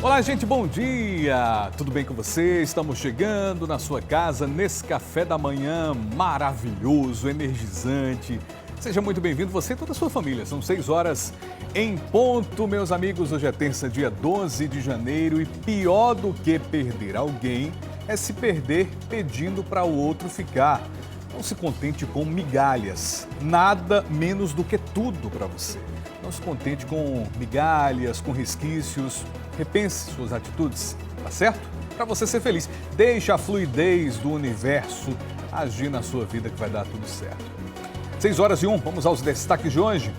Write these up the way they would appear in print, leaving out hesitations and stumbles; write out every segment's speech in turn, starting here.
Olá, gente, bom dia! Tudo bem com você? Estamos chegando na sua casa nesse café da manhã maravilhoso, energizante. Seja muito bem-vindo, você e toda a sua família. São 6 horas em ponto, meus amigos. Hoje é terça, dia 12 de janeiro e pior do que perder alguém é se perder pedindo para o outro ficar. Não se contente com migalhas, nada menos do que tudo para você. Não se contente com migalhas, com resquícios. Repense suas atitudes, tá certo? Para você ser feliz. Deixe a fluidez do universo agir na sua vida que vai dar tudo certo. 6h01, vamos aos destaques de hoje.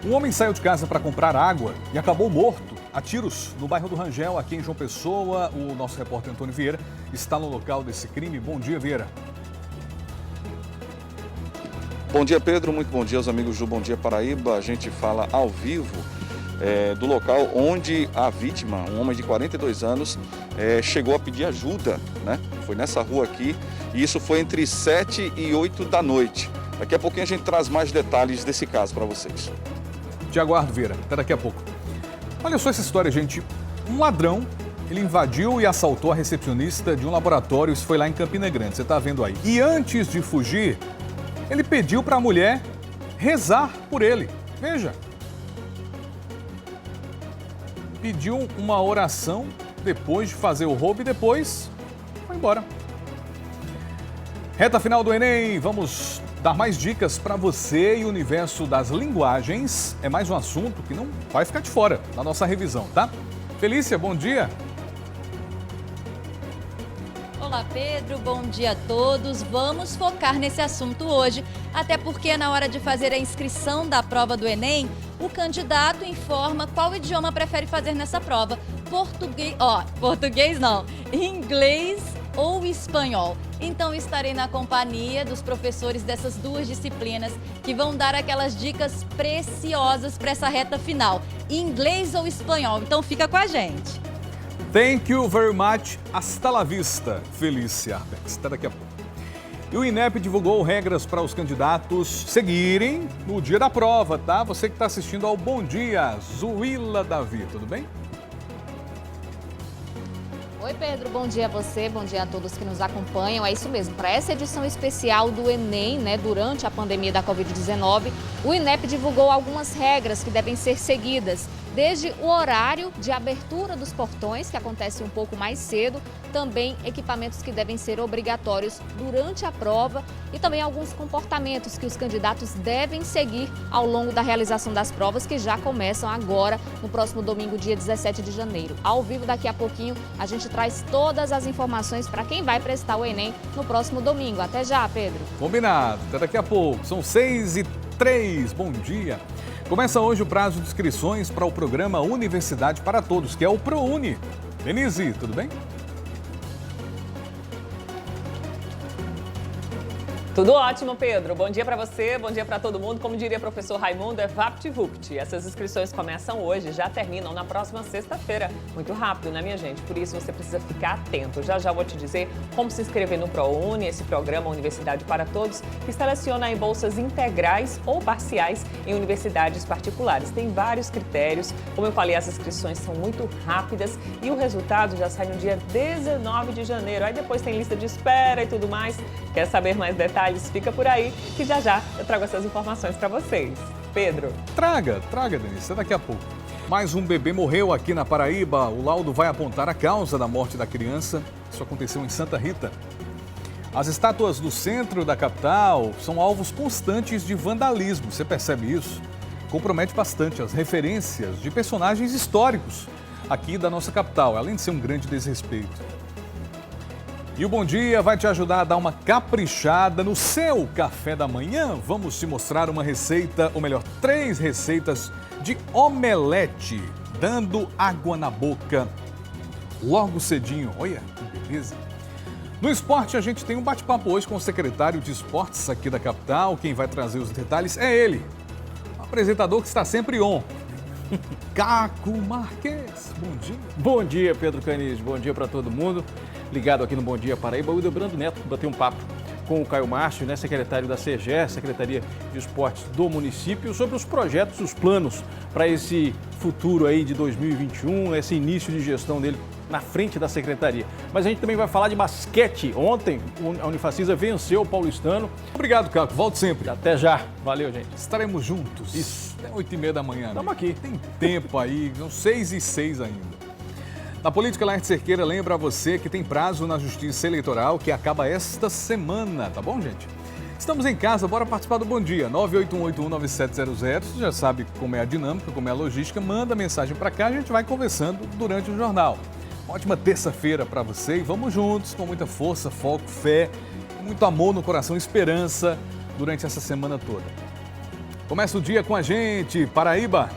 Um homem saiu de casa para comprar água e acabou morto a tiros no bairro do Rangel, aqui em João Pessoa. O nosso repórter Antônio Vieira está no local desse crime. Bom dia, Vieira. Bom dia, Pedro. Muito bom dia aos amigos do Bom Dia Paraíba. A gente fala ao vivo do local onde a vítima, um homem de 42 anos, chegou a pedir ajuda, né? Foi nessa rua aqui e isso foi entre 7 e 8 da noite. Daqui a pouquinho a gente traz mais detalhes desse caso para vocês. Te aguardo, Vieira. Até daqui a pouco. Olha só essa história, gente. Um ladrão, ele invadiu e assaltou a recepcionista de um laboratório. Isso foi lá em Campina Grande, você está vendo aí. E antes de fugir, ele pediu para a mulher rezar por ele. Veja. Pediu uma oração depois de fazer o roubo e depois foi embora. Reta final do Enem, vamos dar mais dicas para você e o universo das linguagens. É mais um assunto que não vai ficar de fora na nossa revisão, tá? Felícia, bom dia. Olá, Pedro, bom dia a todos. Vamos focar nesse assunto hoje, até porque na hora de fazer a inscrição da prova do Enem, o candidato informa qual idioma prefere fazer nessa prova. Português não, inglês ou espanhol. Então estarei na companhia dos professores dessas duas disciplinas que vão dar aquelas dicas preciosas para essa reta final, inglês ou espanhol. Então fica com a gente. Thank you very much. Hasta la vista, Felícia Arbex. Até daqui a pouco. E o INEP divulgou regras para os candidatos seguirem no dia da prova, tá? Você que está assistindo ao Bom Dia, Zuíla Davi, tudo bem? Oi, Pedro, bom dia a você, bom dia a todos que nos acompanham. É isso mesmo, para essa edição especial do Enem, durante a pandemia da Covid-19, o INEP divulgou algumas regras que devem ser seguidas, desde o horário de abertura dos portões, que acontece um pouco mais cedo, também equipamentos que devem ser obrigatórios durante a prova e também alguns comportamentos que os candidatos devem seguir ao longo da realização das provas, que já começam agora, no próximo domingo, dia 17 de janeiro. Ao vivo, daqui a pouquinho, a gente traz todas as informações para quem vai prestar o Enem no próximo domingo. Até já, Pedro. Combinado, até daqui a pouco. São 6h03, bom dia. Começa hoje o prazo de inscrições para o programa Universidade para Todos, que é o ProUni. Denise, tudo bem? Tudo ótimo, Pedro. Bom dia para você, bom dia para todo mundo. Como diria o professor Raimundo, é VaptVupt. Essas inscrições começam hoje, já terminam na próxima sexta-feira. Muito rápido, né, minha gente? Por isso você precisa ficar atento. Já vou te dizer como se inscrever no ProUni, esse programa Universidade para Todos, que seleciona em bolsas integrais ou parciais em universidades particulares. Tem vários critérios. Como eu falei, as inscrições são muito rápidas e o resultado já sai no dia 19 de janeiro. Aí depois tem lista de espera e tudo mais. Quer saber mais detalhes? Fica por aí que já eu trago essas informações para vocês. Pedro. Traga, Denise, daqui a pouco. Mais um bebê morreu aqui na Paraíba. O laudo vai apontar a causa da morte da criança. Isso aconteceu em Santa Rita. As estátuas do centro da capital são alvos constantes de vandalismo. Você percebe isso? Compromete bastante as referências de personagens históricos aqui da nossa capital, além de ser um grande desrespeito. E o Bom Dia vai te ajudar a dar uma caprichada no seu café da manhã. Vamos te mostrar uma receita, ou melhor, 3 receitas de omelete, dando água na boca logo cedinho. Olha que beleza. No esporte, a gente tem um bate-papo hoje com o secretário de esportes aqui da capital. Quem vai trazer os detalhes é ele, o apresentador que está sempre on. Caco Marques, bom dia. Bom dia, Pedro Canis, bom dia para todo mundo. Ligado aqui no Bom Dia Paraíba, o Hildebrando Neto bateu um papo com o Caio Márcio, secretário da CEGE, Secretaria de Esportes do município, sobre os projetos, os planos para esse futuro aí de 2021, esse início de gestão dele na frente da secretaria. Mas a gente também vai falar de basquete. Ontem, a Unifacisa venceu o Paulistano. Obrigado, Caco. Volte sempre. Até já. Valeu, gente. Estaremos juntos. Isso. Até 8h30 da manhã. Estamos aqui. Tem tempo aí, são 6h06 ainda. Na política, Laerte Cerqueira lembra a você que tem prazo na Justiça Eleitoral que acaba esta semana, tá bom, gente? Estamos em casa, bora participar do Bom Dia, 981819700. Você já sabe como é a dinâmica, como é a logística. Manda mensagem para cá, a gente vai conversando durante o jornal. Uma ótima terça-feira para você e vamos juntos com muita força, foco, fé, muito amor no coração, esperança durante essa semana toda. Começa o dia com a gente, Paraíba.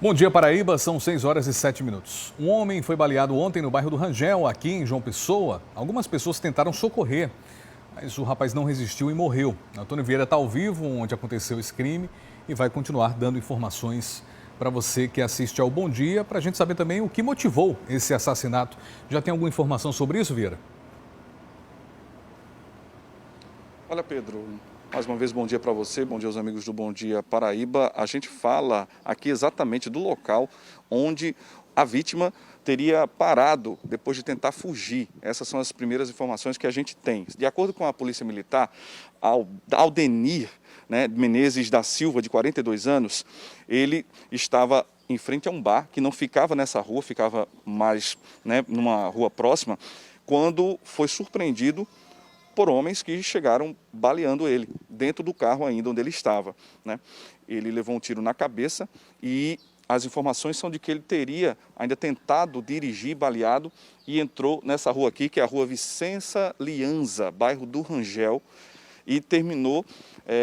Bom dia, Paraíba, são 6h07. Um homem foi baleado ontem no bairro do Rangel, aqui em João Pessoa. Algumas pessoas tentaram socorrer, mas o rapaz não resistiu e morreu. Antônio Vieira está ao vivo, onde aconteceu esse crime, e vai continuar dando informações para você que assiste ao Bom Dia, para a gente saber também o que motivou esse assassinato. Já tem alguma informação sobre isso, Vieira? Olha, Pedro, mais uma vez bom dia para você, bom dia aos amigos do Bom Dia Paraíba. A gente fala aqui exatamente do local onde a vítima teria parado depois de tentar fugir. Essas são as primeiras informações que a gente tem. De acordo com a Polícia Militar, Aldenir, Menezes da Silva, de 42 anos, ele estava em frente a um bar que não ficava nessa rua, ficava mais numa rua próxima, quando foi surpreendido por homens que chegaram baleando ele, dentro do carro ainda onde ele estava. Ele levou um tiro na cabeça e as informações são de que ele teria ainda tentado dirigir baleado e entrou nessa rua aqui, que é a rua Vicença Lianza, bairro do Rangel, e terminou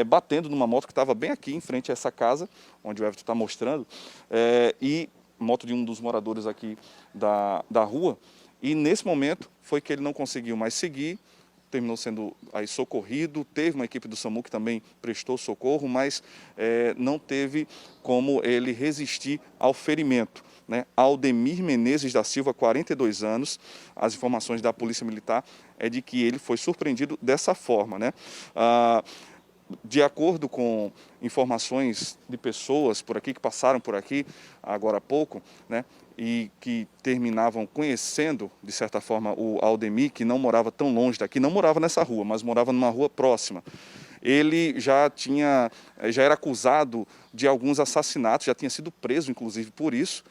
batendo numa moto que estava bem aqui em frente a essa casa, onde o Everton está mostrando, e moto de um dos moradores aqui da rua, e nesse momento foi que ele não conseguiu mais seguir, terminou sendo aí socorrido, teve uma equipe do SAMU que também prestou socorro, mas não teve como ele resistir ao ferimento. Aldemir Menezes da Silva, 42 anos, as informações da Polícia Militar é de que ele foi surpreendido dessa forma. De acordo com informações de pessoas por aqui, que passaram por aqui agora há pouco, e que terminavam conhecendo, de certa forma, o Aldemir, que não morava tão longe daqui, não morava nessa rua, mas morava numa rua próxima. Ele já era acusado de alguns assassinatos, já tinha sido preso, inclusive, por isso,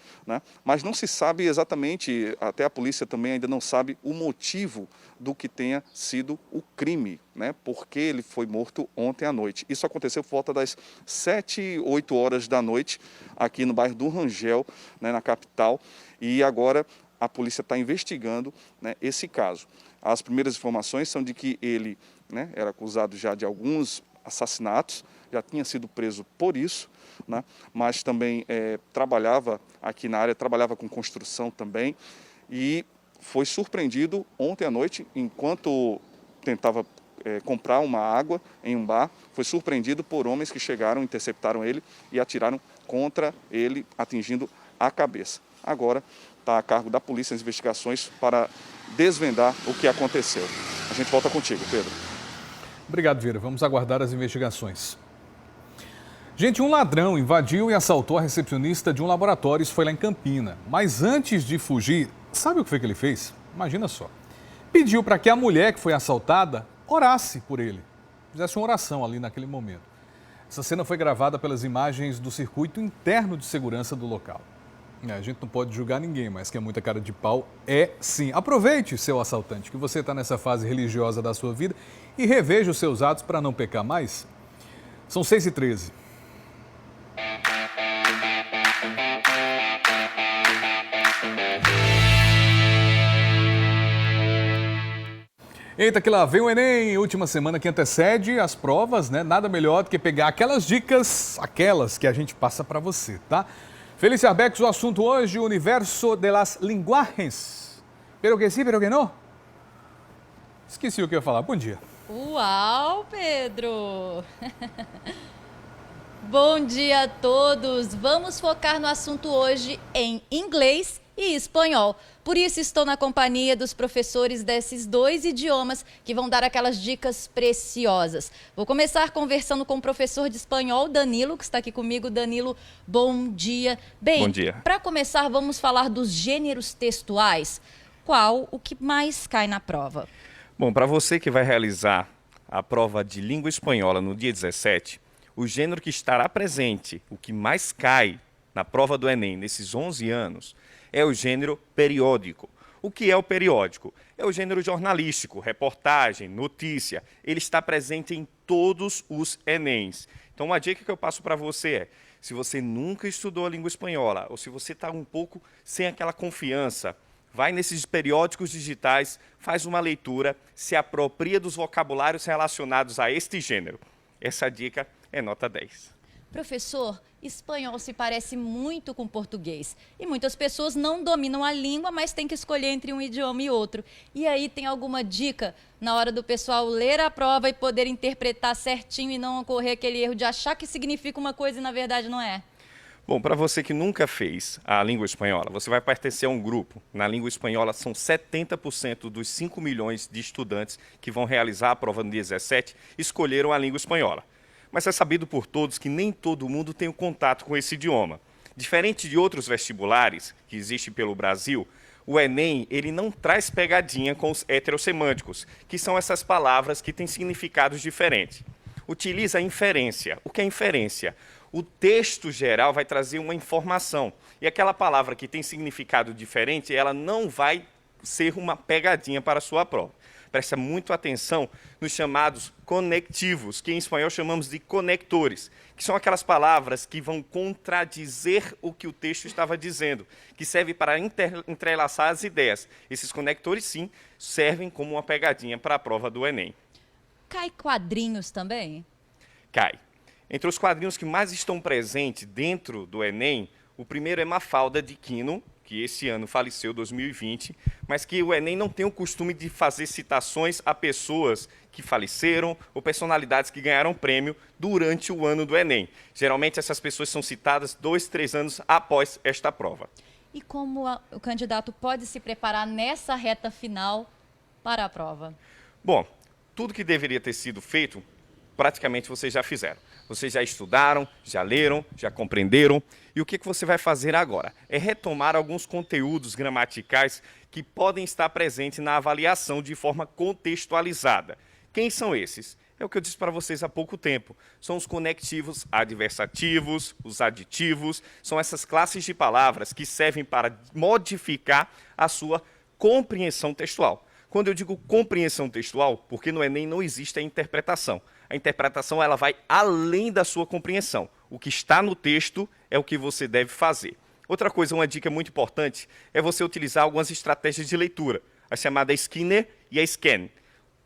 mas não se sabe exatamente, até a polícia também ainda não sabe o motivo do que tenha sido o crime, porque ele foi morto ontem à noite. Isso aconteceu por volta das 7, 8 horas da noite, aqui no bairro do Rangel, na capital, e agora a polícia está investigando esse caso. As primeiras informações são de que ele era acusado já de alguns assassinatos, já tinha sido preso por isso, mas também trabalhava aqui na área, trabalhava com construção também, e foi surpreendido ontem à noite, enquanto tentava comprar uma água em um bar, foi surpreendido por homens que chegaram, interceptaram ele e atiraram contra ele, atingindo a cabeça. Agora está a cargo da polícia as investigações para desvendar o que aconteceu. A gente volta contigo, Pedro. Obrigado, Vieira. Vamos aguardar as investigações. Gente, um ladrão invadiu e assaltou a recepcionista de um laboratório. Isso foi lá em Campina. Mas antes de fugir, sabe o que foi que ele fez? Imagina só. Pediu para que a mulher que foi assaltada orasse por ele. Fizesse uma oração ali naquele momento. Essa cena foi gravada pelas imagens do circuito interno de segurança do local. A gente não pode julgar ninguém, mas que é muita cara de pau, é sim. Aproveite, seu assaltante, que você está nessa fase religiosa da sua vida e reveja os seus atos para não pecar mais. São 6h13. Eita, que lá vem o Enem, última semana que antecede as provas, Nada melhor do que pegar aquelas dicas, aquelas que a gente passa para você, tá? Felícia Arbex, o assunto hoje, o universo de las linguagens. Pero que sí, pero que no? Esqueci o que eu ia falar. Bom dia. Uau, Pedro! Bom dia a todos! Vamos focar no assunto hoje em inglês e espanhol. Por isso estou na companhia dos professores desses 2 idiomas que vão dar aquelas dicas preciosas. Vou começar conversando com o professor de espanhol, Danilo, que está aqui comigo. Danilo, bom dia. Bem, bom dia. Para começar, vamos falar dos gêneros textuais. Qual o que mais cai na prova? Bom, para você que vai realizar a prova de língua espanhola no dia 17, o gênero que estará presente, o que mais cai na prova do Enem nesses 11 anos, é o gênero periódico. O que é o periódico? É o gênero jornalístico, reportagem, notícia. Ele está presente em todos os Enems. Então, uma dica que eu passo para você é, se você nunca estudou a língua espanhola, ou se você está um pouco sem aquela confiança, vai nesses periódicos digitais, faz uma leitura, se apropria dos vocabulários relacionados a este gênero. Essa dica é nota 10. Professor, espanhol se parece muito com português e muitas pessoas não dominam a língua, mas têm que escolher entre um idioma e outro. E aí tem alguma dica na hora do pessoal ler a prova e poder interpretar certinho e não ocorrer aquele erro de achar que significa uma coisa e na verdade não é? Bom, para você que nunca fez a língua espanhola, você vai pertencer a um grupo. Na língua espanhola são 70% dos 5 milhões de estudantes que vão realizar a prova no dia 17 escolheram a língua espanhola. Mas é sabido por todos que nem todo mundo tem o contato com esse idioma. Diferente de outros vestibulares que existem pelo Brasil, o Enem ele não traz pegadinha com os heterossemânticos, que são essas palavras que têm significados diferentes. Utiliza a inferência. O que é inferência? O texto geral vai trazer uma informação. E aquela palavra que tem significado diferente, ela não vai ser uma pegadinha para a sua prova. Presta muito atenção nos chamados conectivos, que em espanhol chamamos de conectores, que são aquelas palavras que vão contradizer o que o texto estava dizendo, que serve para entrelaçar as ideias. Esses conectores, sim, servem como uma pegadinha para a prova do Enem. Cai quadrinhos também? Cai. Entre os quadrinhos que mais estão presentes dentro do Enem, o primeiro é Mafalda de Quino, que esse ano faleceu, 2020, mas que o Enem não tem o costume de fazer citações a pessoas que faleceram ou personalidades que ganharam prêmio durante o ano do Enem. Geralmente essas pessoas são citadas 2, 3 anos após esta prova. E como o candidato pode se preparar nessa reta final para a prova? Bom, tudo que deveria ter sido feito, praticamente vocês já fizeram. Vocês já estudaram, já leram, já compreenderam. E o que você vai fazer agora? É retomar alguns conteúdos gramaticais que podem estar presentes na avaliação de forma contextualizada. Quem são esses? É o que eu disse para vocês há pouco tempo. São os conectivos adversativos, os aditivos, são essas classes de palavras que servem para modificar a sua compreensão textual. Quando eu digo compreensão textual, porque no Enem não existe a interpretação. A interpretação ela vai além da sua compreensão. O que está no texto é o que você deve fazer. Outra coisa, uma dica muito importante, é você utilizar algumas estratégias de leitura, a chamada Skinner e a Scan.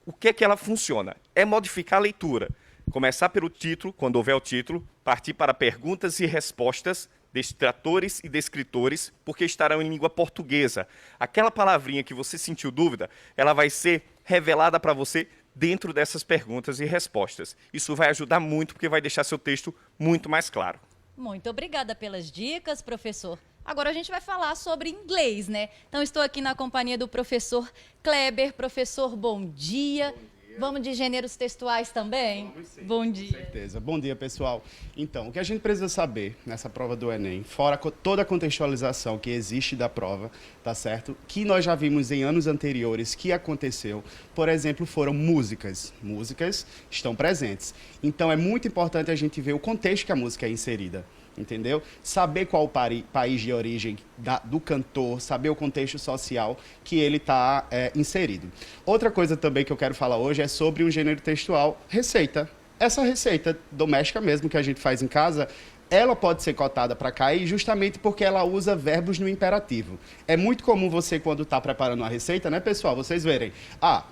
O que é que ela funciona? É modificar a leitura. Começar pelo título, quando houver o título, partir para perguntas e respostas, destratores e descritores, porque estarão em língua portuguesa. Aquela palavrinha que você sentiu dúvida, ela vai ser revelada para você dentro dessas perguntas e respostas. Isso vai ajudar muito, porque vai deixar seu texto muito mais claro. Muito obrigada pelas dicas, professor. Agora a gente vai falar sobre inglês, né? Então estou aqui na companhia do professor Kleber. Professor, bom dia. Vamos de gêneros textuais também? Bom dia. Com certeza. Bom dia, pessoal. Então, o que a gente precisa saber nessa prova do Enem, fora toda a contextualização que existe da prova, tá certo? Que nós já vimos em anos anteriores que aconteceu, por exemplo, foram músicas. Músicas estão presentes. Então, é muito importante a gente ver o contexto que a música é inserida. Entendeu? Saber qual o país de origem do cantor, saber o contexto social que ele está inserido. Outra coisa também que eu quero falar hoje é sobre um gênero textual, receita. Essa receita doméstica mesmo que a gente faz em casa, ela pode ser cotada para cair justamente porque ela usa verbos no imperativo. É muito comum você, quando está preparando uma receita, né, pessoal, vocês verem,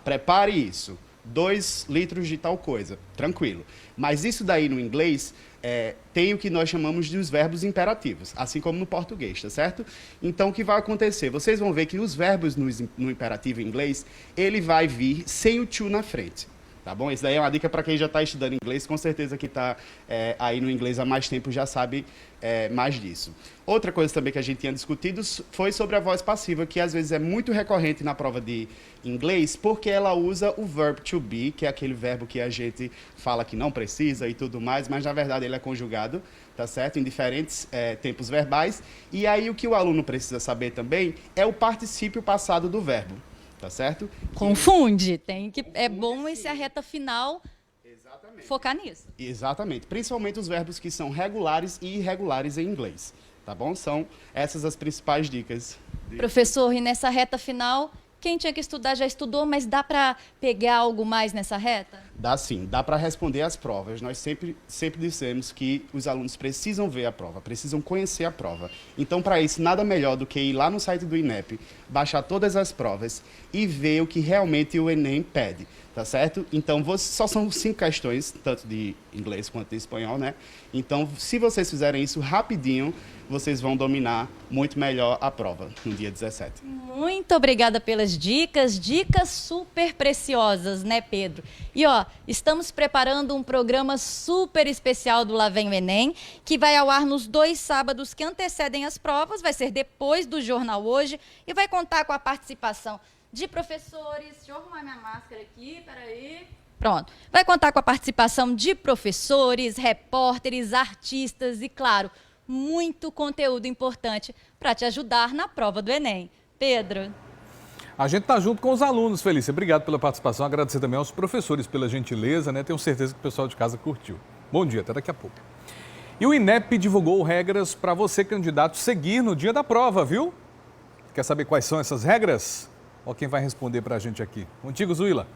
prepare isso, 2 litros de tal coisa, tranquilo. Mas isso daí no inglês tem o que nós chamamos de os verbos imperativos, assim como no português, tá certo? Então, o que vai acontecer? Vocês vão ver que os verbos no imperativo em inglês, ele vai vir sem o to na frente. Tá bom? Isso daí é uma dica para quem já está estudando inglês, com certeza que está aí no inglês há mais tempo já sabe mais disso. Outra coisa também que a gente tinha discutido foi sobre a voz passiva, que às vezes é muito recorrente na prova de inglês, porque ela usa o verb to be, que é aquele verbo que a gente fala que não precisa e tudo mais, mas na verdade ele é conjugado, tá certo? Em diferentes tempos verbais. E aí o que o aluno precisa saber também é o particípio passado do verbo. Tá certo? Confunde, é bom esse a reta final focar nisso. Exatamente, principalmente os verbos que são regulares e irregulares em inglês, tá bom? São essas as principais dicas. Professor, e nessa reta final, quem tinha que estudar já estudou, mas dá para pegar algo mais nessa reta? Dá sim, dá para responder as provas. Nós sempre dissemos que os alunos precisam ver a prova, precisam conhecer a prova. Então, para isso, nada melhor do que ir lá no site do INEP, baixar todas as provas e ver o que realmente o Enem pede, tá certo? Então, só são 5 questões, tanto de inglês quanto de espanhol, né? Então, se vocês fizerem isso rapidinho, vocês vão dominar muito melhor a prova no dia 17. Muito obrigada pelas dicas super preciosas, né, Pedro? E ó, estamos preparando um programa super especial do Lá Vem o Enem, que vai ao ar nos 2 sábados que antecedem as provas, vai ser depois do Jornal Hoje e vai contar com a participação de professores. Deixa eu arrumar minha máscara aqui, peraí. Pronto. Vai contar com a participação de professores, repórteres, artistas e, claro, muito conteúdo importante para te ajudar na prova do Enem. Pedro. A gente está junto com os alunos, Felícia. Obrigado pela participação. Agradecer também aos professores pela gentileza, né? Tenho certeza que o pessoal de casa curtiu. Bom dia, até daqui a pouco. E o INEP divulgou regras para você, candidato, seguir no dia da prova, viu? Quer saber quais são essas regras? Ó, quem vai responder para a gente aqui. Contigo, Zuila.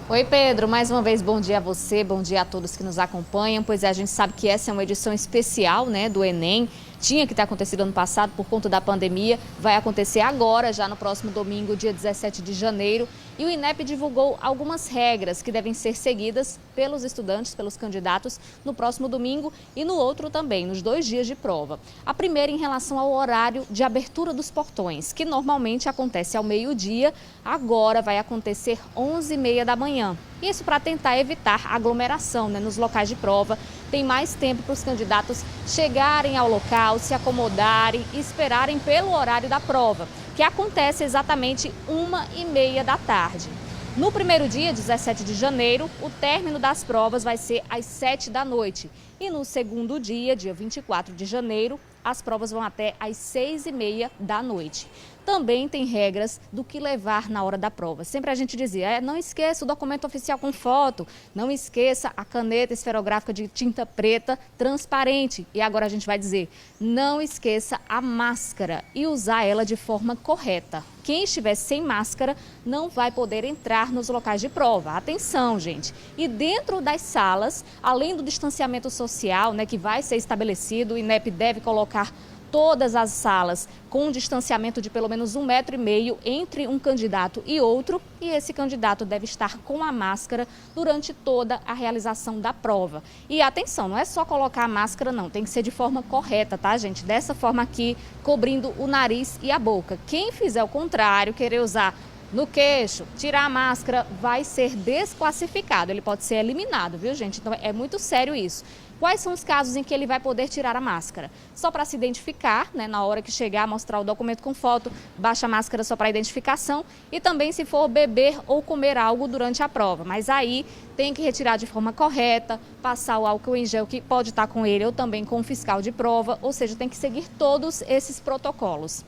Oi, Pedro. Mais uma vez, bom dia a você, bom dia a todos que nos acompanham. Pois é, a gente sabe que essa é uma edição especial, né, do Enem. Tinha que ter acontecido ano passado por conta da pandemia. Vai acontecer agora, já no próximo domingo, dia 17 de janeiro. E o INEP divulgou algumas regras que devem ser seguidas pelos estudantes, pelos candidatos, no próximo domingo e no outro também, nos 2 dias de prova. A primeira em relação ao horário de abertura dos portões, que normalmente acontece ao meio-dia, agora vai acontecer 11h30 da manhã. Isso para tentar evitar aglomeração, né, nos locais de prova. Tem mais tempo para os candidatos chegarem ao local, se acomodarem e esperarem pelo horário da prova, que acontece exatamente 1h30 da tarde. No primeiro dia, 17 de janeiro, o término das provas vai ser às 7 da noite. E no segundo dia, dia 24 de janeiro, as provas vão até às 6h30 da noite. Também tem regras do que levar na hora da prova. Sempre a gente dizia, não esqueça o documento oficial com foto, não esqueça a caneta esferográfica de tinta preta transparente. E agora a gente vai dizer, não esqueça a máscara e usar ela de forma correta. Quem estiver sem máscara não vai poder entrar nos locais de prova. Atenção, gente! E dentro das salas, além do distanciamento social, né, que vai ser estabelecido, o INEP deve colocar todas as salas com um distanciamento de pelo menos 1,5 m entre um candidato e outro, e esse candidato deve estar com a máscara durante toda a realização da prova. E atenção, não é só colocar a máscara não, tem que ser de forma correta, tá, gente? Dessa forma aqui, cobrindo o nariz e a boca. Quem fizer o contrário, querer usar no queixo, tirar a máscara, vai ser desclassificado, ele pode ser eliminado, viu, gente? Então é muito sério isso. Quais são os casos em que ele vai poder tirar a máscara? Só para se identificar, né, na hora que chegar, mostrar o documento com foto, baixa a máscara só para identificação e também se for beber ou comer algo durante a prova. Mas aí tem que retirar de forma correta, passar o álcool em gel que pode estar com ele ou também com o fiscal de prova, ou seja, tem que seguir todos esses protocolos.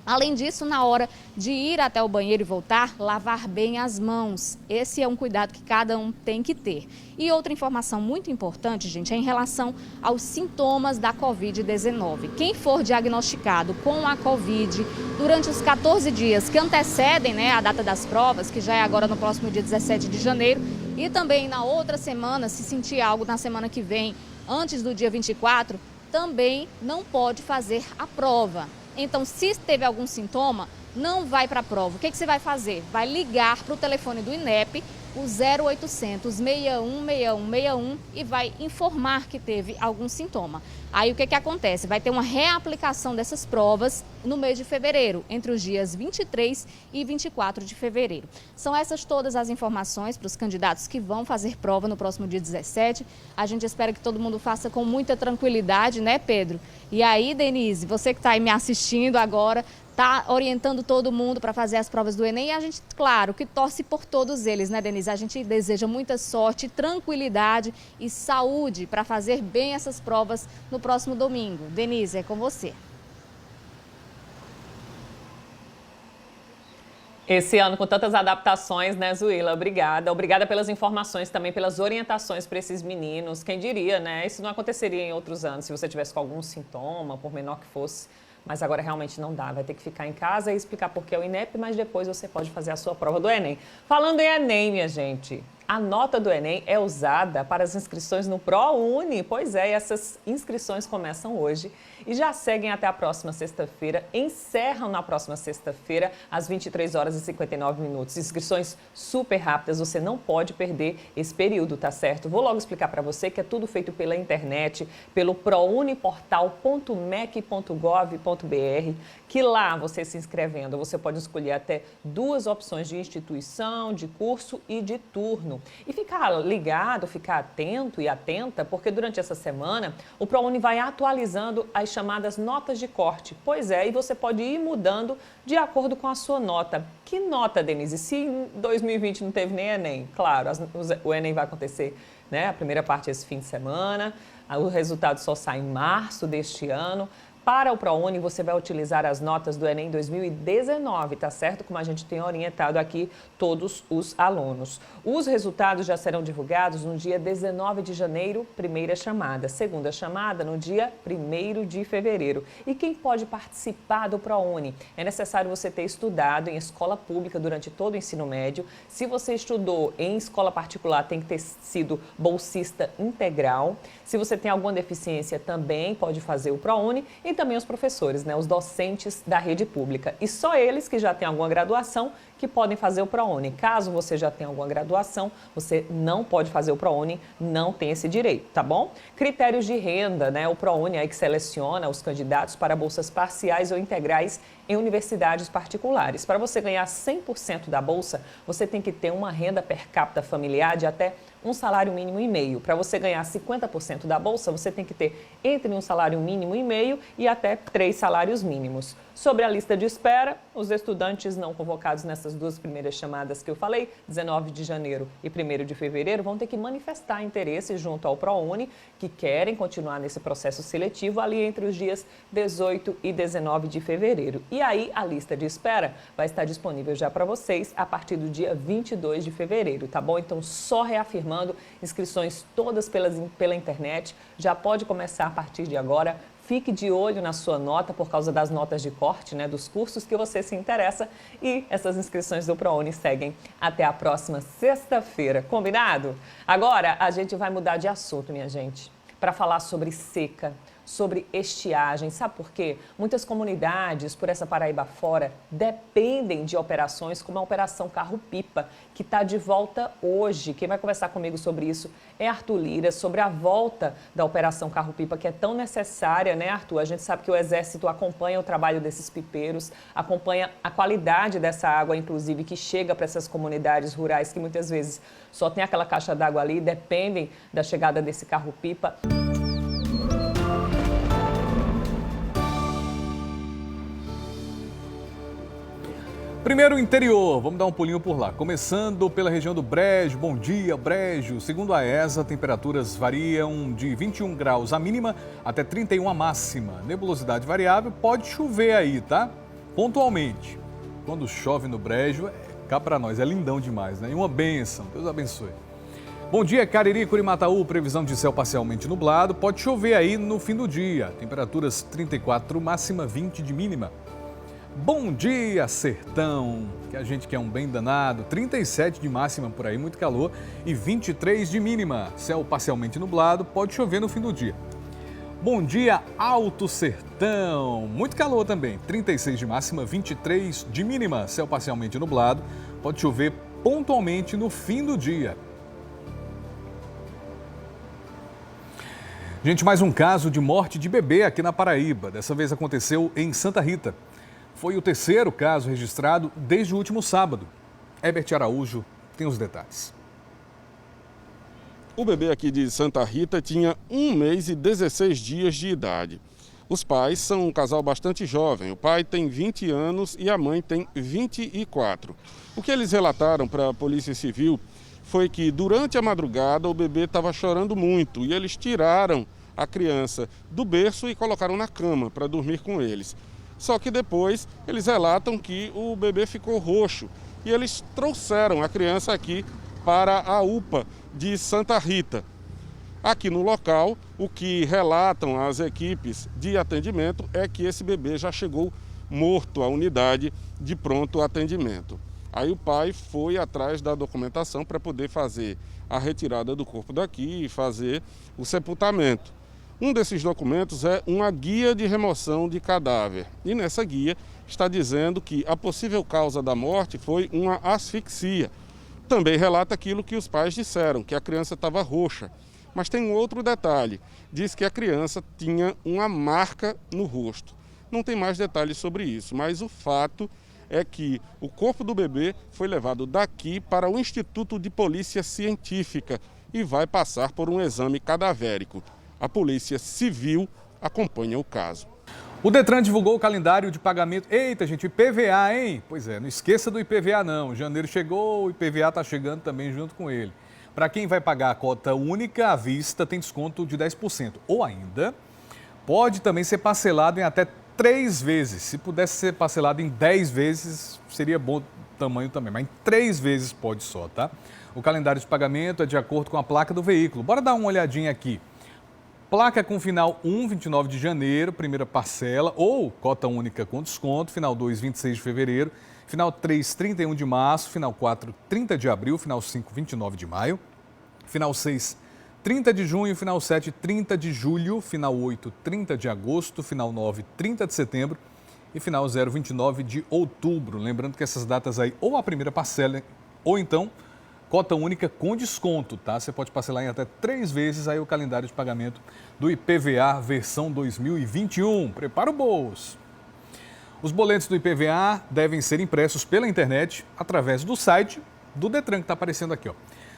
Além disso, na hora de ir até o banheiro e voltar, lavar bem as mãos. Esse é um cuidado que cada um tem que ter. E outra informação muito importante, gente, é em relação aos sintomas da Covid-19. Quem for diagnosticado com a Covid durante os 14 dias que antecedem, né, a data das provas, que já é agora no próximo dia 17 de janeiro, e também na outra semana, se sentir algo na semana que vem, antes do dia 24, também não pode fazer a prova. Então, se teve algum sintoma, não vai para a prova. O que você vai fazer? Vai ligar para o telefone do INEP o 0800 61 61 61 e vai informar que teve algum sintoma. Aí o que acontece? Vai ter uma reaplicação dessas provas no mês de fevereiro, entre os dias 23 e 24 de fevereiro. São essas todas as informações para os candidatos que vão fazer prova no próximo dia 17. A gente espera que todo mundo faça com muita tranquilidade, né, Pedro? E aí, Denise, você que está aí me assistindo agora, está orientando todo mundo para fazer as provas do Enem e a gente, claro, que torce por todos eles, né, Denise? A gente deseja muita sorte, tranquilidade e saúde para fazer bem essas provas no próximo domingo. Denise, é com você. Esse ano com tantas adaptações, né, Zuila? Obrigada. Obrigada pelas informações também, pelas orientações para esses meninos. Quem diria, né? Isso não aconteceria em outros anos, se você tivesse com algum sintoma, por menor que fosse. Mas agora realmente não dá, vai ter que ficar em casa e explicar por que é o INEP, mas depois você pode fazer a sua prova do Enem. Falando em Enem, minha gente, a nota do Enem é usada para as inscrições no ProUni. Pois é, essas inscrições começam hoje e já seguem até a próxima sexta-feira, encerram na próxima sexta-feira, às 23 horas e 59 minutos. Inscrições super rápidas, você não pode perder esse período, tá certo? Vou logo explicar para você que é tudo feito pela internet, pelo prouniportal.mec.gov.br, que lá você se inscrevendo, você pode escolher até 2 opções de instituição, de curso e de turno. E ficar ligado, ficar atento e atenta, porque durante essa semana o ProUni vai atualizando as chamadas notas de corte. Pois é, e você pode ir mudando de acordo com a sua nota. Que nota, Denise? Se em 2020 não teve nem Enem, claro, o Enem vai acontecer, né? A primeira parte esse fim de semana, o resultado só sai em março deste ano. Para o ProUni, você vai utilizar as notas do Enem 2019, tá certo? Como a gente tem orientado aqui todos os alunos. Os resultados já serão divulgados no dia 19 de janeiro, primeira chamada. Segunda chamada no dia 1º de fevereiro. E quem pode participar do ProUni? É necessário você ter estudado em escola pública durante todo o ensino médio. Se você estudou em escola particular, tem que ter sido bolsista integral. Se você tem alguma deficiência, também pode fazer o ProUni. E também os professores, né, os docentes da rede pública. E só eles que já têm alguma graduação que podem fazer o ProUni. Caso você já tenha alguma graduação, você não pode fazer o ProUni, não tem esse direito, tá bom? Critérios de renda, né? O ProUni aí que seleciona os candidatos para bolsas parciais ou integrais em universidades particulares. Para você ganhar 100% da bolsa, você tem que ter uma renda per capita familiar de até um salário mínimo e meio. Para você ganhar 50% da bolsa, você tem que ter entre um salário mínimo e meio e até 3 salários mínimos. Sobre a lista de espera, os estudantes não convocados nessas 2 primeiras chamadas que eu falei, 19 de janeiro e 1º de fevereiro, vão ter que manifestar interesse junto ao ProUni, que querem continuar nesse processo seletivo ali entre os dias 18 e 19 de fevereiro. E aí a lista de espera vai estar disponível já para vocês a partir do dia 22 de fevereiro, tá bom? Então, só reafirmando, inscrições todas pela internet, já pode começar a partir de agora. Fique de olho na sua nota por causa das notas de corte, né, dos cursos que você se interessa. E essas inscrições do ProUni seguem até a próxima sexta-feira. Combinado? Agora a gente vai mudar de assunto, minha gente, para falar sobre seca, sobre estiagem. Sabe por quê? Muitas comunidades por essa Paraíba fora dependem de operações como a Operação Carro-Pipa, que está de volta hoje. Quem vai conversar comigo sobre isso é Arthur Lira, sobre a volta da Operação Carro-Pipa, que é tão necessária, né, Arthur? A gente sabe que o Exército acompanha o trabalho desses pipeiros, acompanha a qualidade dessa água, inclusive, que chega para essas comunidades rurais que muitas vezes só tem aquela caixa d'água ali, dependem da chegada desse carro-pipa. Primeiro, o interior. Vamos dar um pulinho por lá. Começando pela região do Brejo. Bom dia, Brejo. Segundo a ESA, temperaturas variam de 21 graus a mínima até 31 a máxima. Nebulosidade variável, pode chover aí, tá? Pontualmente. Quando chove no Brejo, cá pra nós, é lindão demais, né? E uma bênção. Deus abençoe. Bom dia, Cariri, Curimataú. Previsão de céu parcialmente nublado. Pode chover aí no fim do dia. Temperaturas 34, máxima 20 de mínima. Bom dia, sertão, que a gente quer um bem danado, 37 de máxima por aí, muito calor, e 23 de mínima, céu parcialmente nublado, pode chover no fim do dia. Bom dia, Alto Sertão, muito calor também, 36 de máxima, 23 de mínima, céu parcialmente nublado, pode chover pontualmente no fim do dia. Gente, mais um caso de morte de bebê aqui na Paraíba. Dessa vez aconteceu em Santa Rita. Foi o terceiro caso registrado desde o último sábado. Herbert Araújo tem os detalhes. O bebê aqui de Santa Rita tinha 1 mês e 16 dias de idade. Os pais são um casal bastante jovem. O pai tem 20 anos e a mãe tem 24. O que eles relataram para a Polícia Civil foi que durante a madrugada o bebê estava chorando muito e eles tiraram a criança do berço e colocaram na cama para dormir com eles. Só que depois eles relatam que o bebê ficou roxo e eles trouxeram a criança aqui para a UPA de Santa Rita. Aqui no local, o que relatam as equipes de atendimento é que esse bebê já chegou morto à unidade de pronto atendimento. Aí o pai foi atrás da documentação para poder fazer a retirada do corpo daqui e fazer o sepultamento. Um desses documentos é uma guia de remoção de cadáver. E nessa guia está dizendo que a possível causa da morte foi uma asfixia. Também relata aquilo que os pais disseram, que a criança estava roxa. Mas tem um outro detalhe, diz que a criança tinha uma marca no rosto. Não tem mais detalhes sobre isso, mas o fato é que o corpo do bebê foi levado daqui para o Instituto de Polícia Científica e vai passar por um exame cadavérico. A Polícia Civil acompanha o caso. O Detran divulgou o calendário de pagamento. Eita, gente, IPVA, hein? Pois é, não esqueça do IPVA não. Janeiro chegou, o IPVA está chegando também junto com ele. Para quem vai pagar a cota única à vista, tem desconto de 10%. Ou ainda, pode também ser parcelado em até 3 vezes. Se pudesse ser parcelado em 10 vezes, seria bom tamanho também. Mas em 3 vezes pode só, tá? O calendário de pagamento é de acordo com a placa do veículo. Bora dar uma olhadinha aqui. Placa com final 1, 29 de janeiro, primeira parcela, ou cota única com desconto, final 2, 26 de fevereiro, final 3, 31 de março, final 4, 30 de abril, final 5, 29 de maio, final 6, 30 de junho, final 7, 30 de julho, final 8, 30 de agosto, final 9, 30 de setembro e final 0, 29 de outubro. Lembrando que essas datas aí, ou a primeira parcela, ou então cota única com desconto, tá? Você pode parcelar em até 3 vezes aí o calendário de pagamento do IPVA versão 2021. Prepara o bolso! Os boletos do IPVA devem ser impressos pela internet através do site do Detran, que está aparecendo aqui, ó.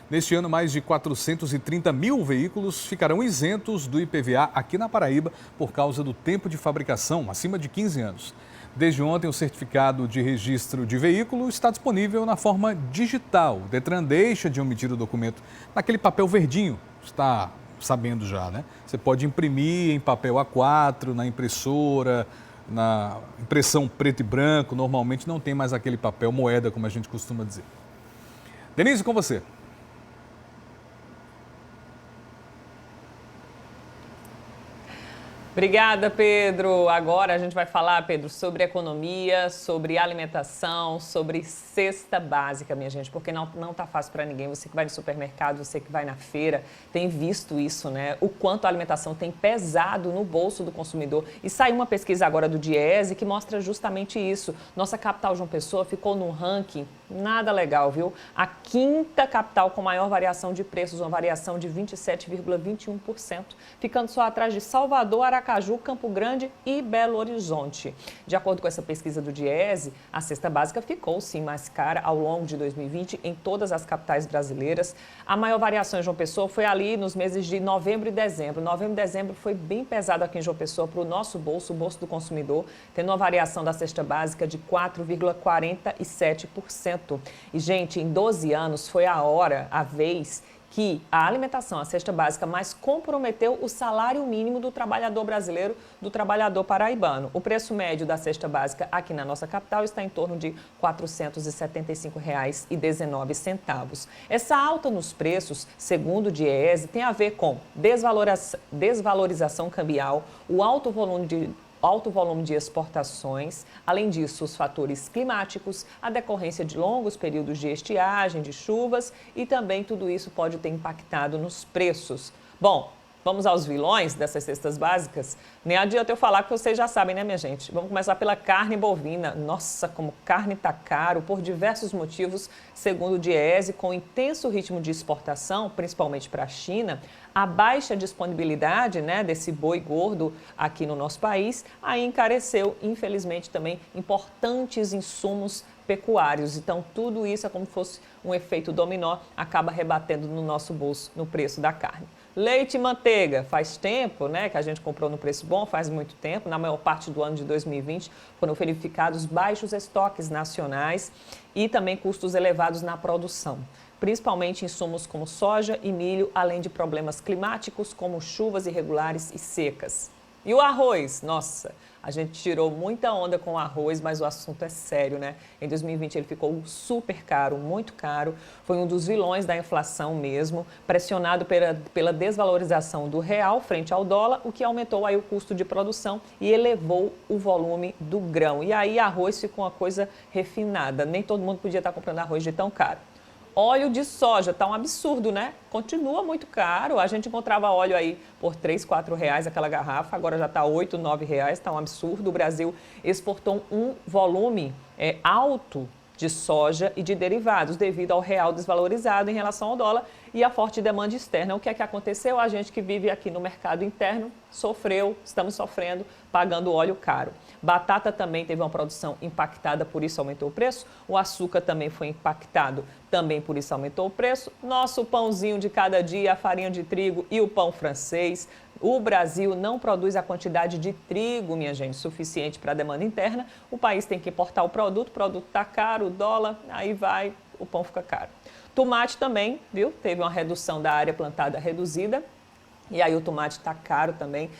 Neste ano, mais de 430 mil veículos ficarão isentos do IPVA aqui na Paraíba por causa do tempo de fabricação, acima de 15 anos. Desde ontem, o certificado de registro de veículo está disponível na forma digital. O Detran deixa de emitir o documento naquele papel verdinho, está sabendo já, né? Você pode imprimir em papel A4, na impressora, na impressão preto e branco. Normalmente não tem mais aquele papel moeda, como a gente costuma dizer. Denise, com você. Obrigada, Pedro. Agora a gente vai falar, Pedro, sobre economia, sobre alimentação, sobre cesta básica, minha gente, porque não tá fácil para ninguém. Você que vai no supermercado, você que vai na feira, tem visto isso, né? O quanto a alimentação tem pesado no bolso do consumidor. E saiu uma pesquisa agora do Diese que mostra justamente isso. Nossa capital, João Pessoa, ficou num ranking nada legal, viu? A 5ª capital com maior variação de preços, uma variação de 27,21%, ficando só atrás de Salvador, Aracaju, Campo Grande e Belo Horizonte. De acordo com essa pesquisa do Diese, a cesta básica ficou sim mais cara ao longo de 2020 em todas as capitais brasileiras. A maior variação em João Pessoa foi ali nos meses de novembro e dezembro. Novembro e dezembro foi bem pesado aqui em João Pessoa para o nosso bolso, o bolso do consumidor, tendo uma variação da cesta básica de 4,47%. E, gente, em 12 anos foi a vez que a alimentação, a cesta básica, mais comprometeu o salário mínimo do trabalhador brasileiro, do trabalhador paraibano. O preço médio da cesta básica aqui na nossa capital está em torno de R$ 475,19. Essa alta nos preços, segundo o Diese, tem a ver com desvalorização cambial, o alto volume de exportações, além disso, os fatores climáticos, a decorrência de longos períodos de estiagem, de chuvas e também tudo isso pode ter impactado nos preços. Bom, Vamos aos vilões dessas cestas básicas? Nem adianta eu falar que vocês já sabem, né, minha gente? Vamos começar pela carne bovina. Nossa, como carne tá caro por diversos motivos, segundo o Diese, com intenso ritmo de exportação, principalmente para a China, a baixa disponibilidade, né, desse boi gordo aqui no nosso país, aí encareceu, infelizmente, também importantes insumos pecuários. Então, tudo isso é como se fosse um efeito dominó, acaba rebatendo no nosso bolso, no preço da carne. Leite e manteiga, faz tempo, né, que a gente comprou no preço bom, faz muito tempo. Na maior parte do ano de 2020 foram verificados baixos estoques nacionais e também custos elevados na produção, principalmente insumos como soja e milho, além de problemas climáticos como chuvas irregulares e secas. E o arroz? Nossa, a gente tirou muita onda com o arroz, mas o assunto é sério, né? Em 2020 ele ficou super caro, muito caro. Foi um dos vilões da inflação mesmo, pressionado pela desvalorização do real frente ao dólar, o que aumentou aí o custo de produção e elevou o volume do grão. E aí arroz ficou uma coisa refinada, nem todo mundo podia estar comprando arroz de tão caro. Óleo de soja, tá um absurdo, né? Continua muito caro. A gente encontrava óleo aí por R$ 3, R$ 4 aquela garrafa, agora já está R$ 8, R$ 9, tá um absurdo. O Brasil exportou um volume alto de soja e de derivados devido ao real desvalorizado em relação ao dólar e à forte demanda externa. O que é que aconteceu? A gente que vive aqui no mercado interno estamos sofrendo, pagando óleo caro. Batata também teve uma produção impactada, por isso aumentou o preço. O açúcar também foi impactado, também por isso aumentou o preço. Nosso pãozinho de cada dia, a farinha de trigo e o pão francês. O Brasil não produz a quantidade de trigo, minha gente, suficiente para a demanda interna. O país tem que importar o produto está caro, o dólar, aí vai, o pão fica caro. Tomate também, viu? Teve uma redução da área plantada reduzida. E aí o tomate está caro também.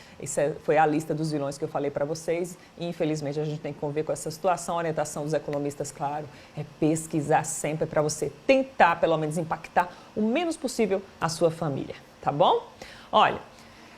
Foi a lista dos vilões que eu falei para vocês. E, infelizmente, a gente tem que conviver com essa situação. A orientação dos economistas, claro, é pesquisar sempre para você tentar, pelo menos, impactar o menos possível a sua família, tá bom? Olha,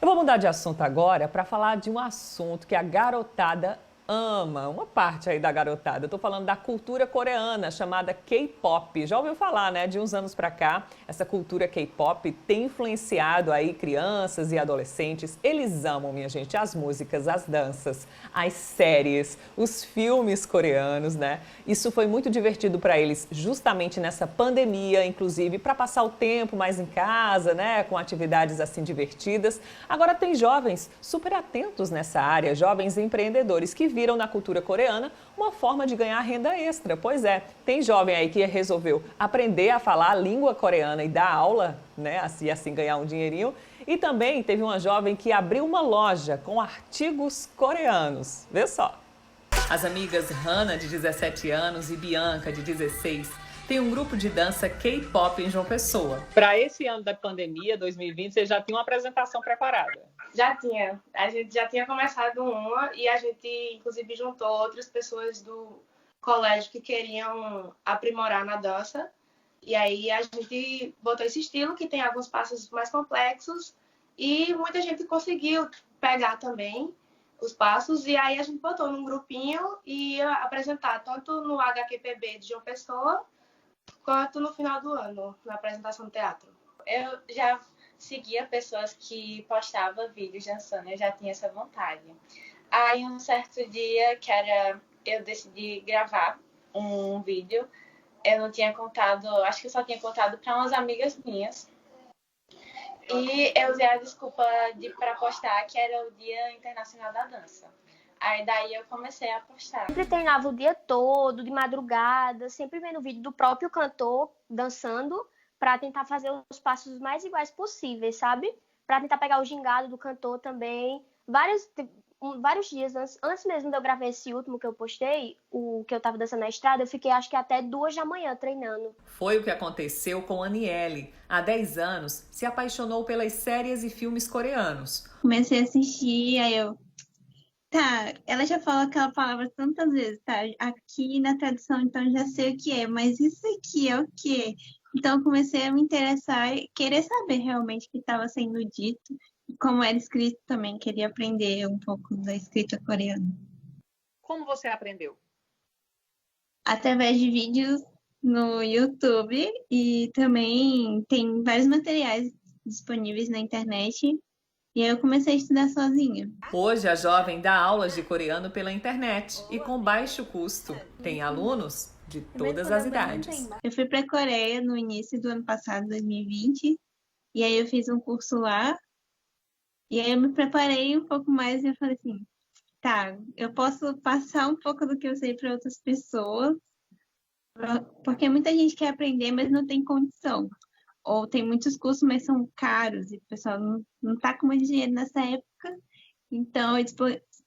eu vou mudar de assunto agora para falar de um assunto que a garotada ama, uma parte aí da garotada. Eu tô falando da cultura coreana, chamada K-pop. Já ouviu falar, né? De uns anos para cá, essa cultura K-pop tem influenciado aí crianças e adolescentes. Eles amam, minha gente, as músicas, as danças, as séries, os filmes coreanos, né? Isso foi muito divertido para eles, justamente nessa pandemia, inclusive, para passar o tempo mais em casa, né? Com atividades assim divertidas. Agora tem jovens super atentos nessa área, jovens empreendedores que viram na cultura coreana uma forma de ganhar renda extra. Pois é, tem jovem aí que resolveu aprender a falar a língua coreana e dar aula, né, assim ganhar um dinheirinho. E também teve uma jovem que abriu uma loja com artigos coreanos. Vê só. As amigas Hannah, de 17 anos, e Bianca, de 16, tem um grupo de dança K-pop em João Pessoa. Para esse ano da pandemia, 2020, você já tinha uma apresentação preparada? Já tinha. A gente já tinha começado uma e a gente, inclusive, juntou outras pessoas do colégio que queriam aprimorar na dança. E aí a gente botou esse estilo, que tem alguns passos mais complexos, e muita gente conseguiu pegar também os passos. E aí a gente botou num grupinho e ia apresentar tanto no HQPB de João Pessoa, quanto no final do ano, na apresentação do teatro. Eu já seguia pessoas que postavam vídeos dançando, eu já tinha essa vontade. Aí um certo dia eu decidi gravar um vídeo. Eu não tinha contado, acho que eu só tinha contado para umas amigas minhas. E eu usei a desculpa para postar que era o Dia Internacional da Dança. Aí daí eu comecei a postar. Sempre treinava o dia todo, de madrugada, sempre vendo vídeo do próprio cantor dançando, para tentar fazer os passos mais iguais possíveis, sabe? Para tentar pegar o gingado do cantor também. Vários dias antes mesmo de eu gravar esse último que eu postei, o que eu tava dançando na estrada, eu fiquei acho que até 2 da manhã treinando. Foi o que aconteceu com Aniele. Há 10 anos, se apaixonou pelas séries e filmes coreanos. Comecei a assistir, aí ela já fala aquela palavra tantas vezes, tá? Aqui na tradução, então já sei o que é, mas isso aqui é o quê? Então, eu comecei a me interessar e querer saber realmente o que estava sendo dito. E como era escrito também, queria aprender um pouco da escrita coreana. Como você aprendeu? Através de vídeos no YouTube e também tem vários materiais disponíveis na internet E aí eu comecei a estudar sozinha. Hoje a jovem dá aulas de coreano pela internet e com baixo custo. Tem alunos de todas as idades. Eu fui para a Coreia no início do ano passado, 2020, e aí eu fiz um curso lá, e aí eu me preparei um pouco mais e eu falei assim, tá, eu posso passar um pouco do que eu sei para outras pessoas, porque muita gente quer aprender, mas não tem condição. Ou tem muitos cursos, mas são caros, e o pessoal não tá com muito dinheiro nessa época. Então, eu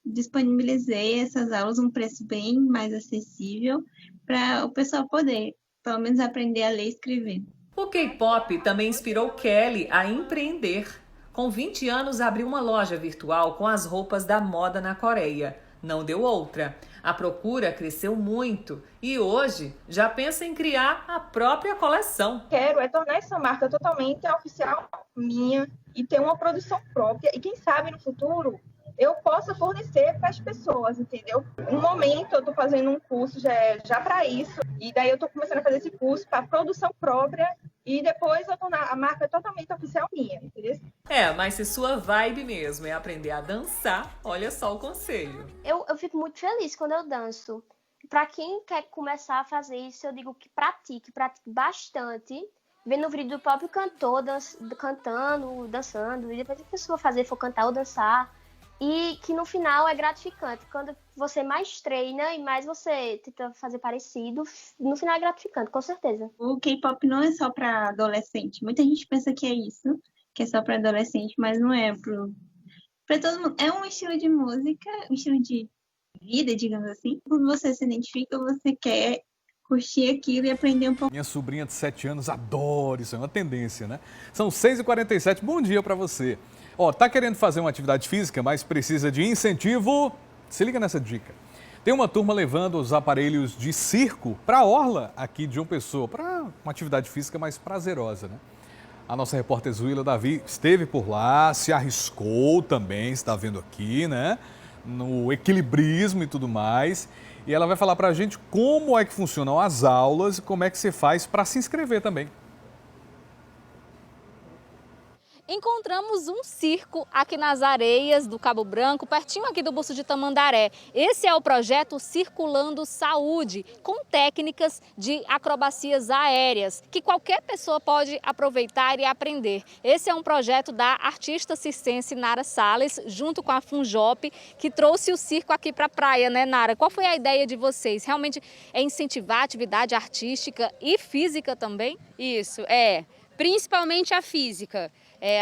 disponibilizei essas aulas um preço bem mais acessível para o pessoal poder, pelo menos, aprender a ler e escrever. O K-pop também inspirou Kelly a empreender. Com 20 anos, abriu uma loja virtual com as roupas da moda na Coreia. Não deu outra. A procura cresceu muito e hoje já pensa em criar a própria coleção. Quero tornar essa marca totalmente oficial minha e ter uma produção própria. E quem sabe no futuro eu possa fornecer para as pessoas, entendeu? No momento eu estou fazendo um curso já para isso. E daí eu estou começando a fazer esse curso para produção própria. E depois eu tornar a marca totalmente oficial minha, entendeu? Mas se sua vibe mesmo é aprender a dançar, olha só o conselho. Eu fico muito feliz quando eu danço. Para quem quer começar a fazer isso, eu digo que pratique bastante. Vendo o vídeo do próprio cantor cantando, dançando, e depois a pessoa for cantar ou dançar. E que no final é gratificante. Quando você mais treina e mais você tenta fazer parecido, no final é gratificante, com certeza. O K-pop não é só para adolescente. Muita gente pensa que é isso, que é só para adolescente, mas não é para todo mundo. É um estilo de música, um estilo de vida, digamos assim. Quando você se identifica, você quer curtir aquilo e aprender um pouco. Minha sobrinha de 7 anos adora, isso é uma tendência, né? São 6h47, bom dia para você. Tá querendo fazer uma atividade física, mas precisa de incentivo? Se liga nessa dica. Tem uma turma levando os aparelhos de circo para a orla aqui de João Pessoa, para uma atividade física mais prazerosa, né? A nossa repórter Zuila Davi esteve por lá, se arriscou também, está vendo aqui, né? No equilibrismo e tudo mais. E ela vai falar para a gente como é que funcionam as aulas e como é que você faz para se inscrever também. Encontramos um circo aqui nas areias do Cabo Branco, pertinho aqui do Buço de Tamandaré. Esse é o projeto Circulando Saúde, com técnicas de acrobacias aéreas, que qualquer pessoa pode aproveitar e aprender. Esse é um projeto da artista circense Nara Salles, junto com a Funjop, que trouxe o circo aqui para a praia, né, Nara? Qual foi a ideia de vocês? Realmente é incentivar a atividade artística e física também? Isso, principalmente a física.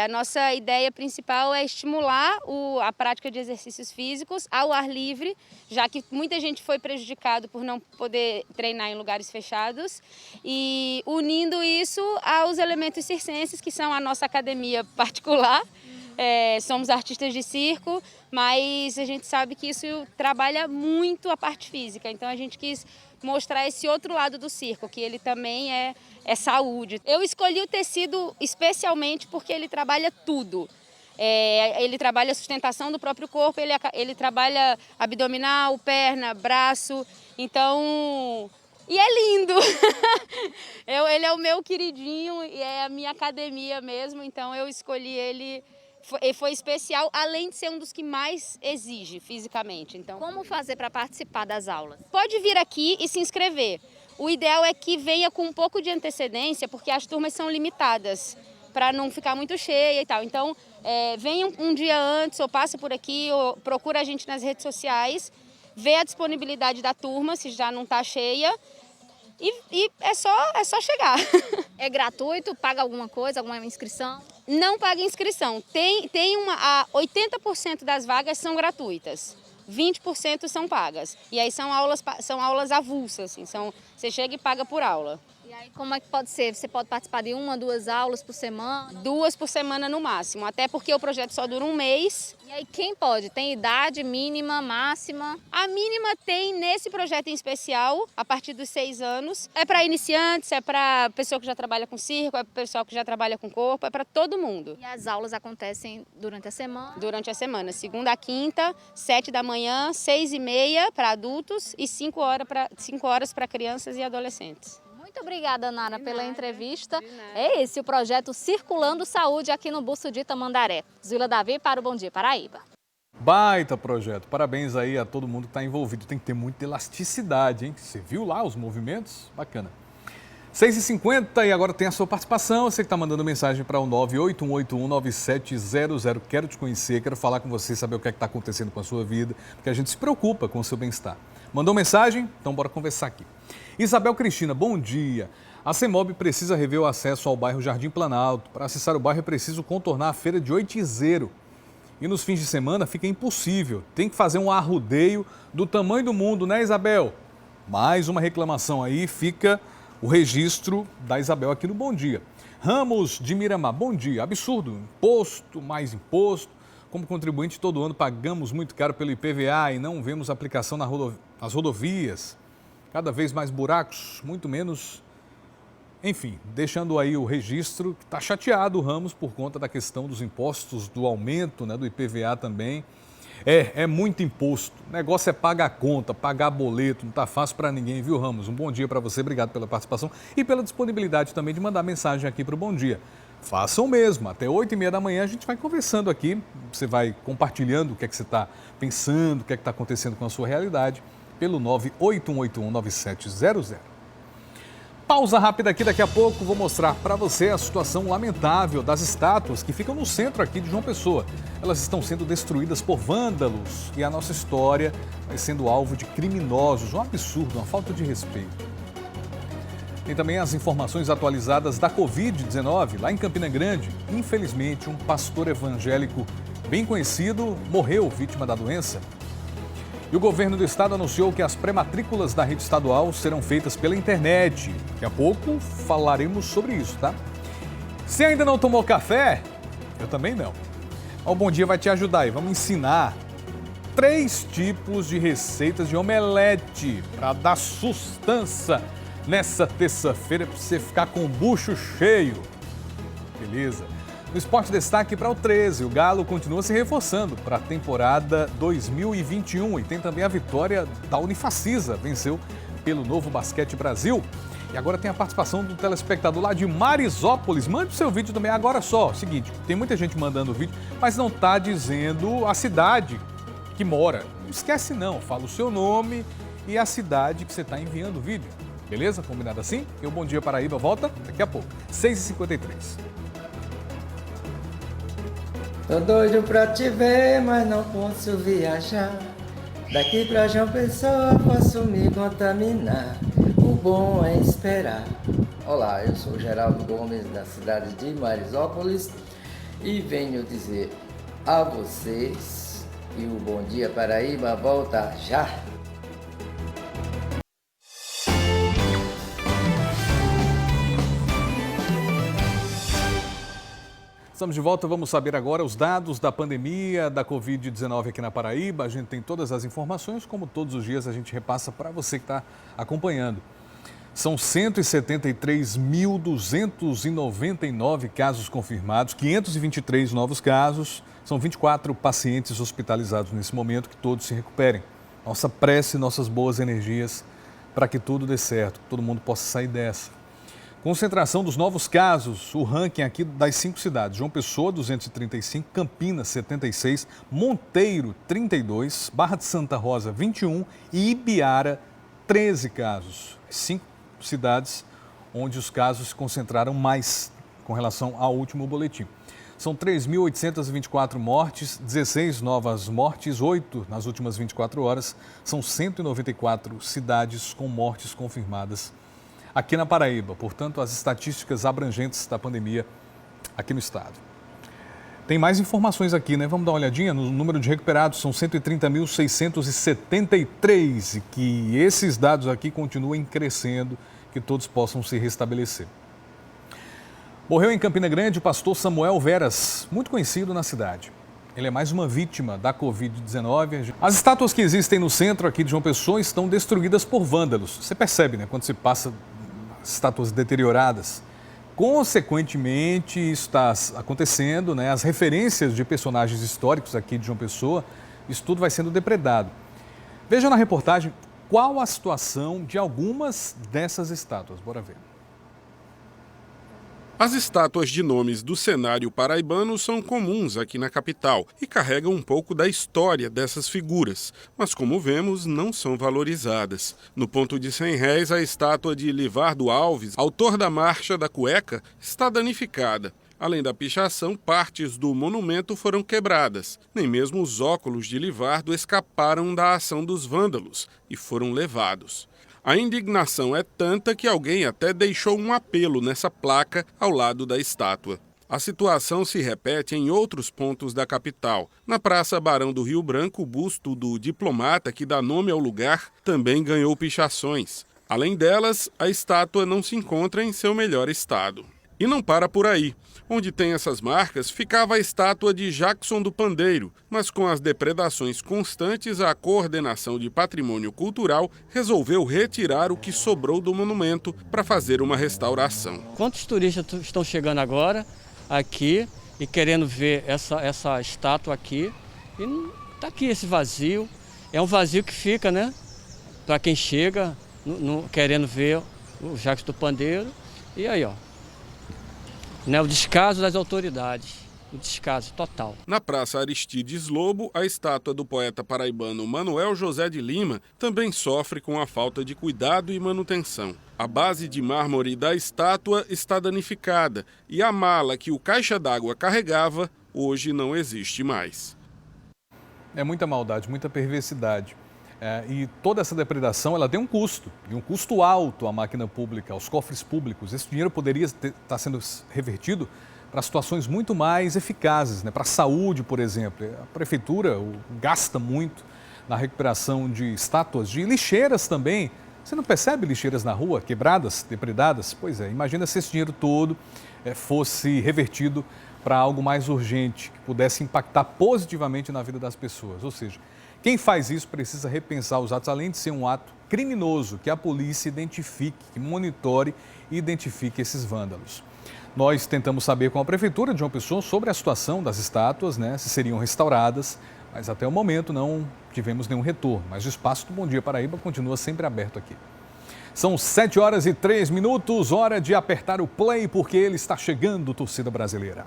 A nossa ideia principal é estimular a prática de exercícios físicos ao ar livre, já que muita gente foi prejudicado por não poder treinar em lugares fechados, e unindo isso aos elementos circenses, que são a nossa academia particular. Somos artistas de circo, mas a gente sabe que isso trabalha muito a parte física, então a gente quis mostrar esse outro lado do circo, que ele também é saúde. Eu escolhi o tecido especialmente porque ele trabalha tudo. Ele trabalha a sustentação do próprio corpo, ele trabalha abdominal, perna, braço, então... E é lindo! Ele é o meu queridinho e é a minha academia mesmo, então eu escolhi ele... Foi especial, além de ser um dos que mais exige fisicamente. Então, como fazer para participar das aulas? Pode vir aqui e se inscrever. O ideal é que venha com um pouco de antecedência, porque as turmas são limitadas, para não ficar muito cheia e tal. Então, venha um dia antes, ou passe por aqui, ou procura a gente nas redes sociais, vê a disponibilidade da turma, se já não está cheia. E é só chegar. É gratuito? Paga alguma coisa, alguma inscrição? Não paga inscrição. 80% das vagas são gratuitas, 20% são pagas. E aí são aulas avulsas, assim, você chega e paga por aula. E aí como é que pode ser? Você pode participar de 1, 2 aulas por semana? 2 por semana no máximo, até porque o projeto só dura um mês. E aí quem pode? Tem idade mínima, máxima? A mínima tem nesse projeto em especial, a partir dos 6 anos. É para iniciantes, é para pessoa que já trabalha com circo, é para pessoal que já trabalha com corpo, é para todo mundo. E as aulas acontecem durante a semana? Durante a semana, segunda a quinta, 7 da manhã, 6h30 para adultos e 5 horas para crianças e adolescentes. Muito obrigada, Nara, pela entrevista. É esse o projeto Circulando Saúde aqui no Busto de Tamandaré. Zila Davi para o Bom Dia Paraíba. Baita projeto. Parabéns aí a todo mundo que está envolvido. Tem que ter muita elasticidade, hein? Você viu lá os movimentos? Bacana. 6h50 e agora tem a sua participação. Você que está mandando mensagem para o 981819700. Quero te conhecer, quero falar com você, saber o que é que está acontecendo com a sua vida, porque a gente se preocupa com o seu bem-estar. Mandou mensagem? Então bora conversar aqui. Isabel Cristina, bom dia. A CEMOB precisa rever o acesso ao bairro Jardim Planalto. Para acessar o bairro é preciso contornar a feira de Oitizeiro. E nos fins de semana fica impossível. Tem que fazer um arrodeio do tamanho do mundo, né, Isabel? Mais uma reclamação aí, fica o registro da Isabel aqui no Bom Dia. Ramos de Miramar, bom dia. Absurdo, imposto, mais imposto. Como contribuinte, todo ano pagamos muito caro pelo IPVA e não vemos aplicação nas rodovias. Cada vez mais buracos, muito menos. Enfim, deixando aí o registro, está chateado o Ramos por conta da questão dos impostos, do aumento, né, do IPVA também. É muito imposto. O negócio é pagar a conta, pagar boleto, não está fácil para ninguém, viu, Ramos? Um bom dia para você, obrigado pela participação e pela disponibilidade também de mandar mensagem aqui para o Bom Dia. Façam mesmo, até 8h30 da manhã a gente vai conversando aqui, você vai compartilhando o que é que você está pensando, o que é que está acontecendo com a sua realidade, pelo 981819700. Pausa rápida aqui, daqui a pouco vou mostrar para você a situação lamentável das estátuas que ficam no centro aqui de João Pessoa. Elas estão sendo destruídas por vândalos e a nossa história vai sendo alvo de criminosos. Um absurdo, uma falta de respeito. Tem também as informações atualizadas da Covid-19 lá em Campina Grande. Infelizmente, um pastor evangélico bem conhecido morreu vítima da doença. E o governo do estado anunciou que as pré-matrículas da rede estadual serão feitas pela internet. Daqui a pouco falaremos sobre isso, tá? Se ainda não tomou café, eu também não. O Bom Dia vai te ajudar aí. Vamos ensinar 3 tipos de receitas de omelete para dar sustância nessa terça-feira para você ficar com o bucho cheio. Beleza? No esporte, destaque para o 13. O Galo continua se reforçando para a temporada 2021 e tem também a vitória da Unifacisa, venceu pelo Novo Basquete Brasil. E agora tem a participação do telespectador lá de Marisópolis. Mande o seu vídeo também. Agora só, seguinte, tem muita gente mandando vídeo, mas não está dizendo a cidade que mora. Não esquece não, fala o seu nome e a cidade que você está enviando o vídeo. Beleza? Combinado assim? E o Bom Dia Paraíba volta daqui a pouco, 6h53. Tô doido pra te ver, mas não posso viajar. Daqui pra João Pessoa posso me contaminar. O bom é esperar. Olá, eu sou Geraldo Gomes, da cidade de Marisópolis, e venho dizer a vocês que o Bom Dia Paraíba volta já. Estamos de volta, vamos saber agora os dados da pandemia da Covid-19 aqui na Paraíba. A gente tem todas as informações, como todos os dias a gente repassa para você que está acompanhando. São 173.299 casos confirmados, 523 novos casos, são 24 pacientes hospitalizados nesse momento, que todos se recuperem. Nossa prece, nossas boas energias para que tudo dê certo, que todo mundo possa sair dessa. Concentração dos novos casos, o ranking aqui das 5 cidades. João Pessoa, 235, Campinas, 76, Monteiro, 32, Barra de Santa Rosa, 21 e Ibiara, 13 casos. 5 cidades onde os casos se concentraram mais com relação ao último boletim. São 3.824 mortes, 16 novas mortes, 8 nas últimas 24 horas. São 194 cidades com mortes confirmadas aqui na Paraíba, portanto, as estatísticas abrangentes da pandemia aqui no estado. Tem mais informações aqui, né? Vamos dar uma olhadinha no número de recuperados, são 130.673 e que esses dados aqui continuem crescendo, que todos possam se restabelecer. Morreu em Campina Grande o pastor Samuel Veras, muito conhecido na cidade. Ele é mais uma vítima da Covid-19. As estátuas que existem no centro aqui de João Pessoa estão destruídas por vândalos. Você percebe, né? Quando você passa estátuas deterioradas. Consequentemente, isso está acontecendo, né? As referências de personagens históricos aqui de João Pessoa, isso tudo vai sendo depredado. Veja na reportagem qual a situação de algumas dessas estátuas. Bora ver. As estátuas de nomes do cenário paraibano são comuns aqui na capital e carregam um pouco da história dessas figuras, mas como vemos, não são valorizadas. No ponto de R$100, a estátua de Livardo Alves, autor da Marcha da Cueca, está danificada. Além da pichação, partes do monumento foram quebradas. Nem mesmo os óculos de Livardo escaparam da ação dos vândalos e foram levados. A indignação é tanta que alguém até deixou um apelo nessa placa ao lado da estátua. A situação se repete em outros pontos da capital. Na Praça Barão do Rio Branco, o busto do diplomata que dá nome ao lugar também ganhou pichações. Além delas, a estátua não se encontra em seu melhor estado. E não para por aí. Onde tem essas marcas, ficava a estátua de Jackson do Pandeiro, mas com as depredações constantes, a Coordenação de Patrimônio Cultural resolveu retirar o que sobrou do monumento para fazer uma restauração. Quantos turistas estão chegando agora aqui e querendo ver essa estátua aqui? E está aqui esse vazio. É um vazio que fica, né? Para quem chega querendo ver o Jackson do Pandeiro. E aí, ó. Né, o descaso das autoridades, o descaso total. Na Praça Aristides Lobo, a estátua do poeta paraibano Manuel José de Lima também sofre com a falta de cuidado e manutenção. A base de mármore da estátua está danificada e a mala que o caixa d'água carregava hoje não existe mais. É muita maldade, muita perversidade. E toda essa depredação ela tem um custo, e um custo alto à máquina pública, aos cofres públicos. Esse dinheiro poderia estar sendo revertido para situações muito mais eficazes, né? Para a saúde, por exemplo. A prefeitura gasta muito na recuperação de estátuas, de lixeiras também. Você não percebe lixeiras na rua, quebradas, depredadas? Pois é, imagina se esse dinheiro todo fosse revertido para algo mais urgente, que pudesse impactar positivamente na vida das pessoas. Ou seja, quem faz isso precisa repensar os atos, além de ser um ato criminoso, que a polícia identifique, que monitore e identifique esses vândalos. Nós tentamos saber com a Prefeitura de João Pessoa sobre a situação das estátuas, né, se seriam restauradas, mas até o momento não tivemos nenhum retorno. Mas o espaço do Bom Dia Paraíba continua sempre aberto aqui. São 7h03, hora de apertar o play, porque ele está chegando, torcida brasileira.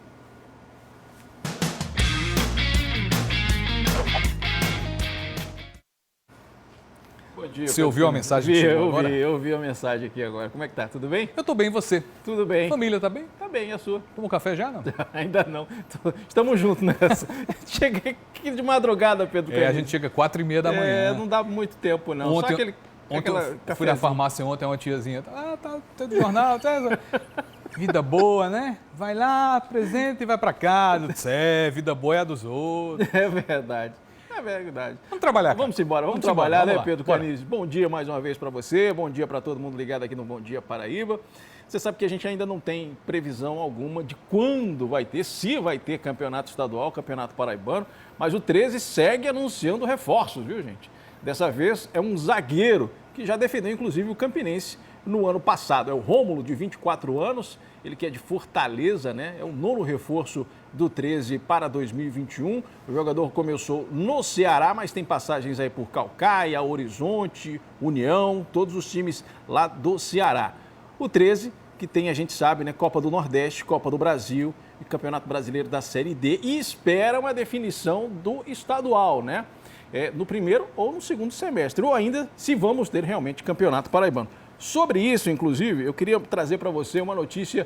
Dia, você ouviu a mensagem que chegou agora? Eu ouvi a mensagem aqui agora. Como é que tá? Tudo bem? Eu tô bem, e você? Tudo bem. Família tá bem? Tá bem, e a sua? Tomou café já, não? Ainda não. Estamos juntos nessa. Cheguei aqui de madrugada, Pedro. A gente chega 4h30 da manhã. Não dá muito tempo, não. Ontem eu fui na farmácia ontem, uma tiazinha. Tá do jornal, tá... Vida boa, né? Vai lá, apresenta e vai pra casa. Vida boa é a dos outros. É verdade. É verdade. Vamos trabalhar. Cara. Vamos embora, vamos trabalhar, né, Pedro Canizzi? Bom dia mais uma vez para você, bom dia para todo mundo ligado aqui no Bom Dia Paraíba. Você sabe que a gente ainda não tem previsão alguma de quando vai ter, se vai ter campeonato estadual, campeonato paraibano, mas o 13 segue anunciando reforços, viu, gente? Dessa vez é um zagueiro que já defendeu, inclusive, o Campinense no ano passado. É o Rômulo, de 24 anos, ele que é de Fortaleza, né? É o 9º reforço do 13 para 2021. O jogador começou no Ceará, mas tem passagens aí por Caucaia, Horizonte, União, todos os times lá do Ceará. O 13, que tem, a gente sabe, né? Copa do Nordeste, Copa do Brasil e Campeonato Brasileiro da Série D, e espera uma definição do estadual, né? No primeiro ou no segundo semestre, ou ainda se vamos ter realmente campeonato paraibano. Sobre isso, inclusive, eu queria trazer para você uma notícia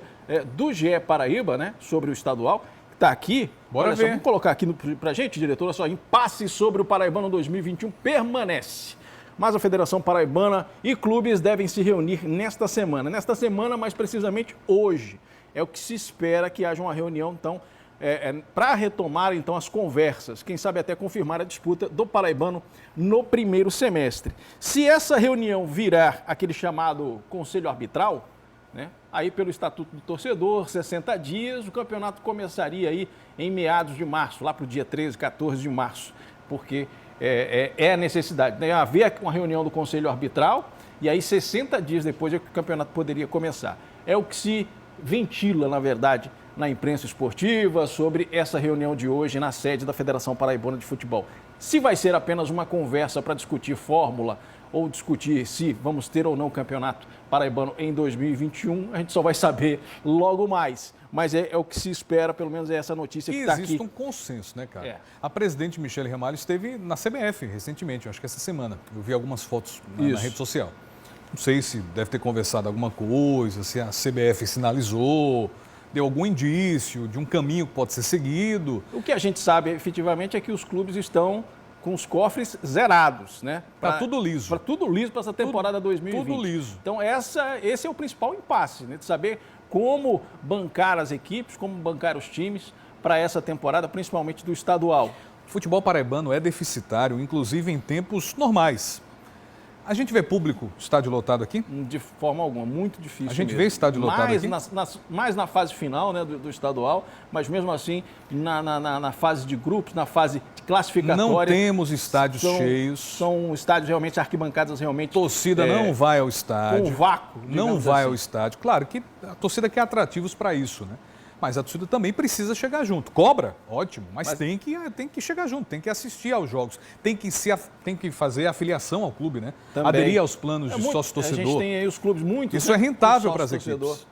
do GE Paraíba, né, sobre o estadual, que está aqui. Bora ver. Vamos colocar aqui para a gente, diretora, só impasse sobre o Paraibano 2021 permanece. Mas a Federação Paraibana e clubes devem se reunir nesta semana. Nesta semana, mais precisamente hoje. É o que se espera que haja uma reunião, então, para retomar, então, as conversas. Quem sabe até confirmar a disputa do Paraibano no primeiro semestre. Se essa reunião virar aquele chamado Conselho Arbitral, né, aí pelo Estatuto do Torcedor, 60 dias, o campeonato começaria aí em meados de março, lá para o dia 13, 14 de março, porque é a necessidade, né, haver uma reunião do Conselho Arbitral e aí 60 dias depois é que o campeonato poderia começar. É o que se ventila, na verdade, na imprensa esportiva sobre essa reunião de hoje na sede da Federação Paraibana de Futebol. Se vai ser apenas uma conversa para discutir fórmula ou discutir se vamos ter ou não campeonato paraibano em 2021, a gente só vai saber logo mais. Mas é o que se espera, pelo menos é essa notícia que está aqui. Existe um consenso, né, cara? A presidente Michele Ramalho esteve na CBF recentemente, acho que essa semana. Eu vi algumas fotos na rede social. Não sei se deve ter conversado alguma coisa, se a CBF sinalizou, deu algum indício de um caminho que pode ser seguido. O que a gente sabe efetivamente é que os clubes estão com os cofres zerados, né? Para tudo liso. Para tudo liso para essa temporada 2020. Tudo liso. Então esse é o principal impasse, né? De saber como bancar as equipes, como bancar os times para essa temporada, principalmente do estadual. O futebol paraibano é deficitário, inclusive em tempos normais. A gente vê público, estádio lotado aqui? De forma alguma, muito difícil. A gente mesmo. vê estádio lotado aqui? Mais na fase final, né, do estadual, mas mesmo assim na fase de grupos, na fase classificatória. Não temos estádios cheios. São estádios realmente, arquibancadas realmente. Torcida não vai ao estádio. Com vácuo. Não vai ao estádio. Claro que a torcida quer atrativos para isso, né? Mas a torcida também precisa chegar junto. Cobra, ótimo, mas tem que chegar junto, tem que assistir aos jogos, tem que fazer a afiliação ao clube, né? Também. Aderir aos planos de sócio-torcedor. A gente tem aí os clubes muito. Isso é rentável para as equipes.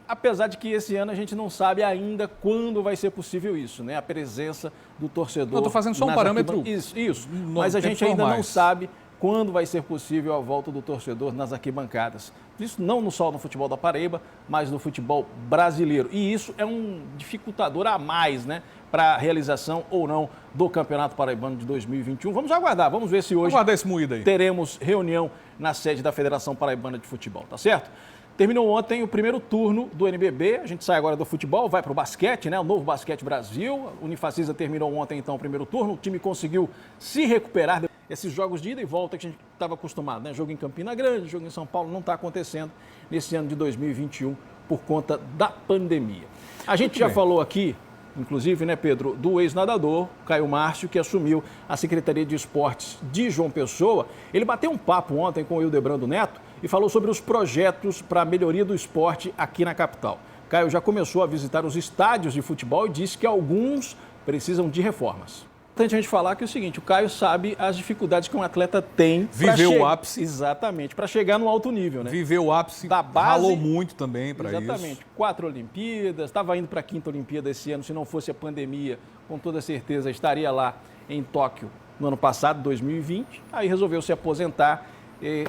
Apesar de que esse ano a gente não sabe ainda quando vai ser possível isso, né? A presença do torcedor. Eu estou fazendo só um parâmetro. Isso. Mas a gente ainda não sabe quando vai ser possível a volta do torcedor nas arquibancadas. Isso não só no futebol da Paraíba, mas no futebol brasileiro. E isso é um dificultador a mais, né, para a realização ou não do Campeonato Paraibano de 2021. Vamos aguardar, vamos ver se hoje esse moído aí. Teremos reunião na sede da Federação Paraibana de Futebol, tá certo? Terminou ontem o primeiro turno do NBB, a gente sai agora do futebol, vai para o basquete, né? O Novo Basquete Brasil. A Unifacisa terminou ontem então o primeiro turno, o time conseguiu se recuperar. Esses jogos de ida e volta que a gente estava acostumado, né? Jogo em Campina Grande, jogo em São Paulo, não está acontecendo nesse ano de 2021 por conta da pandemia. A gente já falou aqui, inclusive, né, Pedro, do ex-nadador, Caio Márcio, que assumiu a Secretaria de Esportes de João Pessoa. Ele bateu um papo ontem com o Hildebrando Neto e falou sobre os projetos para a melhoria do esporte aqui na capital. Caio já começou a visitar os estádios de futebol e disse que alguns precisam de reformas. É importante a gente falar que é o seguinte, o Caio sabe as dificuldades que um atleta tem. Viveu o ápice. Exatamente, para chegar no alto nível, né? Viveu o ápice, da base, ralou muito também para isso. Exatamente, 4 Olimpíadas, estava indo para a 5ª Olimpíada esse ano, se não fosse a pandemia, com toda certeza estaria lá em Tóquio no ano passado, 2020, aí resolveu se aposentar,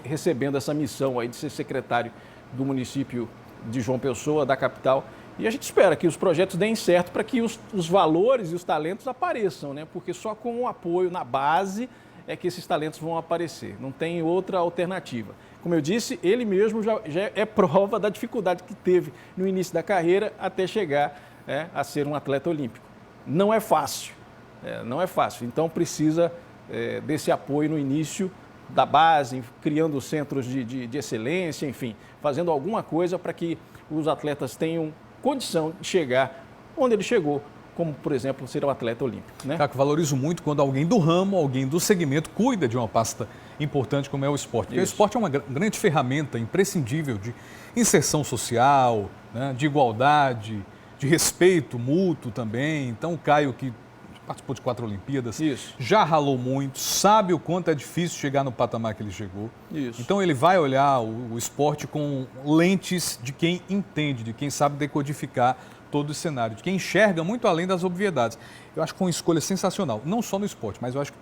recebendo essa missão aí de ser secretário do município de João Pessoa, da capital. E a gente espera que os projetos deem certo para que os valores e os talentos apareçam, né? Porque só com o apoio na base é que esses talentos vão aparecer. Não tem outra alternativa. Como eu disse, ele mesmo já é prova da dificuldade que teve no início da carreira até chegar a ser um atleta olímpico. Não é fácil, não é fácil. Então precisa desse apoio no início da base, criando centros de excelência, enfim, fazendo alguma coisa para que os atletas tenham condição de chegar onde ele chegou, como, por exemplo, ser um atleta olímpico, né? Caco, valorizo muito quando alguém do ramo, alguém do segmento cuida de uma pasta importante como é o esporte. Porque o esporte é uma grande ferramenta imprescindível de inserção social, né, de igualdade, de respeito mútuo também. Então, o Caio, que participou de 4 Olimpíadas, já ralou muito, sabe o quanto é difícil chegar no patamar que ele chegou. Então ele vai olhar o esporte com lentes de quem entende, de quem sabe decodificar todo o cenário, de quem enxerga muito além das obviedades. Eu acho que é uma escolha sensacional, não só no esporte, mas eu acho que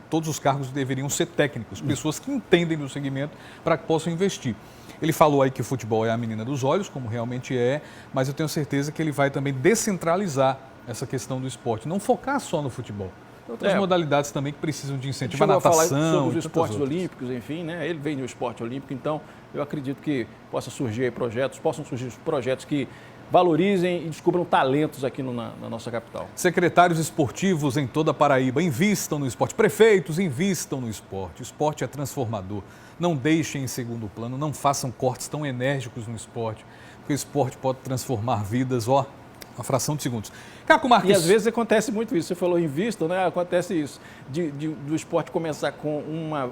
todos os cargos deveriam ser técnicos, pessoas que entendem do segmento para que possam investir. Ele falou aí que o futebol é a menina dos olhos, como realmente é, mas eu tenho certeza que ele vai também descentralizar essa questão do esporte, não focar só no futebol. Tem outras modalidades também que precisam de incentivo, a natação, sobre os esportes olímpicos, enfim, né? Ele vem do esporte olímpico, então eu acredito que possam surgir projetos que valorizem e descubram talentos aqui na nossa capital. Secretários esportivos em toda a Paraíba, invistam no esporte. Prefeitos, invistam no esporte. O esporte é transformador. Não deixem em segundo plano, não façam cortes tão enérgicos no esporte, porque o esporte pode transformar vidas, uma fração de segundos. Caco Marques. E às vezes acontece muito isso, você falou invistam, né? Acontece isso, do esporte começar com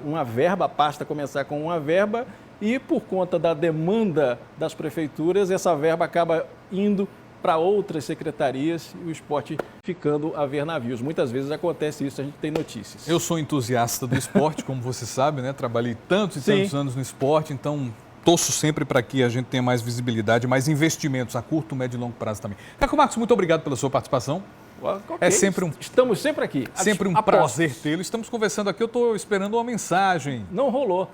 uma verba, a pasta começar com uma verba e por conta da demanda das prefeituras, essa verba acaba indo para outras secretarias e o esporte ficando a ver navios. Muitas vezes acontece isso, a gente tem notícias. Eu sou entusiasta do esporte, como você sabe, né? Trabalhei tantos e tantos anos no esporte, então torço sempre para que a gente tenha mais visibilidade, mais investimentos a curto, médio e longo prazo também. Caco Marcos, muito obrigado pela sua participação. Okay. É sempre Estamos sempre aqui. Sempre um prazer tê-lo. Estamos conversando aqui, eu estou esperando uma mensagem. Não rolou.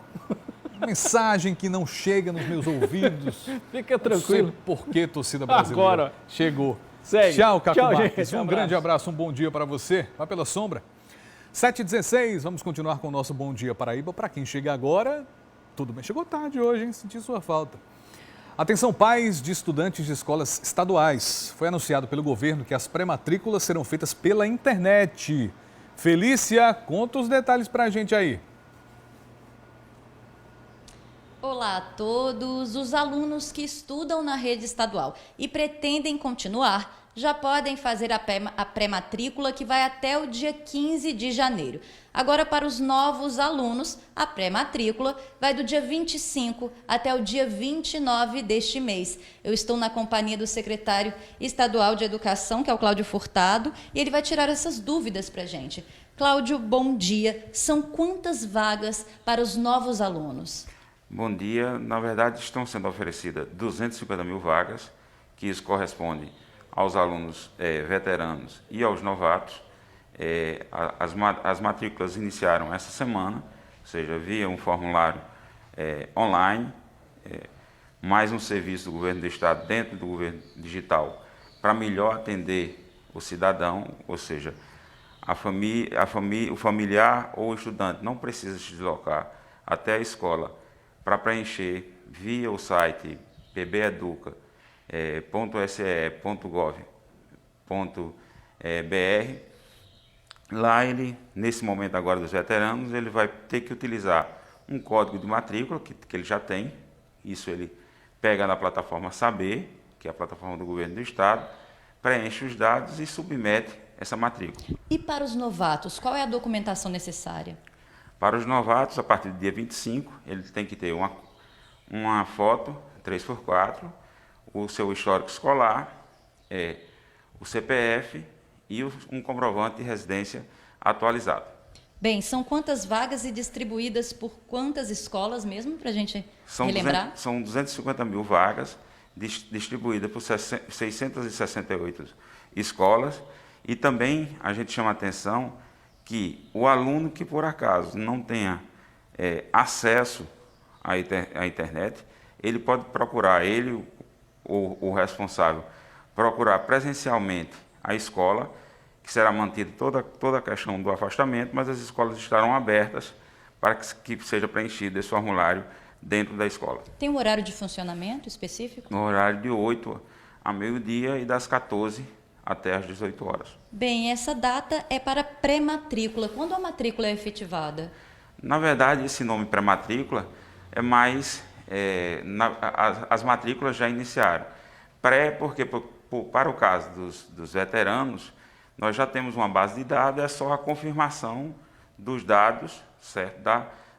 Mensagem que não chega nos meus ouvidos. Fica tranquilo. Não sei por que, torcida brasileira. Agora. Chegou. Segue. Tchau, Caco Marques. Gente, um grande abraço, um bom dia para você. Vá pela sombra. 7h16, vamos continuar com o nosso Bom Dia Paraíba. Para quem chega agora, tudo bem. Chegou tarde hoje, hein? Senti sua falta. Atenção, pais de estudantes de escolas estaduais. Foi anunciado pelo governo que as pré-matrículas serão feitas pela internet. Felícia, conta os detalhes para a gente aí. Olá a todos. Os alunos que estudam na rede estadual e pretendem continuar já podem fazer a pré-matrícula, que vai até o dia 15 de janeiro. Agora, para os novos alunos, a pré-matrícula vai do dia 25 até o dia 29 deste mês. Eu estou na companhia do secretário estadual de Educação, que é o Cláudio Furtado, e ele vai tirar essas dúvidas para a gente. Cláudio, bom dia. São quantas vagas para os novos alunos? Bom dia. Na verdade, estão sendo oferecidas 250 mil vagas, que isso corresponde aos alunos veteranos e aos novatos. As matrículas iniciaram essa semana, ou seja, via um formulário online, mais um serviço do governo do estado dentro do governo digital para melhor atender o cidadão, ou seja, o familiar ou o estudante não precisa se deslocar até a escola para preencher via o site pbeduca.se.gov.br. Lá ele, nesse momento agora dos veteranos, ele vai ter que utilizar um código de matrícula que ele já tem. Isso ele pega na plataforma Saber, que é a plataforma do governo do estado, preenche os dados e submete essa matrícula. E para os novatos, qual é a documentação necessária? Para os novatos, a partir do dia 25, ele tem que ter uma foto 3x4, o seu histórico escolar, o CPF e um comprovante de residência atualizado. Bem, são quantas vagas e distribuídas por quantas escolas mesmo, para a gente relembrar? São 250 mil vagas, distribuídas por 668 escolas, e também a gente chama a atenção que o aluno que por acaso não tenha acesso à internet, ele pode procurar, ele, o responsável, procurar presencialmente a escola, que será mantida toda a questão do afastamento, mas as escolas estarão abertas para que seja preenchido esse formulário dentro da escola. Tem um horário de funcionamento específico? No horário de 8 a meio-dia e das 14 até às 18 horas. Bem, essa data é para pré-matrícula. Quando a matrícula é efetivada? Na verdade, esse nome pré-matrícula é mais... as matrículas já iniciaram. Pré, porque para o caso dos veteranos, nós já temos uma base de dados, é só a confirmação dos dados, certo?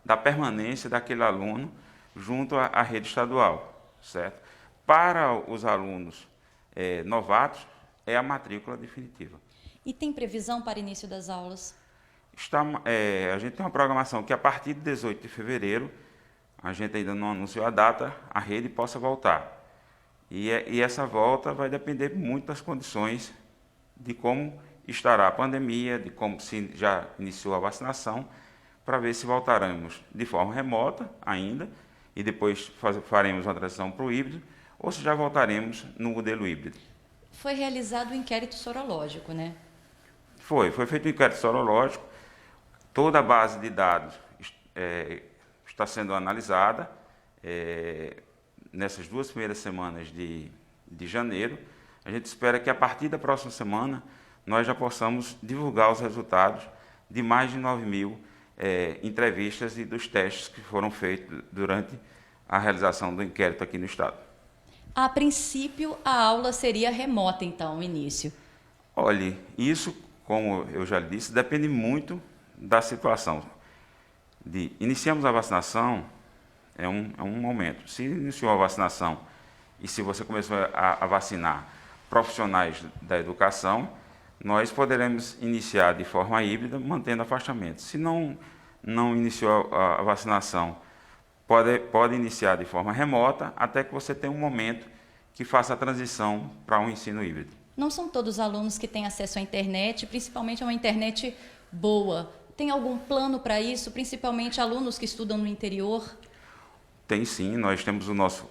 Da permanência daquele aluno junto à rede estadual, certo? Para os alunos novatos, é a matrícula definitiva. E tem previsão para início das aulas? A gente tem uma programação que a partir de 18 de fevereiro, a gente ainda não anunciou a data, a rede possa voltar. E essa volta vai depender muito das condições de como estará a pandemia, de como se já iniciou a vacinação, para ver se voltaremos de forma remota ainda, e depois faremos uma transição para o híbrido, ou se já voltaremos no modelo híbrido. Foi realizado um inquérito sorológico, né? Foi feito um inquérito sorológico, toda a base de dados está sendo analisada nessas 2 primeiras semanas de janeiro. A gente espera que a partir da próxima semana nós já possamos divulgar os resultados de mais de 9 mil entrevistas e dos testes que foram feitos durante a realização do inquérito aqui no estado. A princípio, a aula seria remota, então, o início. Olhe, isso, como eu já disse, depende muito da situação. Iniciamos a vacinação, é um momento. Se iniciou a vacinação e se você começou a vacinar profissionais da educação, nós poderemos iniciar de forma híbrida, mantendo afastamento. Se não iniciou a vacinação, pode iniciar de forma remota, até que você tenha um momento que faça a transição para um ensino híbrido. Não são todos os alunos que têm acesso à internet, principalmente a uma internet boa. Tem algum plano para isso, principalmente alunos que estudam no interior? Tem sim, nós temos o nosso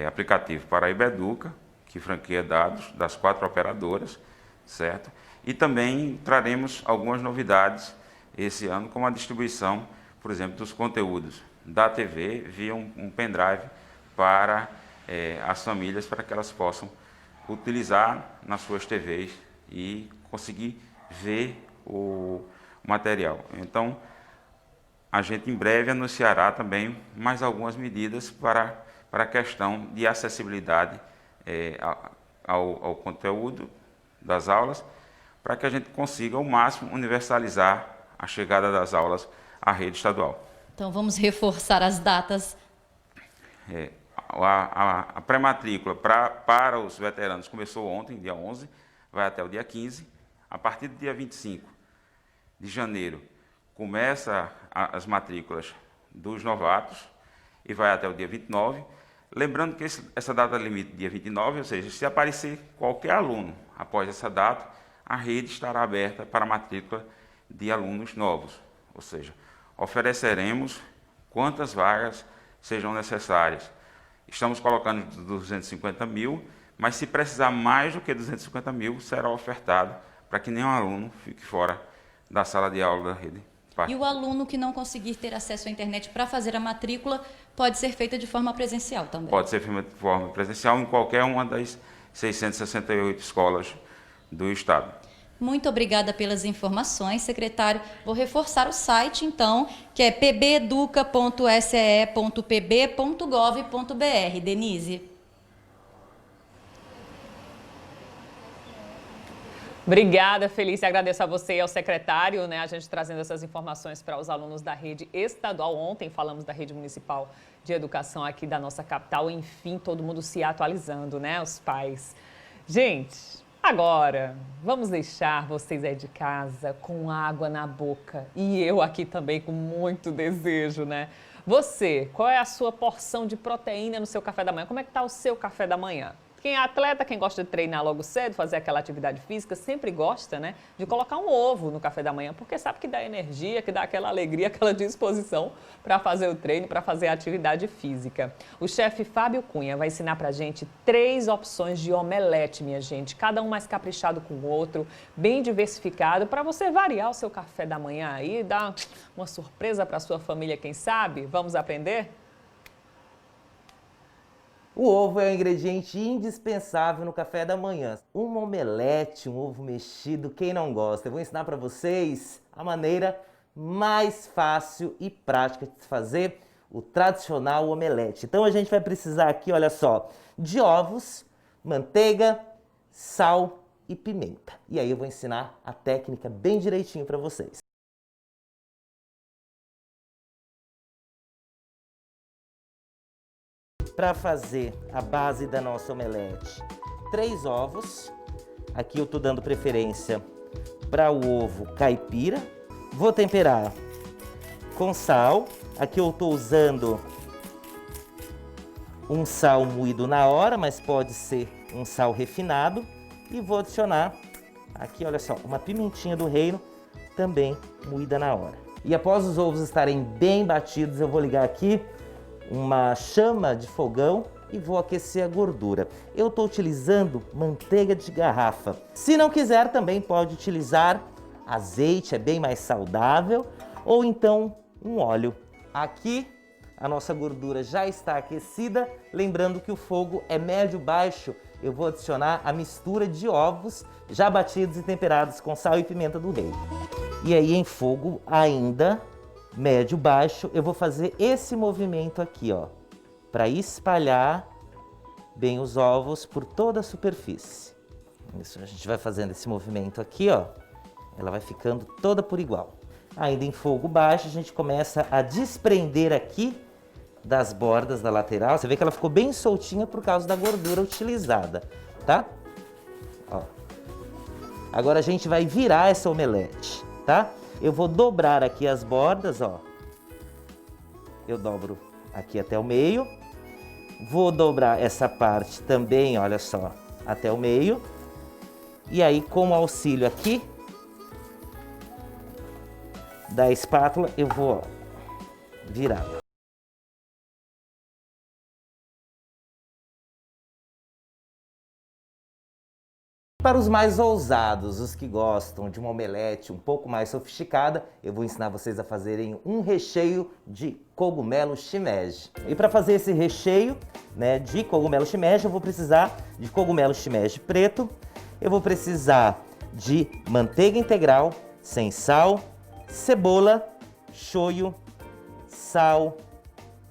aplicativo Paraíba Educa, que franqueia dados das 4 operadoras, certo? E também traremos algumas novidades esse ano, como a distribuição, por exemplo, dos conteúdos da TV via um pendrive para as famílias, para que elas possam utilizar nas suas TVs e conseguir ver o material. Então, a gente em breve anunciará também mais algumas medidas para a questão de acessibilidade ao conteúdo das aulas, para que a gente consiga ao máximo universalizar a chegada das aulas à rede estadual. Então vamos reforçar as datas. A pré-matrícula para os veteranos começou ontem, dia 11, vai até o dia 15. A partir do dia 25 de janeiro, começa as matrículas dos novatos e vai até o dia 29. Lembrando que essa data limite, dia 29, ou seja, se aparecer qualquer aluno após essa data, a rede estará aberta para a matrícula de alunos novos. Ou seja, ofereceremos quantas vagas sejam necessárias. Estamos colocando 250 mil, mas se precisar mais do que 250 mil, será ofertado para que nenhum aluno fique fora da sala de aula da rede. E o aluno que não conseguir ter acesso à internet para fazer a matrícula pode ser feita de forma presencial também? Pode ser feita de forma presencial em qualquer uma das 668 escolas do estado. Muito obrigada pelas informações, secretário. Vou reforçar o site, então, que é pbeduca.se.pb.gov.br. Denise. Obrigada, Felícia. Agradeço a você e ao secretário, né? A gente trazendo essas informações para os alunos da rede estadual. Ontem falamos da rede municipal de educação aqui da nossa capital. Enfim, todo mundo se atualizando, né? Os pais. Gente, agora vamos deixar vocês aí de casa com água na boca. E eu aqui também com muito desejo, né? Você, qual é a sua porção de proteína no seu café da manhã? Como é que está o seu café da manhã? Quem é atleta, quem gosta de treinar logo cedo, fazer aquela atividade física, sempre gosta, né, de colocar um ovo no café da manhã, porque sabe que dá energia, que dá aquela alegria, aquela disposição para fazer o treino, para fazer a atividade física. O chefe Fábio Cunha vai ensinar para a gente 3 opções de omelete, minha gente, cada um mais caprichado com o outro, bem diversificado, para você variar o seu café da manhã aí, dar uma surpresa para a sua família, quem sabe? Vamos aprender? O ovo é um ingrediente indispensável no café da manhã. Uma omelete, um ovo mexido, quem não gosta? Eu vou ensinar para vocês a maneira mais fácil e prática de fazer o tradicional omelete. Então a gente vai precisar aqui, olha só, de ovos, manteiga, sal e pimenta. E aí eu vou ensinar a técnica bem direitinho para vocês. Para fazer a base da nossa omelete, 3 ovos. Aqui eu estou dando preferência para o ovo caipira. Vou temperar com sal. Aqui eu estou usando um sal moído na hora, mas pode ser um sal refinado. E vou adicionar aqui, olha só, uma pimentinha do reino, também moída na hora. E após os ovos estarem bem batidos, eu vou ligar aqui uma chama de fogão e vou aquecer a gordura. Eu estou utilizando manteiga de garrafa. Se não quiser, também pode utilizar azeite, é bem mais saudável, ou então um óleo. Aqui a nossa gordura já está aquecida, lembrando que o fogo é médio-baixo. Eu vou adicionar a mistura de ovos já batidos e temperados com sal e pimenta do reino. E aí em fogo ainda médio baixo, eu vou fazer esse movimento aqui, ó, para espalhar bem os ovos por toda a superfície. Isso, a gente vai fazendo esse movimento aqui, ó, ela vai ficando toda por igual. Ainda em fogo baixo, a gente começa a desprender aqui das bordas da lateral. Você vê que ela ficou bem soltinha por causa da gordura utilizada, tá? Ó. Agora a gente vai virar essa omelete, tá? Eu vou dobrar aqui as bordas, ó. Eu dobro aqui até o meio. Vou dobrar essa parte também, olha só, até o meio. E aí, com o auxílio aqui da espátula, eu vou, ó, virar. Para os mais ousados, os que gostam de uma omelete um pouco mais sofisticada, eu vou ensinar vocês a fazerem um recheio de cogumelo shimeji. E para fazer esse recheio, né, de cogumelo shimeji, eu vou precisar de cogumelo shimeji preto, eu vou precisar de manteiga integral, sem sal, cebola, shoyu, sal,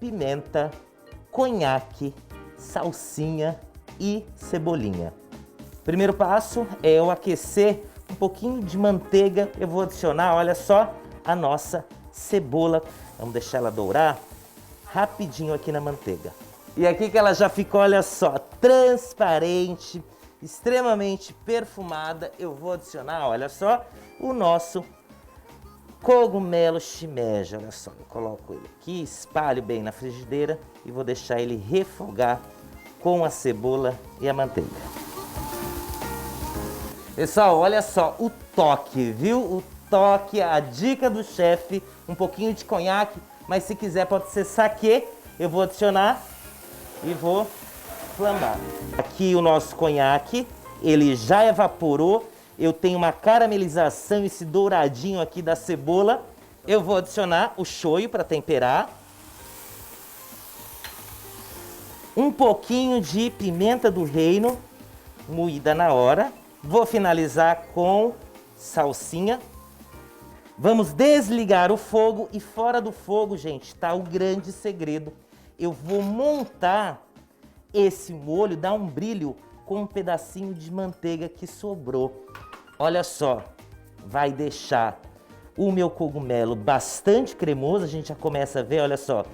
pimenta, conhaque, salsinha e cebolinha. Primeiro passo é eu aquecer um pouquinho de manteiga. Eu vou adicionar, olha só, a nossa cebola. Vamos deixar ela dourar rapidinho aqui na manteiga. E aqui que ela já ficou, olha só, transparente, extremamente perfumada. Eu vou adicionar, olha só, o nosso cogumelo shimeji. Olha só, eu coloco ele aqui, espalho bem na frigideira e vou deixar ele refogar com a cebola e a manteiga. Pessoal, olha só o toque, viu? O toque, a dica do chefe, um pouquinho de conhaque, mas se quiser pode ser saquê. Eu vou adicionar e vou flambar. Aqui o nosso conhaque, ele já evaporou. Eu tenho uma caramelização, esse douradinho aqui da cebola. Eu vou adicionar o shoyu para temperar. Um pouquinho de pimenta do reino, moída na hora. Vou finalizar com salsinha. Vamos desligar o fogo e fora do fogo, gente, tá o grande segredo. Eu vou montar esse molho, dar um brilho com um pedacinho de manteiga que sobrou. Olha só, vai deixar o meu cogumelo bastante cremoso. A gente já começa a ver, olha só.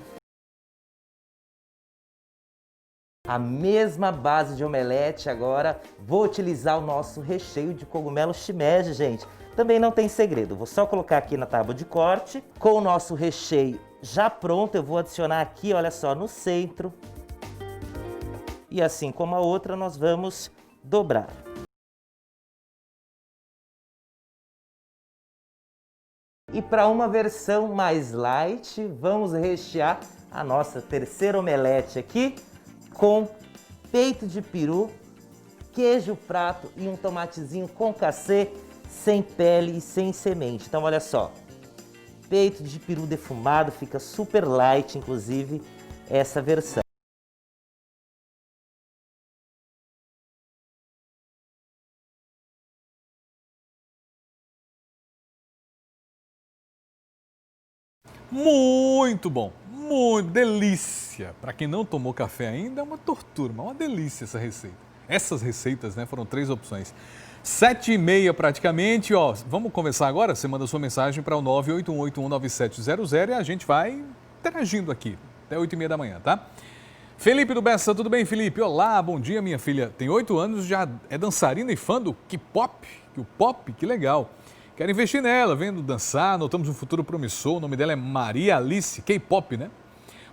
A mesma base de omelete agora, vou utilizar o nosso recheio de cogumelo shimeji, gente. Também não tem segredo, vou só colocar aqui na tábua de corte. Com o nosso recheio já pronto, eu vou adicionar aqui, olha só, no centro. E assim como a outra, nós vamos dobrar. E para uma versão mais light, vamos rechear a nossa terceira omelete aqui com peito de peru, queijo prato e um tomatezinho concassê, sem pele e sem semente. Então olha só, peito de peru defumado, fica super light, inclusive, essa versão. Muito bom, muito delícia. Para quem não tomou café ainda, é uma tortura, mas uma delícia essa receita. Essas receitas, né, foram 3 opções. 7h30 praticamente, ó. Vamos começar agora? Você manda sua mensagem para o 981819700 e a gente vai interagindo aqui até 8h30 da manhã, tá? Felipe do Bessa, tudo bem, Felipe? Olá, bom dia, minha filha. Tem 8 anos, já é dançarina e fã do K-pop. O pop, que legal. Quero investir nela, vendo dançar, notamos um futuro promissor. O nome dela é Maria Alice, K-pop, né?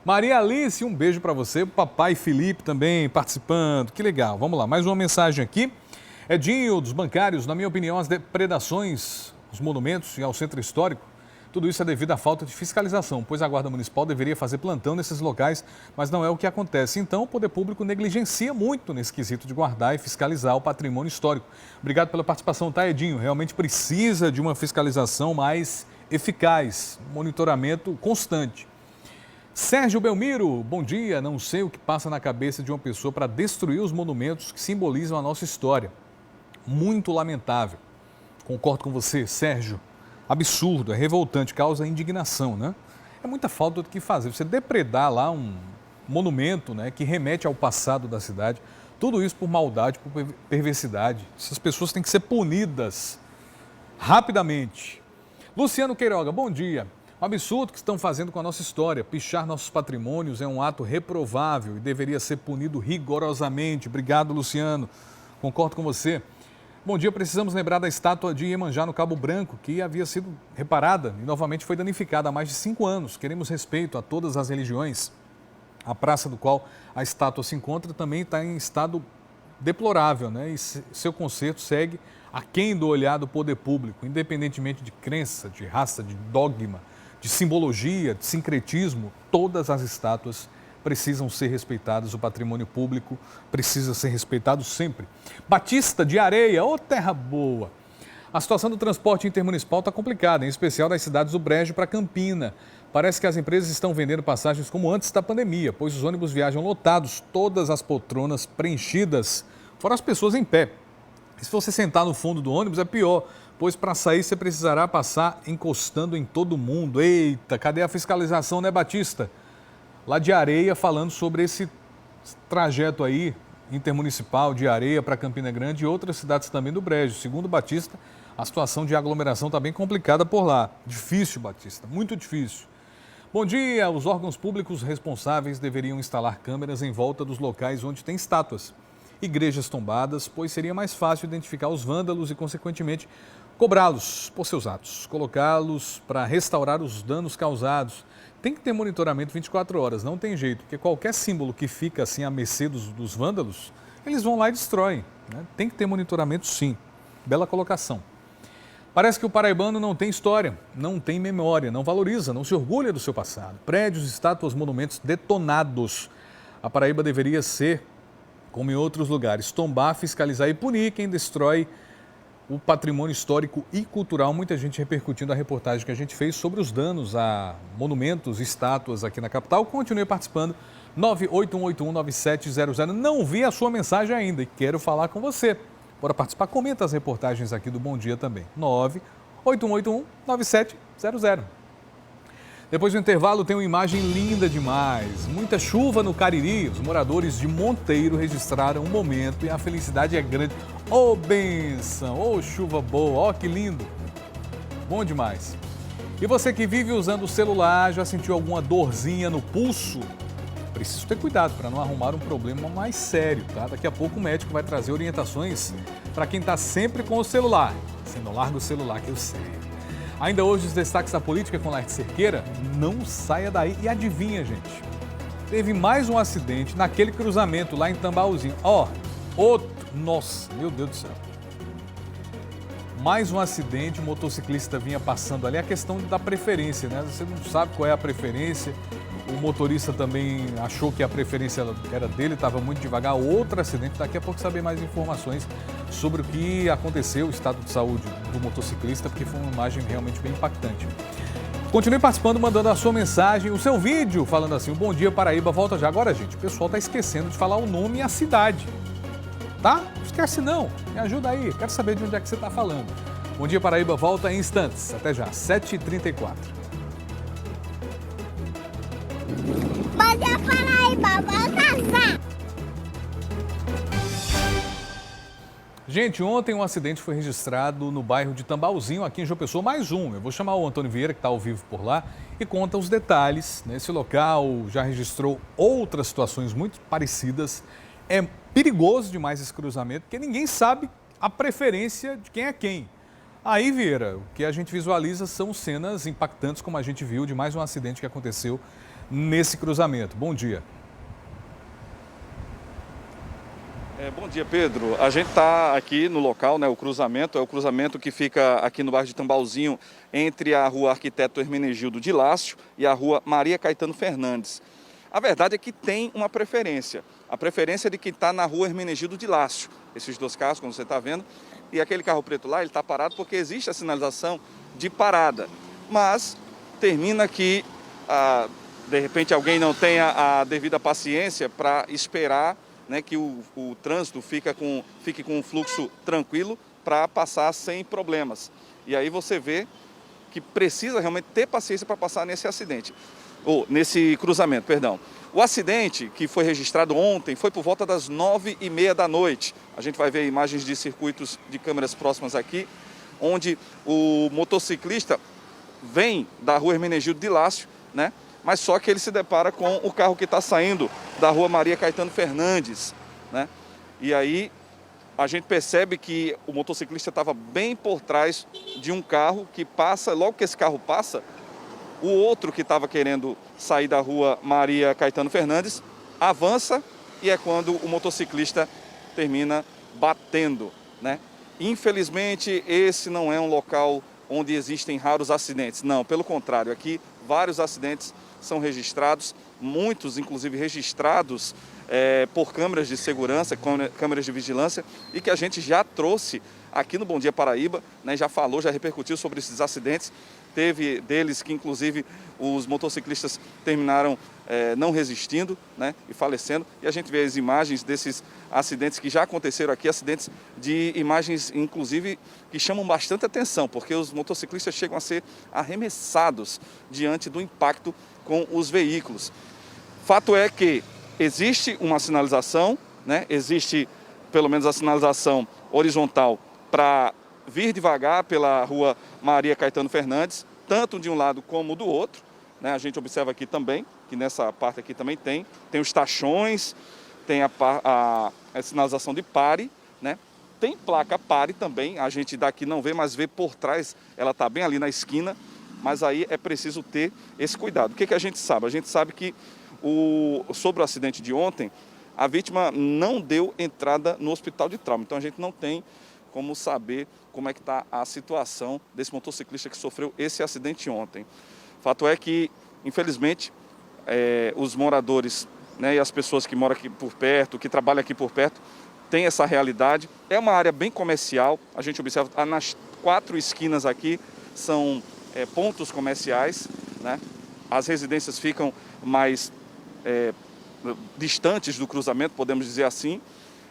Maria Alice, um beijo para você. O papai Felipe também participando, que legal. Vamos lá, mais uma mensagem aqui. Edinho, dos bancários, na minha opinião, as depredações, os monumentos e ao centro histórico, tudo isso é devido à falta de fiscalização, pois a Guarda Municipal deveria fazer plantão nesses locais, mas não é o que acontece. Então, o poder público negligencia muito nesse quesito de guardar e fiscalizar o patrimônio histórico. Obrigado pela participação, tá, Edinho? Realmente precisa de uma fiscalização mais eficaz, monitoramento constante. Sérgio Belmiro, bom dia. Não sei o que passa na cabeça de uma pessoa para destruir os monumentos que simbolizam a nossa história. Muito lamentável. Concordo com você, Sérgio. Absurdo, é revoltante, causa indignação, né? É muita falta do que fazer. Você depredar lá um monumento, né, que remete ao passado da cidade, tudo isso por maldade, por perversidade. Essas pessoas têm que ser punidas rapidamente. Luciano Queiroga, bom dia. Um absurdo que estão fazendo com a nossa história. Pichar nossos patrimônios é um ato reprovável e deveria ser punido rigorosamente. Obrigado, Luciano. Concordo com você. Bom dia, precisamos lembrar da estátua de Iemanjá no Cabo Branco, que havia sido reparada e novamente foi danificada há mais de 5 anos. Queremos respeito a todas as religiões. A praça do qual a estátua se encontra também está em estado deplorável, né? E seu conserto segue aquém do olhar do poder público, independentemente de crença, de raça, de dogma, de simbologia, de sincretismo, todas as estátuas precisam ser respeitadas, o patrimônio público precisa ser respeitado sempre. Batista de Areia, ô terra boa! A situação do transporte intermunicipal está complicada, em especial das cidades do Brejo para Campina. Parece que as empresas estão vendendo passagens como antes da pandemia, pois os ônibus viajam lotados, todas as poltronas preenchidas, fora as pessoas em pé. E se você sentar no fundo do ônibus é pior, pois para sair você precisará passar encostando em todo mundo. Eita, cadê a fiscalização, né, Batista? Lá de Areia, falando sobre esse trajeto aí, intermunicipal de Areia para Campina Grande e outras cidades também do Brejo. Segundo Batista, a situação de aglomeração está bem complicada por lá. Difícil, Batista, muito difícil. Bom dia, os órgãos públicos responsáveis deveriam instalar câmeras em volta dos locais onde tem estátuas. Igrejas tombadas, pois seria mais fácil identificar os vândalos e, consequentemente, cobrá-los por seus atos, colocá-los para restaurar os danos causados. Tem que ter monitoramento 24 horas, não tem jeito, porque qualquer símbolo que fica assim à mercê dos vândalos, eles vão lá e destroem, né? Tem que ter monitoramento sim. Bela colocação. Parece que o paraibano não tem história, não tem memória, não valoriza, não se orgulha do seu passado. Prédios, estátuas, monumentos detonados. A Paraíba deveria ser, como em outros lugares, tombar, fiscalizar e punir quem destrói o patrimônio histórico e cultural. Muita gente repercutindo a reportagem que a gente fez sobre os danos a monumentos e estátuas aqui na capital. Continue participando, 981819700. Não vi a sua mensagem ainda e quero falar com você. Bora participar, comenta as reportagens aqui do Bom Dia também, 981819700. Depois do intervalo tem uma imagem linda demais. Muita chuva no Cariri. Os moradores de Monteiro registraram um momento e a felicidade é grande. Ô bênção, ô chuva boa, ó que lindo. Bom demais. E você que vive usando o celular, já sentiu alguma dorzinha no pulso? Preciso ter cuidado para não arrumar um problema mais sério, tá? Daqui a pouco o médico vai trazer orientações para quem está sempre com o celular. Você não larga o celular, que eu sei. Ainda hoje os destaques da política com Laerte Cerqueira, não saia daí. E adivinha, gente, teve mais um acidente naquele cruzamento lá em Tambauzinho. Ó, outro, nossa, meu Deus do céu. Mais um acidente, o motociclista vinha passando ali. A questão da preferência, né? Você não sabe qual é a preferência. O motorista também achou que a preferência era dele, estava muito devagar. Outro acidente, daqui a pouco saber mais informações sobre o que aconteceu, o estado de saúde do motociclista, porque foi uma imagem realmente bem impactante. Continue participando, mandando a sua mensagem, o seu vídeo, falando assim, o Bom Dia Paraíba volta já. Agora, gente, o pessoal está esquecendo de falar o nome e a cidade, tá? Não esquece não, me ajuda aí, quero saber de onde é que você está falando. Bom Dia Paraíba volta em instantes, até já, 7h34. Bom Dia Paraíba, volta já! Gente, ontem um acidente foi registrado no bairro de Tambauzinho, aqui em João Pessoa, mais um. Eu vou chamar o Antônio Vieira, que está ao vivo por lá, e conta os detalhes. Esse local já registrou outras situações muito parecidas. É perigoso demais esse cruzamento, porque ninguém sabe a preferência de quem é quem. Aí, Vieira, o que a gente visualiza são cenas impactantes, como a gente viu, de mais um acidente que aconteceu nesse cruzamento. Bom dia. Bom dia, Pedro. A gente está aqui no local, né? O cruzamento é o cruzamento que fica aqui no bairro de Tambauzinho, entre a rua Arquiteto Hermenegildo de Lácio e a rua Maria Caetano Fernandes. A verdade é que tem uma preferência. A preferência é de quem está na rua Hermenegildo de Lácio. Esses dois carros, como você está vendo, e aquele carro preto lá, ele está parado porque existe a sinalização de parada. Mas termina que, de repente, alguém não tenha a devida paciência para esperar, né, que o trânsito fique com um fluxo tranquilo para passar sem problemas. E aí você vê que precisa realmente ter paciência para passar nesse cruzamento, perdão. O acidente que foi registrado ontem foi por volta das 9h30 da noite. A gente vai ver imagens de circuitos de câmeras próximas aqui, onde o motociclista vem da rua Hermenegildo de Lácio, né? Mas só que ele se depara com o carro que está saindo da rua Maria Caetano Fernandes, né? E aí a gente percebe que o motociclista estava bem por trás de um carro que passa, logo que esse carro passa, o outro que estava querendo sair da rua Maria Caetano Fernandes avança e é quando o motociclista termina batendo, né? Infelizmente, esse não é um local onde existem raros acidentes. Não, pelo contrário, aqui vários acidentes são registrados, muitos inclusive registrados por câmeras de segurança, câmeras de vigilância, e que a gente já trouxe aqui no Bom Dia Paraíba, né? Já falou, já repercutiu sobre esses acidentes. Teve deles que, inclusive, os motociclistas terminaram não resistindo, né, e falecendo. E a gente vê as imagens desses acidentes que já aconteceram aqui, acidentes de imagens, inclusive, que chamam bastante atenção, porque os motociclistas chegam a ser arremessados diante do impacto com os veículos. Fato é que existe uma sinalização, né, existe pelo menos a sinalização horizontal para vir devagar pela rua Maria Caetano Fernandes, tanto de um lado como do outro, né? A gente observa aqui também, que nessa parte aqui também tem os tachões, tem a sinalização de pare, né? Tem placa pare também, a gente daqui não vê, mas vê por trás, ela está bem ali na esquina, mas aí é preciso ter esse cuidado. O que a gente sabe? A gente sabe que sobre o acidente de ontem, a vítima não deu entrada no hospital de trauma, então a gente não tem como saber como é que está a situação desse motociclista que sofreu esse acidente ontem. Fato é que, infelizmente, os moradores, né, e as pessoas que moram aqui por perto, que trabalham aqui por perto, têm essa realidade. É uma área bem comercial, a gente observa, nas 4 esquinas aqui são pontos comerciais, né? As residências ficam mais distantes do cruzamento, podemos dizer assim,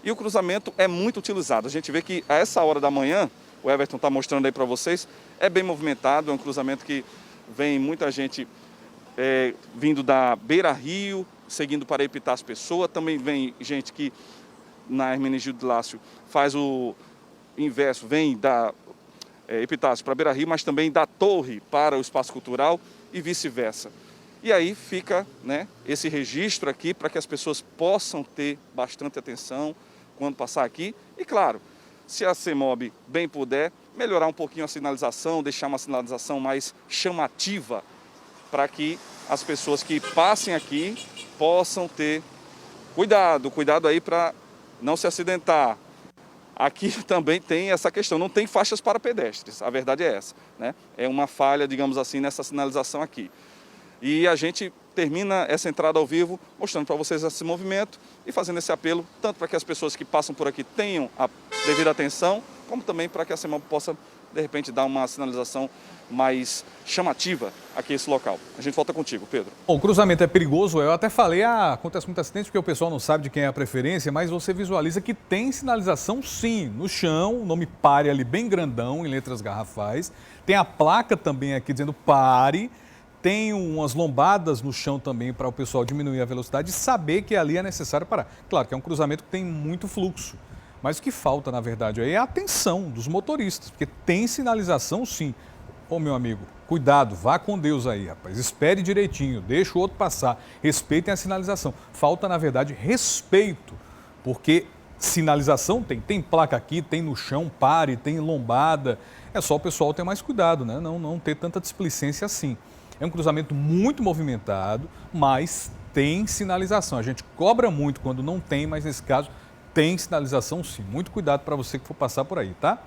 e o cruzamento é muito utilizado. A gente vê que a essa hora da manhã, o Everton está mostrando aí para vocês, é bem movimentado, é um cruzamento que vem muita gente vindo da Beira Rio, seguindo para Epitácio Pessoa, também vem gente que na Hermenegildo Lácio faz o inverso, vem da Epitácio para Beira Rio, mas também da Torre para o Espaço Cultural e vice-versa. E aí fica, né, esse registro aqui para que as pessoas possam ter bastante atenção quando passar aqui. E claro, se a CEMOB bem puder, melhorar um pouquinho a sinalização, deixar uma sinalização mais chamativa para que as pessoas que passem aqui possam ter cuidado aí para não se acidentar. Aqui também tem essa questão, não tem faixas para pedestres, a verdade é essa, né? É uma falha, digamos assim, nessa sinalização aqui. E a gente termina essa entrada ao vivo mostrando para vocês esse movimento e fazendo esse apelo, tanto para que as pessoas que passam por aqui tenham a devida atenção, como também para que a CEMOB possa, de repente, dar uma sinalização mais chamativa aqui esse local. A gente volta contigo, Pedro. Bom, o cruzamento é perigoso, eu até falei, acontece muito acidente porque o pessoal não sabe de quem é a preferência, mas você visualiza que tem sinalização sim, no chão, o nome pare ali bem grandão, em letras garrafais, tem a placa também aqui dizendo pare, tem umas lombadas no chão também para o pessoal diminuir a velocidade e saber que ali é necessário parar. Claro que é um cruzamento que tem muito fluxo, mas o que falta, na verdade, aí é a atenção dos motoristas, porque tem sinalização sim. Ô, meu amigo, cuidado, vá com Deus aí, rapaz. Espere direitinho, deixa o outro passar, respeitem a sinalização. Falta, na verdade, respeito, porque sinalização tem placa aqui, tem no chão, pare, tem lombada. É só o pessoal ter mais cuidado, né? Não ter tanta displicência assim. É um cruzamento muito movimentado, mas tem sinalização. A gente cobra muito quando não tem, mas nesse caso tem sinalização sim. Muito cuidado para você que for passar por aí, tá?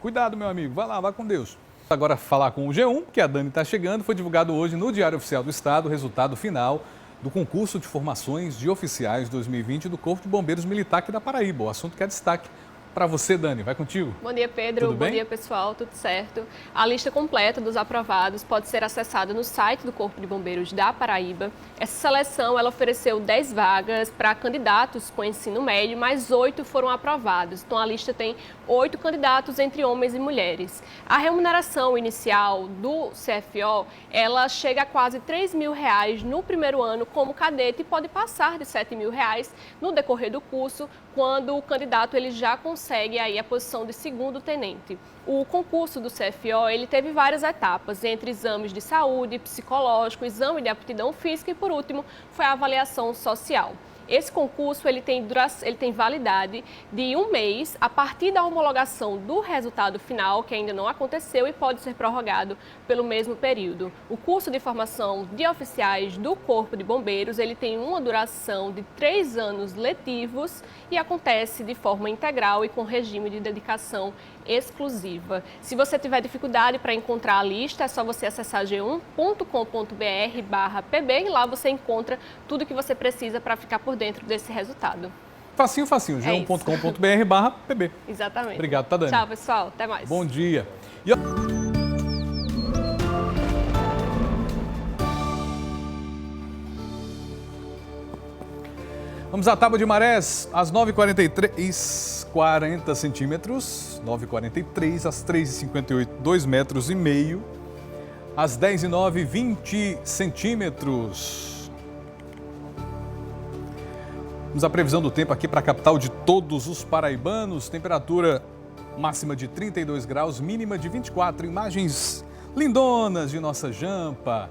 Cuidado, meu amigo. Vai lá, vá com Deus. Agora falar com o G1, que a Dani está chegando. Foi divulgado hoje no Diário Oficial do Estado o resultado final do concurso de formações de oficiais 2020 do Corpo de Bombeiros Militar aqui da Paraíba. O assunto que é destaque para você, Dani. Vai contigo? Bom dia, Pedro. Tudo bem? Bom dia, pessoal. Tudo certo? A lista completa dos aprovados pode ser acessada no site do Corpo de Bombeiros da Paraíba. Essa seleção ela ofereceu 10 vagas para candidatos com ensino médio, mas 8 foram aprovados. Então, a lista tem 8 candidatos entre homens e mulheres. A remuneração inicial do CFO, ela chega a quase R$3 mil no primeiro ano como cadete e pode passar de R$7 mil no decorrer do curso, quando o candidato ele já consegue aí a posição de segundo tenente. O concurso do CFO ele teve várias etapas, entre exames de saúde, psicológico, exame de aptidão física e, por último, foi a avaliação social. Esse concurso ele tem validade de 1 mês a partir da homologação do resultado final, que ainda não aconteceu e pode ser prorrogado pelo mesmo período. O curso de formação de oficiais do Corpo de Bombeiros ele tem uma duração de 3 anos letivos e acontece de forma integral e com regime de dedicação exclusiva. Se você tiver dificuldade para encontrar a lista, é só você acessar g1.com.br/pb e lá você encontra tudo que você precisa para ficar por dentro desse resultado. Facinho, g1.com.br/pb. Exatamente. Obrigado, Tadani. Tchau, pessoal. Até mais. Bom dia. Vamos à tábua de marés, às 9h43, 40 centímetros, 9h43, às 3h58, 2,5 metros. Às 10h09, 20 centímetros. Vamos à previsão do tempo aqui para a capital de todos os paraibanos. Temperatura máxima de 32 graus, mínima de 24. Imagens lindonas de nossa Jampa.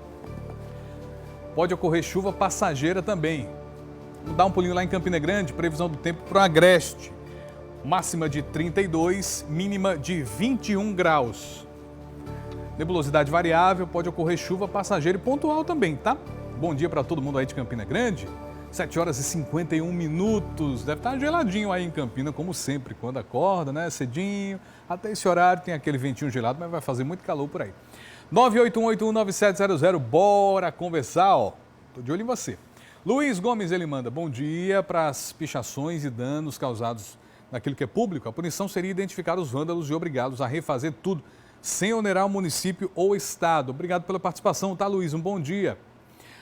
Pode ocorrer chuva passageira também. Vamos dar um pulinho lá em Campina Grande, previsão do tempo para o Agreste. Máxima de 32, mínima de 21 graus. Nebulosidade variável, pode ocorrer chuva passageira e pontual também, tá? Bom dia para todo mundo aí de Campina Grande. 7h51. Deve estar geladinho aí em Campina, como sempre, quando acorda, né? Cedinho. Até esse horário tem aquele ventinho gelado, mas vai fazer muito calor por aí. 981819700, bora conversar, ó. Tô de olho em você. Luiz Gomes, ele manda, bom dia. Para as pichações e danos causados naquilo que é público, a punição seria identificar os vândalos e obrigá-los a refazer tudo, sem onerar o município ou estado. Obrigado pela participação, tá, Luiz? Um bom dia.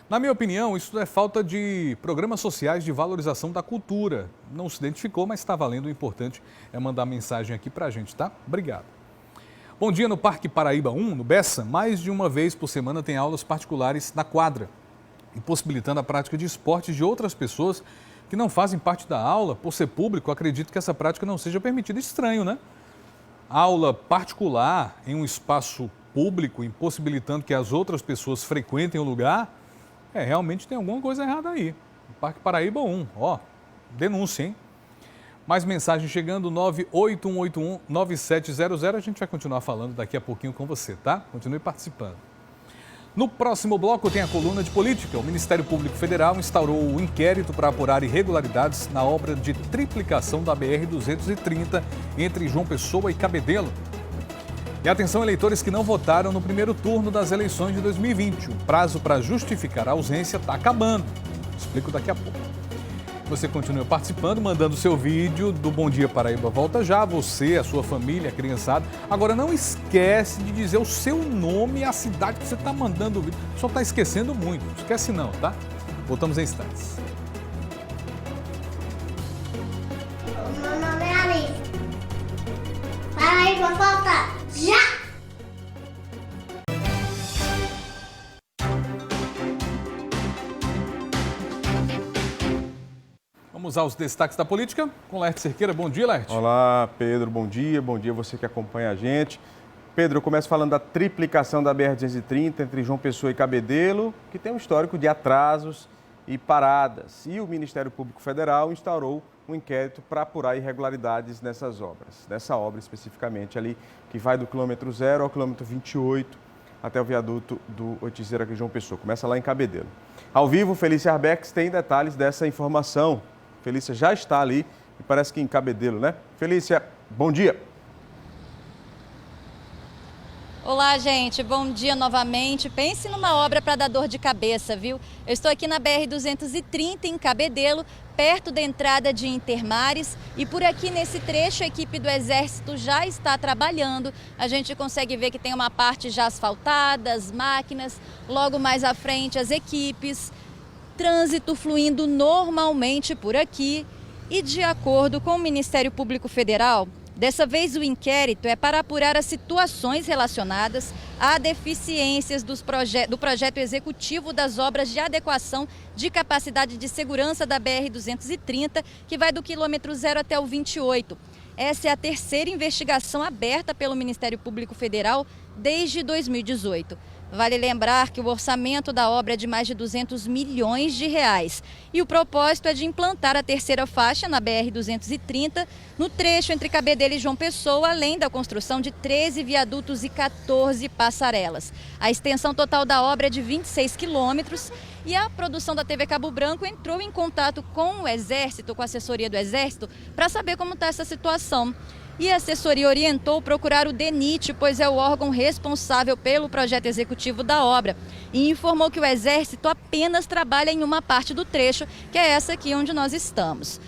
Na minha opinião, isso é falta de programas sociais de valorização da cultura. Não se identificou, mas está valendo. O importante é mandar mensagem aqui pra gente, tá? Obrigado. Bom dia. No Parque Paraíba 1, no Bessa, mais de uma vez por semana tem aulas particulares na quadra, impossibilitando a prática de esportes de outras pessoas que não fazem parte da aula. Por ser público, acredito que essa prática não seja permitida. Estranho, né? Aula particular em um espaço público, impossibilitando que as outras pessoas frequentem o lugar, realmente tem alguma coisa errada aí. Parque Paraíba 1, ó, denúncia, hein? Mais mensagem chegando, 981819700. A gente vai continuar falando daqui a pouquinho com você, tá? Continue participando. No próximo bloco tem a coluna de política. O Ministério Público Federal instaurou um inquérito para apurar irregularidades na obra de triplicação da BR-230 entre João Pessoa e Cabedelo. E atenção, eleitores que não votaram no primeiro turno das eleições de 2020. O prazo para justificar a ausência está acabando. Explico daqui a pouco. Você continua participando, mandando seu vídeo do Bom Dia Paraíba. Volta já, você, a sua família, a criançada. Agora, não esquece de dizer o seu nome e a cidade que você está mandando o vídeo. Só está esquecendo muito. Esquece não, tá? Voltamos em instantes. Meu nome é Alice. Paraíba, volta já! Vamos aos destaques da política com Laerte Cerqueira. Bom dia, Laerte. Olá, Pedro. Bom dia você que acompanha a gente. Pedro, eu começo falando da triplicação da BR-230 entre João Pessoa e Cabedelo, que tem um histórico de atrasos e paradas. E o Ministério Público Federal instaurou um inquérito para apurar irregularidades nessas obras. Nessa obra especificamente ali, que vai do quilômetro 0 ao quilômetro 28, até o viaduto do Oitizeira aqui em João Pessoa. Começa lá em Cabedelo. Ao vivo, Felícia Arbex tem detalhes dessa informação. Felícia já está ali e parece que em Cabedelo, né? Felícia, bom dia. Olá, gente. Bom dia novamente. Pense numa obra para dar dor de cabeça, viu? Eu estou aqui na BR-230 em Cabedelo, perto da entrada de Intermares, e por aqui nesse trecho a equipe do Exército já está trabalhando. A gente consegue ver que tem uma parte já asfaltada, as máquinas, logo mais à frente as equipes. Trânsito fluindo normalmente por aqui e, de acordo com o Ministério Público Federal, dessa vez o inquérito é para apurar as situações relacionadas a deficiências do projeto executivo das obras de adequação de capacidade de segurança da BR-230, que vai do quilômetro 0 até o 28. Essa é a terceira investigação aberta pelo Ministério Público Federal desde 2018. Vale lembrar que o orçamento da obra é de mais de 200 milhões de reais. E o propósito é de implantar a terceira faixa na BR-230, no trecho entre Cabedelo e João Pessoa, além da construção de 13 viadutos e 14 passarelas. A extensão total da obra é de 26 quilômetros e a produção da TV Cabo Branco entrou em contato com o Exército, com a assessoria do Exército, para saber como está essa situação. E a assessoria orientou procurar o DENIT, pois é o órgão responsável pelo projeto executivo da obra. E informou que o Exército apenas trabalha em uma parte do trecho, que é essa aqui onde nós estamos.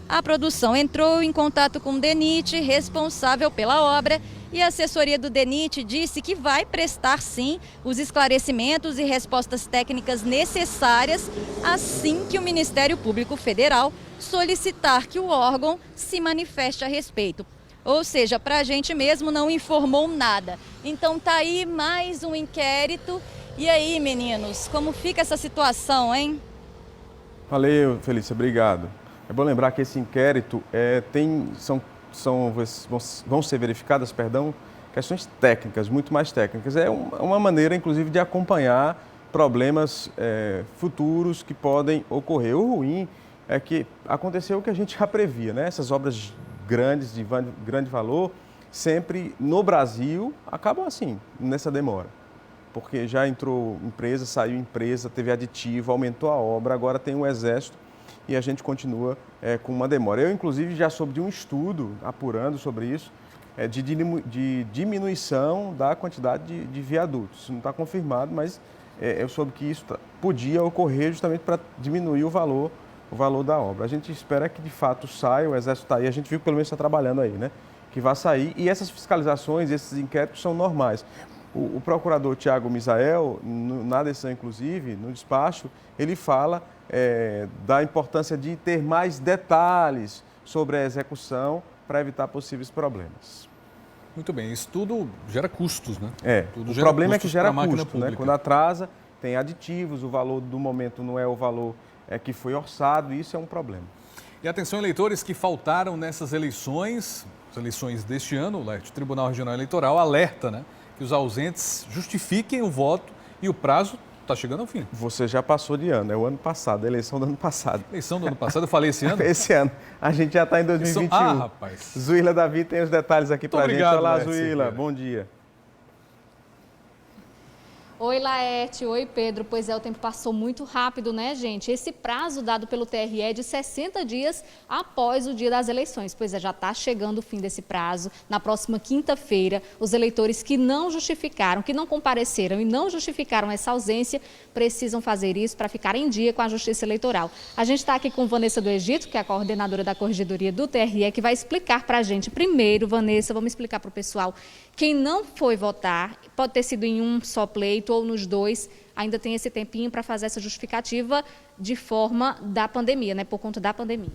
A produção entrou em contato com o DENIT, responsável pela obra, e a assessoria do DENIT disse que vai prestar, sim, os esclarecimentos e respostas técnicas necessárias assim que o Ministério Público Federal solicitar que o órgão se manifeste a respeito. Ou seja, para a gente mesmo não informou nada. Então tá aí mais um inquérito. E aí, meninos, como fica essa situação, hein? Valeu, Felícia, obrigado. É bom lembrar que esse inquérito vão ser verificadas, questões técnicas, muito mais técnicas. É uma maneira, inclusive, de acompanhar problemas futuros que podem ocorrer. O ruim é que aconteceu o que a gente já previa, né? Essas obras grandes, de grande valor, sempre no Brasil, acabam assim, nessa demora. Porque já entrou empresa, saiu empresa, teve aditivo, aumentou a obra, agora tem o Exército e a gente continua com uma demora. Eu, inclusive, já soube de um estudo apurando sobre isso, de diminuição da quantidade de viadutos. Isso não está confirmado, mas eu soube que isso podia ocorrer justamente para diminuir o valor da obra. A gente espera que de fato saia, o Exército está aí, a gente viu que pelo menos está trabalhando aí, né? Que vai sair, e essas fiscalizações, esses inquéritos são normais. O procurador Tiago Misael, na decisão inclusive, no despacho, ele fala da importância de ter mais detalhes sobre a execução para evitar possíveis problemas. Muito bem, isso tudo gera custos, né? O problema é que gera custo, né? Quando atrasa, tem aditivos, o valor do momento não é o valor que foi orçado, e isso é um problema. E atenção, eleitores que faltaram nessas eleições, as eleições deste ano, o Tribunal Regional Eleitoral alerta, né, que os ausentes justifiquem o voto e o prazo está chegando ao fim. Você já passou de ano, é o ano passado, a eleição do ano passado. Eleição do ano passado, eu falei esse ano? Esse ano. A gente já está em 2021. Ah, rapaz. Zuíla Davi tem os detalhes aqui para a gente. Olá, Zuíla, bom dia. Oi, Laerte. Oi, Pedro. Pois é, o tempo passou muito rápido, né, gente? Esse prazo dado pelo TRE é de 60 dias após o dia das eleições. Pois é, já está chegando o fim desse prazo. Na próxima quinta-feira, os eleitores que não justificaram, que não compareceram e não justificaram essa ausência, precisam fazer isso para ficar em dia com a Justiça Eleitoral. A gente está aqui com Vanessa do Egito, que é a coordenadora da Corregedoria do TRE, que vai explicar para a gente. Primeiro, Vanessa, vamos explicar para o pessoal. Quem não foi votar, pode ter sido em um só pleito ou nos dois, ainda tem esse tempinho para fazer essa justificativa de forma da pandemia, né, por conta da pandemia.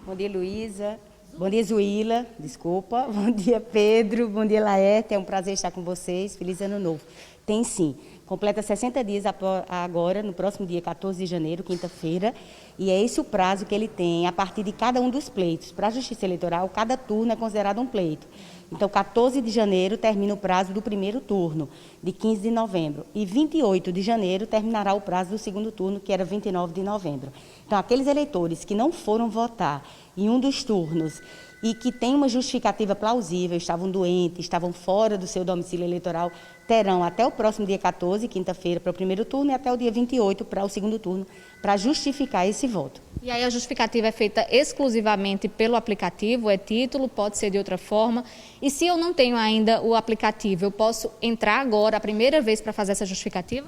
Bom dia, Luísa. Bom dia, Zuíla. Desculpa. Bom dia, Pedro. Bom dia, Laerte. É um prazer estar com vocês. Feliz Ano Novo. Tem sim. Completa 60 dias agora, no próximo dia 14 de janeiro, quinta-feira, e é esse o prazo que ele tem a partir de cada um dos pleitos. Para a Justiça Eleitoral, cada turno é considerado um pleito. Então, 14 de janeiro termina o prazo do primeiro turno, de 15 de novembro. E 28 de janeiro terminará o prazo do segundo turno, que era 29 de novembro. Então, aqueles eleitores que não foram votar em um dos turnos e que têm uma justificativa plausível, estavam doentes, estavam fora do seu domicílio eleitoral, terão até o próximo dia 14, quinta-feira, para o primeiro turno, e até o dia 28 para o segundo turno, para justificar esse voto. E aí a justificativa é feita exclusivamente pelo aplicativo, é título, pode ser de outra forma. E se eu não tenho ainda o aplicativo, eu posso entrar agora, a primeira vez, para fazer essa justificativa?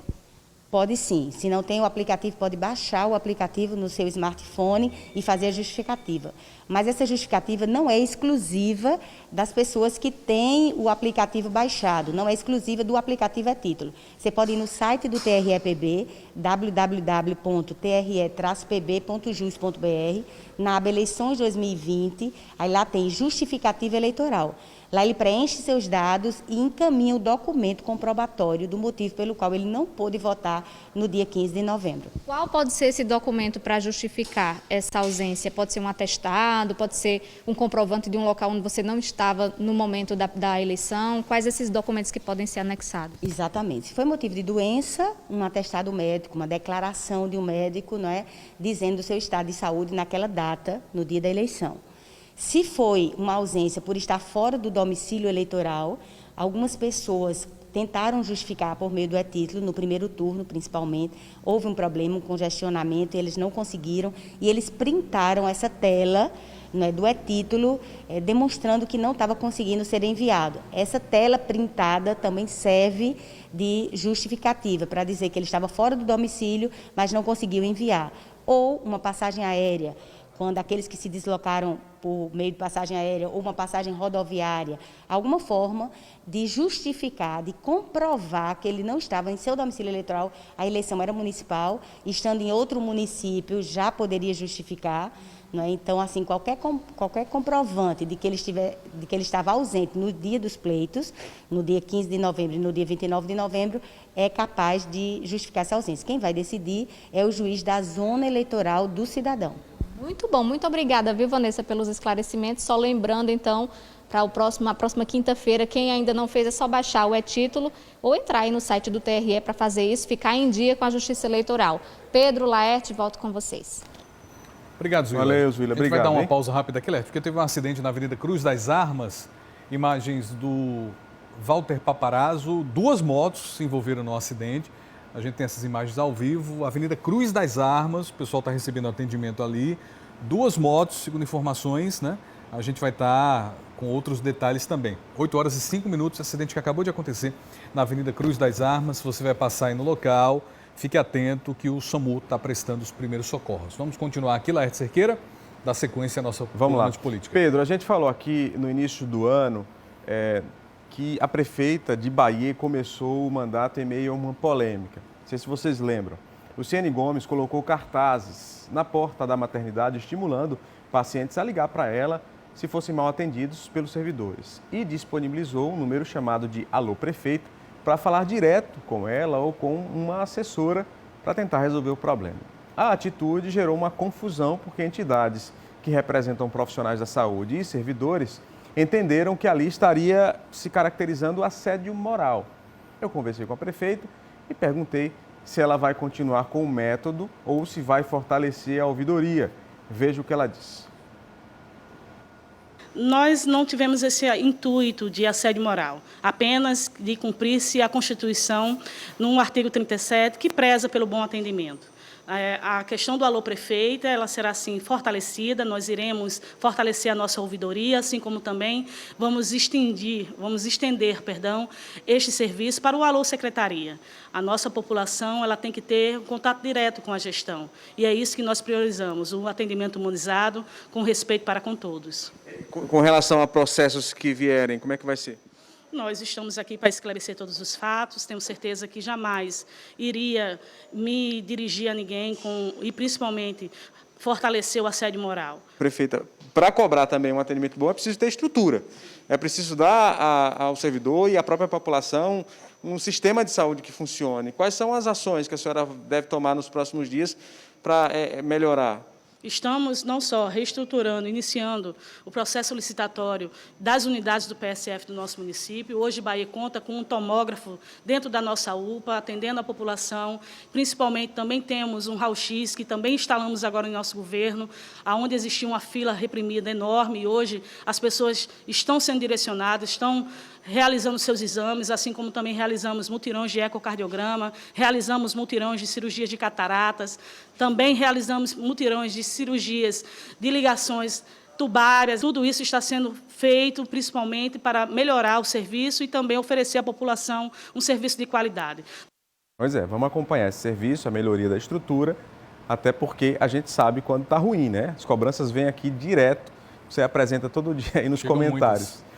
Pode sim. Se não tem o aplicativo, pode baixar o aplicativo no seu smartphone e fazer a justificativa. Mas essa justificativa não é exclusiva das pessoas que têm o aplicativo baixado, não é exclusiva do aplicativo é título. Você pode ir no site do TRE-PB, www.tre-pb.jus.br, na aba Eleições 2020, aí lá tem justificativa eleitoral. Lá ele preenche seus dados e encaminha o documento comprobatório do motivo pelo qual ele não pôde votar justificar no dia 15 de novembro. Qual pode ser esse documento para justificar essa ausência? Pode ser um atestado, pode ser um comprovante de um local onde você não estava no momento da eleição? Quais esses documentos que podem ser anexados? Exatamente. Se foi motivo de doença, um atestado médico, uma declaração de um médico, não é, dizendo o seu estado de saúde naquela data, no dia da eleição. Se foi uma ausência por estar fora do domicílio eleitoral, algumas pessoas tentaram justificar por meio do e-título, no primeiro turno principalmente, houve um problema, um congestionamento, eles não conseguiram, e eles printaram essa tela, né, do e-título, demonstrando que não estava conseguindo ser enviado. Essa tela printada também serve de justificativa, para dizer que ele estava fora do domicílio, mas não conseguiu enviar. Ou uma passagem aérea, quando aqueles que se deslocaram por meio de passagem aérea ou uma passagem rodoviária, alguma forma de justificar, de comprovar que ele não estava em seu domicílio eleitoral, a eleição era municipal, estando em outro município já poderia justificar, não é? Então, assim, qualquer comprovante de que ele estava ausente no dia dos pleitos, no dia 15 de novembro e no dia 29 de novembro, é capaz de justificar essa ausência. Quem vai decidir é o juiz da zona eleitoral do cidadão. Muito bom, muito obrigada, viu, Vanessa, pelos esclarecimentos. Só lembrando, então, para a próxima quinta-feira, quem ainda não fez é só baixar o e-título ou entrar aí no site do TRE para fazer isso, ficar em dia com a Justiça Eleitoral. Pedro, Laerte, volto com vocês. Obrigado, Zuila. Valeu, Zuila. Obrigado. A gente vai dar uma pausa rápida aqui, Laerte, porque teve um acidente na Avenida Cruz das Armas, imagens do Walter Paparazzo, 2 motos se envolveram no acidente. A gente tem essas imagens ao vivo. Avenida Cruz das Armas, o pessoal está recebendo atendimento ali. 2 motos, segundo informações, né? A gente vai estar com outros detalhes também. 8 horas e 5 minutos, acidente que acabou de acontecer na Avenida Cruz das Armas. Se você vai passar aí no local, fique atento que o SAMU está prestando os primeiros socorros. Vamos continuar aqui, Laerte Cerqueira, dar sequência à nossa coluna de política. Pedro, a gente falou aqui no início do ano que a prefeita de Bahia começou o mandato em meio a uma polêmica. Não sei se vocês lembram. Luciane Gomes colocou cartazes na porta da maternidade estimulando pacientes a ligar para ela se fossem mal atendidos pelos servidores e disponibilizou um número chamado de Alô Prefeito para falar direto com ela ou com uma assessora para tentar resolver o problema. A atitude gerou uma confusão porque entidades que representam profissionais da saúde e servidores entenderam que ali estaria se caracterizando assédio moral. Eu conversei com a prefeita e perguntei se ela vai continuar com o método ou se vai fortalecer a ouvidoria. Veja o que ela disse. Nós não tivemos esse intuito de assédio moral, apenas de cumprir-se a Constituição, no artigo 37, que preza pelo bom atendimento. A questão do Alô Prefeita, ela será, assim, fortalecida, nós iremos fortalecer a nossa ouvidoria, assim como também vamos estender, este serviço para o Alô Secretaria. A nossa população, ela tem que ter um contato direto com a gestão, e é isso que nós priorizamos, o atendimento humanizado, com respeito para com todos. Com relação a processos que vierem, como é que vai ser? Nós estamos aqui para esclarecer todos os fatos, tenho certeza que jamais iria me dirigir a ninguém e, principalmente, fortalecer o assédio moral. Prefeita, para cobrar também um atendimento bom, é preciso ter estrutura. É preciso dar ao servidor e à própria população um sistema de saúde que funcione. Quais são as ações que a senhora deve tomar nos próximos dias para melhorar? Estamos não só reestruturando, iniciando o processo licitatório das unidades do PSF do nosso município. Hoje, Bahia conta com um tomógrafo dentro da nossa UPA, atendendo a população. Principalmente, também temos um raio-x, que também instalamos agora em nosso governo, onde existia uma fila reprimida enorme, e hoje as pessoas estão sendo direcionadas, estão realizando seus exames, assim como também realizamos mutirões de ecocardiograma, realizamos mutirões de cirurgias de cataratas, também realizamos mutirões de cirurgias de ligações tubárias. Tudo isso está sendo feito principalmente para melhorar o serviço e também oferecer à população um serviço de qualidade. Pois é, vamos acompanhar esse serviço, a melhoria da estrutura, até porque a gente sabe quando está ruim, né? As cobranças vêm aqui direto, você apresenta todo dia aí nos comentários. Muitos.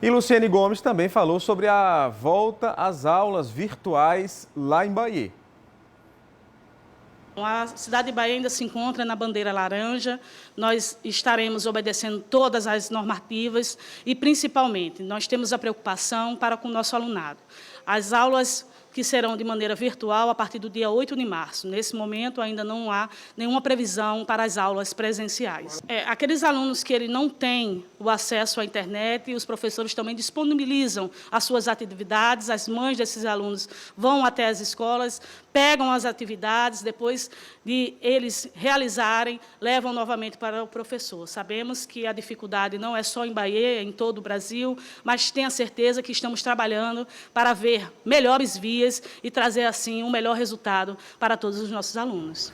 E Luciane Gomes também falou sobre a volta às aulas virtuais lá em Bahia. A cidade de Bahia ainda se encontra na bandeira laranja, nós estaremos obedecendo todas as normativas e, principalmente, nós temos a preocupação para com o nosso alunado. As aulas que serão de maneira virtual a partir do dia 8 de março. Nesse momento, ainda não há nenhuma previsão para as aulas presenciais. Aqueles alunos que não têm o acesso à internet, os professores também disponibilizam as suas atividades, as mães desses alunos vão até as escolas, pegam as atividades, depois de eles realizarem, levam novamente para o professor. Sabemos que a dificuldade não é só em Bahia, é em todo o Brasil, mas tenha certeza que estamos trabalhando para ver melhores vias e trazer, assim, um melhor resultado para todos os nossos alunos.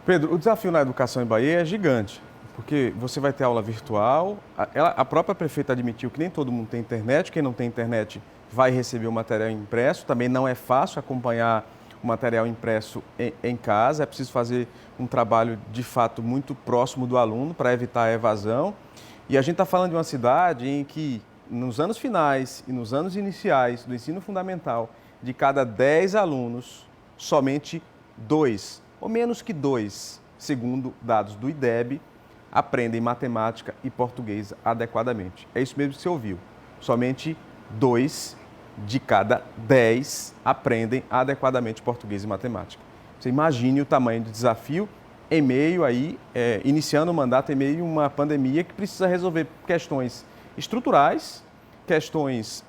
Pedro, o desafio na educação em Bahia é gigante, porque você vai ter aula virtual, a própria prefeita admitiu que nem todo mundo tem internet, quem não tem internet vai receber o material impresso, também não é fácil acompanhar o material impresso em casa, é preciso fazer um trabalho, de fato, muito próximo do aluno para evitar a evasão. E a gente está falando de uma cidade em que, nos anos finais e nos anos iniciais do ensino fundamental, de cada 10 alunos, somente 2, ou menos que 2, segundo dados do IDEB, aprendem matemática e português adequadamente. É isso mesmo que você ouviu. Somente 2 de cada 10 aprendem adequadamente português e matemática. Você imagine o tamanho do desafio em meio aí, iniciando o mandato em meio a uma pandemia que precisa resolver questões estruturais, questões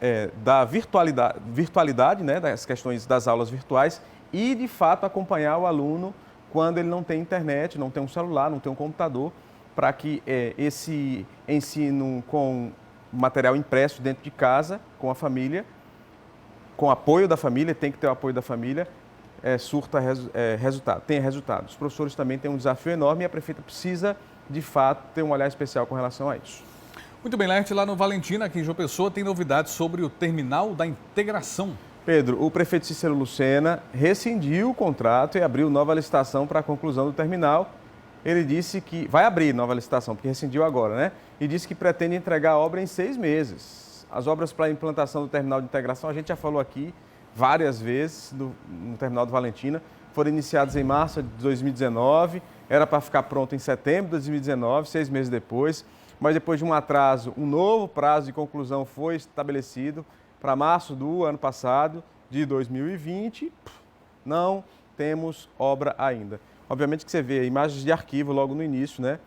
da virtualidade, né, das questões das aulas virtuais e, de fato, acompanhar o aluno quando ele não tem internet, não tem um celular, não tem um computador, para que esse ensino com material impresso dentro de casa, com a família, com apoio da família, tem que ter o apoio da família, tenha resultado. Os professores também têm um desafio enorme e a prefeita precisa, de fato, ter um olhar especial com relação a isso. Muito bem, Laerte, lá no Valentina, aqui em João Pessoa, tem novidades sobre o terminal da integração. Pedro, o prefeito Cícero Lucena rescindiu o contrato e abriu nova licitação para a conclusão do terminal. Ele disse que vai abrir nova licitação, porque rescindiu agora, né? E disse que pretende entregar a obra em 6 meses. As obras para a implantação do terminal de integração, a gente já falou aqui várias vezes no terminal do Valentina, foram iniciadas em março de 2019, era para ficar pronto em setembro de 2019, 6 meses depois, mas depois de um atraso, um novo prazo de conclusão foi estabelecido para março do ano passado, de 2020, não temos obra ainda. Obviamente que você vê imagens de arquivo logo no início, né?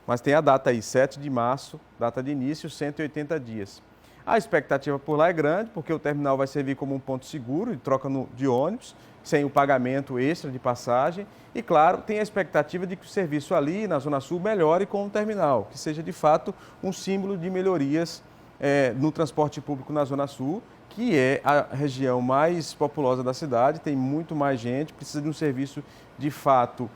Mas tem a data aí, 7 de março, data de início, 180 dias. A expectativa por lá é grande, porque o terminal vai servir como um ponto seguro de troca de ônibus, sem o pagamento extra de passagem. E, claro, tem a expectativa de que o serviço ali na Zona Sul melhore com o terminal, que seja, de fato, um símbolo de melhorias no transporte público na Zona Sul, que é a região mais populosa da cidade, tem muito mais gente, precisa de um serviço, de fato,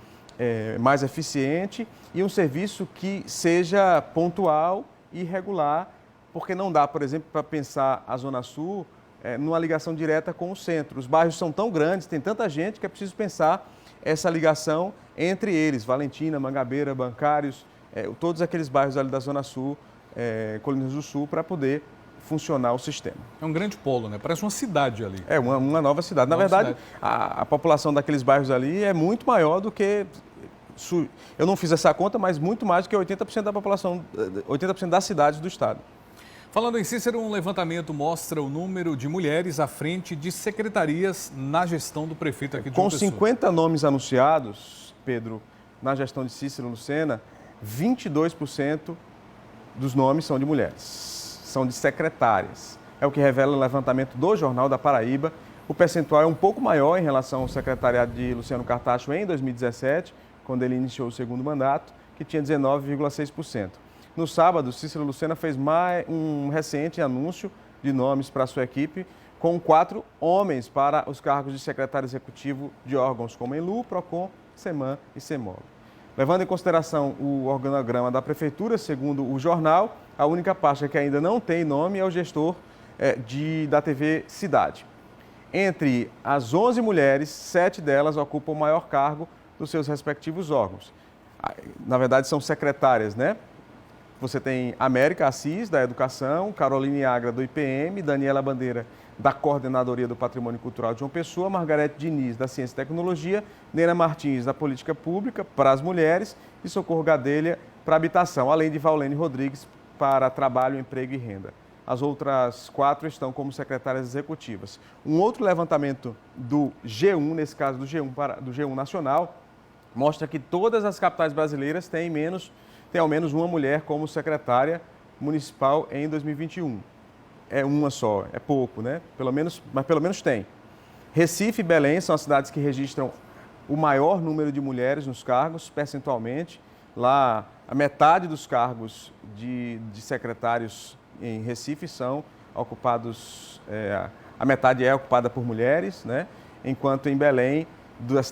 mais eficiente e um serviço que seja pontual e regular, porque não dá, por exemplo, para pensar a Zona Sul numa ligação direta com o centro. Os bairros são tão grandes, tem tanta gente que é preciso pensar essa ligação entre eles, Valentina, Mangabeira, Bancários, todos aqueles bairros ali da Zona Sul, Colinas do Sul, para poder funcionar o sistema. É um grande polo, né? Parece uma cidade ali. É uma nova cidade. Na verdade, a população daqueles bairros ali é muito maior do que... Eu não fiz essa conta, mas muito mais do que 80% da população, 80% das cidades do estado. Falando em Cícero, um levantamento mostra o número de mulheres à frente de secretarias na gestão do prefeito aqui de João Pessoa. Com 50 nomes anunciados, Pedro, na gestão de Cícero Lucena, 22% dos nomes são de mulheres, são de secretárias. É o que revela o levantamento do Jornal da Paraíba. O percentual é um pouco maior em relação ao secretariado de Luciano Cartacho em 2017, quando ele iniciou o segundo mandato, que tinha 19,6%. No sábado, Cícero Lucena fez um recente anúncio de nomes para a sua equipe, com 4 homens para os cargos de secretário executivo de órgãos como Enlu, Procon, Seman e Semol. Levando em consideração o organograma da prefeitura, segundo o jornal, a única pasta que ainda não tem nome é o gestor da TV Cidade. Entre as 11 mulheres, 7 delas ocupam o maior cargo dos seus respectivos órgãos. Na verdade, são secretárias, né? Você tem América Assis, da Educação, Caroline Agra, do IPM, Daniela Bandeira, da Coordenadoria do Patrimônio Cultural de João Pessoa, Margarete Diniz, da Ciência e Tecnologia, Nena Martins, da Política Pública para as Mulheres e Socorro Gadelha para Habitação, além de Vaulene Rodrigues para Trabalho, Emprego e Renda. as outras 4 estão como secretárias executivas. Um outro levantamento do G1, nesse caso do G1 Nacional, mostra que todas as capitais brasileiras têm ao menos uma mulher como secretária municipal em 2021. É uma só, é pouco, né? Mas pelo menos tem. Recife e Belém são as cidades que registram o maior número de mulheres nos cargos, percentualmente. Lá, a metade dos cargos de secretários em Recife são ocupados, a metade é ocupada por mulheres, né? Enquanto em Belém,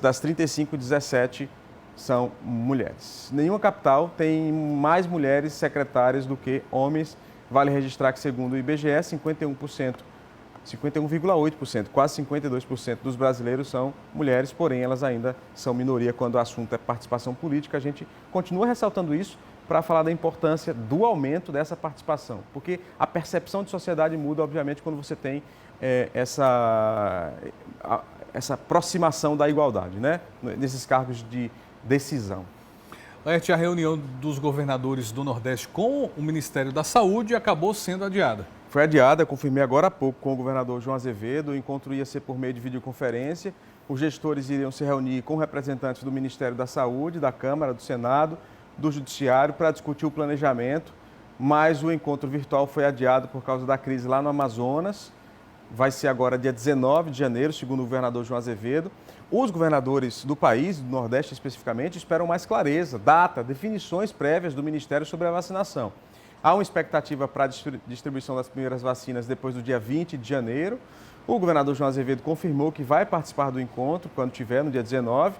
das 35, 17 são mulheres. Nenhuma capital tem mais mulheres secretárias do que homens. Vale registrar que, segundo o IBGE, 51,8%, quase 52% dos brasileiros são mulheres, porém elas ainda são minoria quando o assunto é participação política. A gente continua ressaltando isso para falar da importância do aumento dessa participação, porque a percepção de sociedade muda, obviamente, quando você tem essa aproximação da igualdade, né? Nesses cargos de decisão. Laerte, a reunião dos governadores do Nordeste com o Ministério da Saúde acabou sendo adiada. Foi adiada, confirmei agora há pouco com o governador João Azevedo. O encontro ia ser por meio de videoconferência. Os gestores iriam se reunir com representantes do Ministério da Saúde, da Câmara, do Senado, do Judiciário, para discutir o planejamento, mas o encontro virtual foi adiado por causa da crise lá no Amazonas. Vai ser agora dia 19 de janeiro, segundo o governador João Azevedo. Os governadores do país, do Nordeste especificamente, esperam mais clareza, data, definições prévias do Ministério sobre a vacinação. Há uma expectativa para a distribuição das primeiras vacinas depois do dia 20 de janeiro. O governador João Azevedo confirmou que vai participar do encontro quando tiver, no dia 19.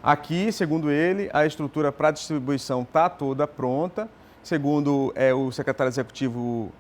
Aqui, segundo ele, a estrutura para a distribuição está toda pronta. Segundo o secretário executivo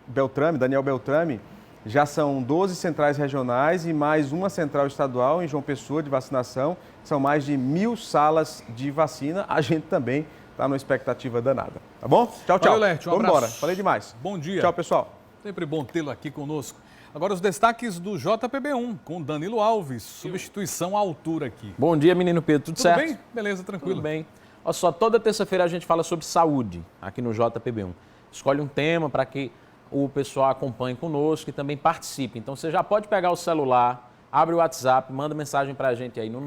Beltrame, Daniel Beltrame, já são 12 centrais regionais e mais uma central estadual em João Pessoa de vacinação. São mais de 1.000 salas de vacina. A gente também está numa expectativa danada. Tá bom? Tchau, tchau. Valeu, Laerte, um Vamos abraço. embora. Falei demais. Bom dia. Tchau, pessoal. Sempre bom tê-lo aqui conosco. Agora os destaques do JPB1 com Danilo Alves, substituição à altura aqui. Bom dia, menino Pedro. Tudo certo? Tudo bem? Beleza, tranquilo. Tudo bem. Olha só, toda terça-feira a gente fala sobre saúde aqui no JPB1. Escolhe um tema para que o pessoal acompanhe conosco e também participe. Então você já pode pegar o celular, abre o WhatsApp, manda mensagem para a gente aí no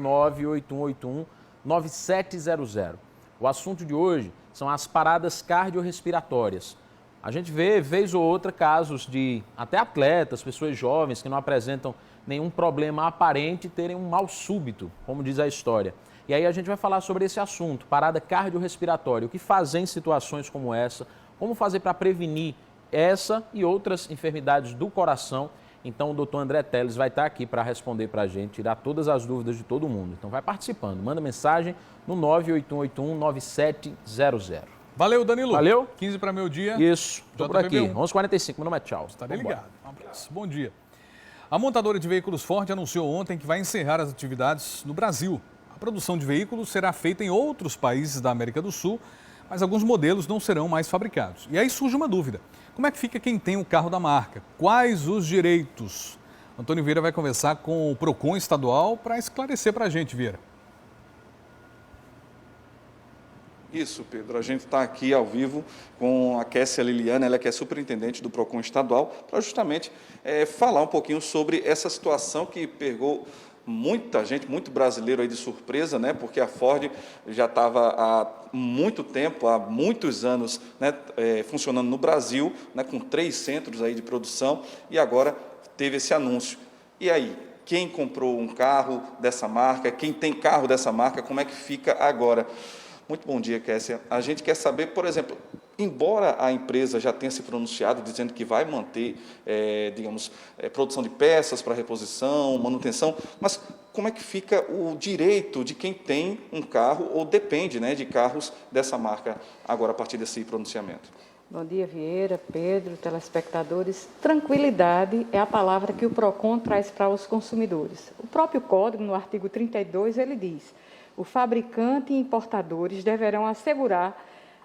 98181-9700. O assunto de hoje são as paradas cardiorrespiratórias. A gente vê, vez ou outra, casos de até atletas, pessoas jovens que não apresentam nenhum problema aparente terem um mal súbito, como diz a história. E aí a gente vai falar sobre esse assunto, parada cardiorrespiratória, o que fazer em situações como essa, como fazer para prevenir essa e outras enfermidades do coração. Então o doutor André Teles vai estar aqui para responder para a gente, tirar todas as dúvidas de todo mundo. Então vai participando, manda mensagem no 98181-9700. Valeu, Danilo. Valeu. 15 para meio dia. Isso, estou por aqui. 11h45, meu nome é tchau. Estarei ligado. Um abraço. Bom dia. A montadora de veículos Ford anunciou ontem que vai encerrar as atividades no Brasil. A produção de veículos será feita em outros países da América do Sul, mas alguns modelos não serão mais fabricados. E aí surge uma dúvida. Como é que fica quem tem o carro da marca? Quais os direitos? Antônio Vieira vai conversar com o PROCON estadual para esclarecer para a gente, Vieira. Isso, Pedro. A gente está aqui ao vivo com a Kessia Liliana, ela que é superintendente do PROCON estadual, para justamente falar um pouquinho sobre essa situação que pegou muita gente, muito brasileiro aí de surpresa, né? Porque a Ford já estava há muito tempo, há muitos anos, né, funcionando no Brasil, né, com 3 centros aí de produção, e agora teve esse anúncio. E aí, quem comprou um carro dessa marca, quem tem carro dessa marca, como é que fica agora? Muito bom dia, Kessia. A gente quer saber, por exemplo, embora a empresa já tenha se pronunciado dizendo que vai manter, produção de peças para reposição, manutenção, mas como é que fica o direito de quem tem um carro ou depende, né, de carros dessa marca agora a partir desse pronunciamento? Bom dia, Vieira, Pedro, telespectadores. Tranquilidade é a palavra que o PROCON traz para os consumidores. O próprio código, no artigo 32, ele diz: o fabricante e importadores deverão assegurar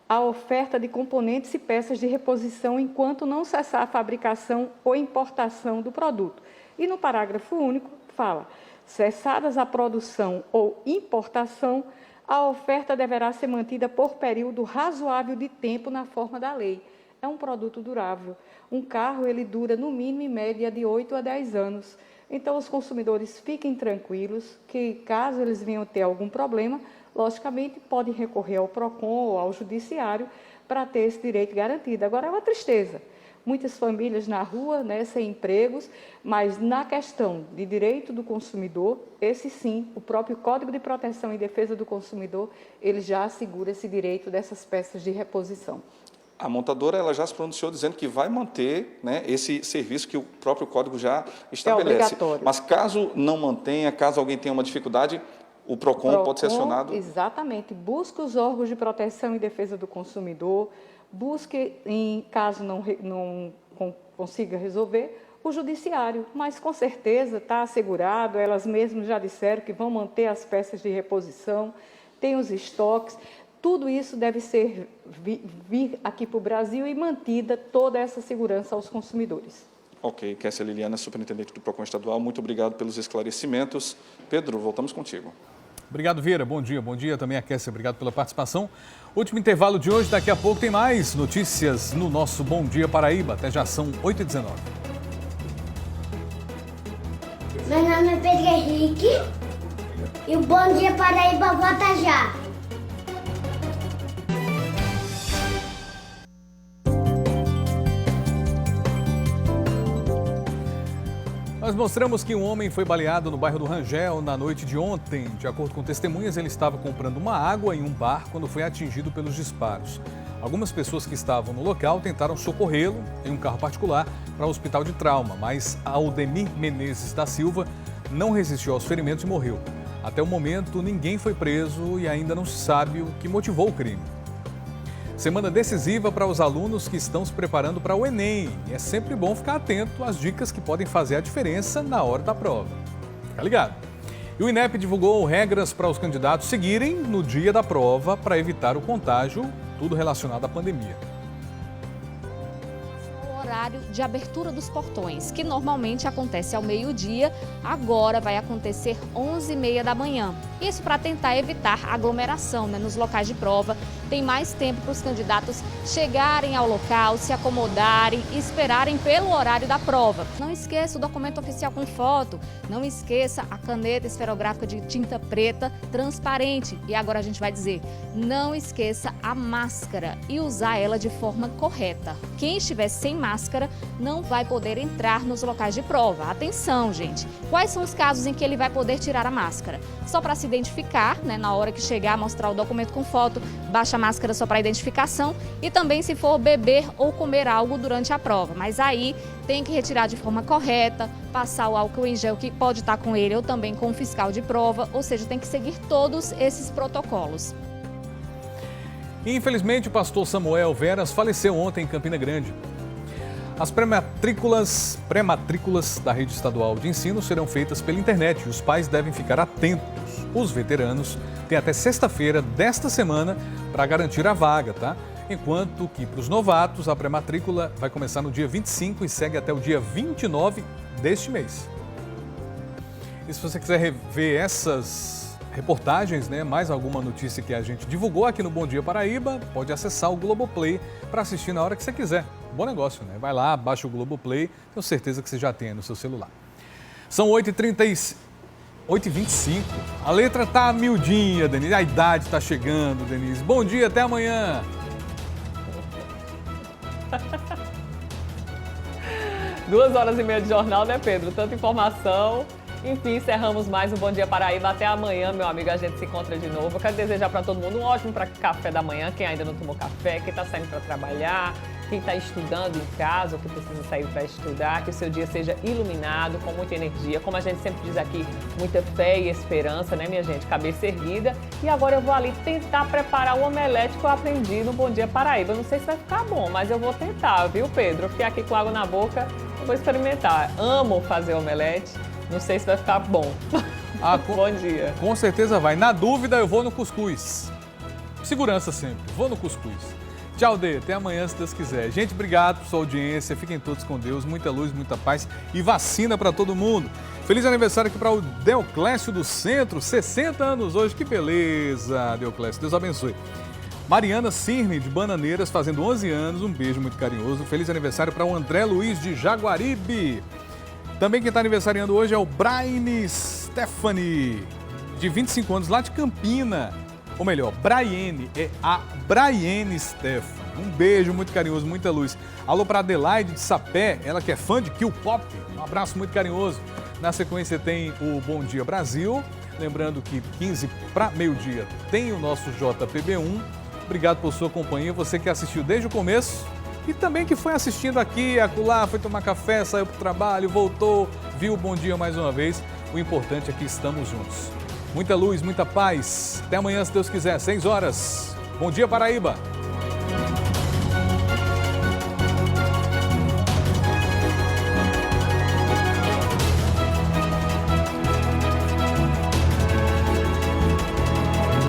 a oferta de componentes e peças de reposição enquanto não cessar a fabricação ou importação do produto. E no parágrafo único fala: cessadas a produção ou importação, a oferta deverá ser mantida por período razoável de tempo na forma da lei. é um produto durável. Um carro, ele dura no mínimo em média de 8 a 10 anos. Então, os consumidores fiquem tranquilos que, caso eles venham ter algum problema, logicamente, podem recorrer ao PROCON ou ao judiciário para ter esse direito garantido. Agora, é uma tristeza. Muitas famílias na rua, né, sem empregos, mas na questão de direito do consumidor, esse sim, o próprio Código de Proteção e Defesa do Consumidor, ele já assegura esse direito dessas peças de reposição. A montadora ela já se pronunciou dizendo que vai manter, né, esse serviço que o próprio código já estabelece. É obrigatório. Mas caso não mantenha, caso alguém tenha uma dificuldade, o PROCON pode ser acionado? Exatamente. Busque os órgãos de proteção e defesa do consumidor, busque, em caso não consiga resolver, o judiciário. Mas, com certeza, está assegurado, elas mesmas já disseram que vão manter as peças de reposição, tem os estoques. Tudo isso deve ser vir aqui para o Brasil e mantida toda essa segurança aos consumidores. Ok, Kessia Liliana, superintendente do PROCON estadual, muito obrigado pelos esclarecimentos. Pedro, voltamos contigo. Obrigado, Vieira. Bom dia também a Kessia. Obrigado pela participação. Último intervalo de hoje, daqui a pouco tem mais notícias no nosso Bom Dia Paraíba. Até já são 8h19. Meu nome é Pedro Henrique e o Bom Dia Paraíba volta já. Nós mostramos que um homem foi baleado no bairro do Rangel na noite de ontem. De acordo com testemunhas, ele estava comprando uma água em um bar quando foi atingido pelos disparos. Algumas pessoas que estavam no local tentaram socorrê-lo em um carro particular para o hospital de trauma, mas Aldemir Menezes da Silva não resistiu aos ferimentos e morreu. Até o momento, ninguém foi preso e ainda não se sabe o que motivou o crime. Semana decisiva para os alunos que estão se preparando para o Enem. E é sempre bom ficar atento às dicas que podem fazer a diferença na hora da prova. Fica ligado. E o INEP divulgou regras para os candidatos seguirem no dia da prova para evitar o contágio, tudo relacionado à pandemia. O horário de abertura dos portões, que normalmente acontece ao meio-dia, agora vai acontecer 11h30 da manhã. Isso para tentar evitar aglomeração, né, nos locais de prova. Tem mais tempo para os candidatos chegarem ao local, se acomodarem e esperarem pelo horário da prova. Não esqueça o documento oficial com foto, não esqueça a caneta esferográfica de tinta preta transparente. E agora a gente vai dizer, não esqueça a máscara e usar ela de forma correta. Quem estiver sem máscara não vai poder entrar nos locais de prova. Atenção, gente! Quais são os casos em que ele vai poder tirar a máscara? Só para se identificar, né, na hora que chegar, mostrar o documento com foto, baixa a máscara só para identificação e também se for beber ou comer algo durante a prova. Mas aí tem que retirar de forma correta, passar o álcool em gel que pode estar com ele ou também com o fiscal de prova, ou seja, tem que seguir todos esses protocolos. Infelizmente, o pastor Samuel Veras faleceu ontem em Campina Grande. As pré-matrículas da rede estadual de ensino serão feitas pela internet e os pais devem ficar atentos. Os veteranos têm até sexta-feira desta semana para garantir a vaga, tá? Enquanto que para os novatos a pré-matrícula vai começar no dia 25 e segue até o dia 29 deste mês. E se você quiser rever essas reportagens, né, mais alguma notícia que a gente divulgou aqui no Bom Dia Paraíba, pode acessar o Globoplay para assistir na hora que você quiser. Bom negócio, né? Vai lá, baixa o Globoplay, tenho certeza que você já tem no seu celular. São 8h25. A letra tá miudinha, Denise. A idade tá chegando, Denise. Bom dia, até amanhã. 2h30 de jornal, né, Pedro? Tanta informação. Enfim, encerramos mais um Bom Dia Paraíba. Até amanhã, meu amigo, a gente se encontra de novo. Eu quero desejar para todo mundo um ótimo café da manhã. Quem ainda não tomou café, quem está saindo para trabalhar, quem está estudando em casa ou que precisa sair para estudar, que o seu dia seja iluminado, com muita energia. Como a gente sempre diz aqui, muita fé e esperança, né, minha gente? Cabeça erguida. E agora eu vou ali tentar preparar o omelete que eu aprendi no Bom Dia Paraíba. Eu não sei se vai ficar bom, mas eu vou tentar, viu, Pedro? Eu fiquei aqui com água na boca, eu vou experimentar. Amo fazer omelete. Não sei se vai ficar bom. Bom dia. Com certeza vai. Na dúvida, eu vou no cuscuz. Segurança sempre. Vou no cuscuz. Tchau, Dê. Até amanhã, se Deus quiser. Gente, obrigado por sua audiência. Fiquem todos com Deus. Muita luz, muita paz e vacina para todo mundo. Feliz aniversário aqui para o Deoclésio do Centro. 60 anos hoje. Que beleza, Deoclésio. Deus abençoe. Mariana Cirne, de Bananeiras, fazendo 11 anos. Um beijo muito carinhoso. Feliz aniversário para o André Luiz, de Jaguaribe. Também quem está aniversariando hoje é o Brian Stephanie, de 25 anos, lá de Campina. Ou melhor, Braiene, é a Braiene Stephanie. Um beijo muito carinhoso, muita luz. Alô para Adelaide de Sapé, ela que é fã de Kill Pop. Um abraço muito carinhoso. Na sequência tem o Bom Dia Brasil. Lembrando que 15 para meio-dia tem o nosso JPB1. Obrigado por sua companhia, você que assistiu desde o começo e também que foi assistindo aqui, acolá, foi tomar café, saiu para o trabalho, voltou, viu o Bom Dia mais uma vez. O importante é que estamos juntos. Muita luz, muita paz. Até amanhã, se Deus quiser, 6 horas. Bom dia, Paraíba!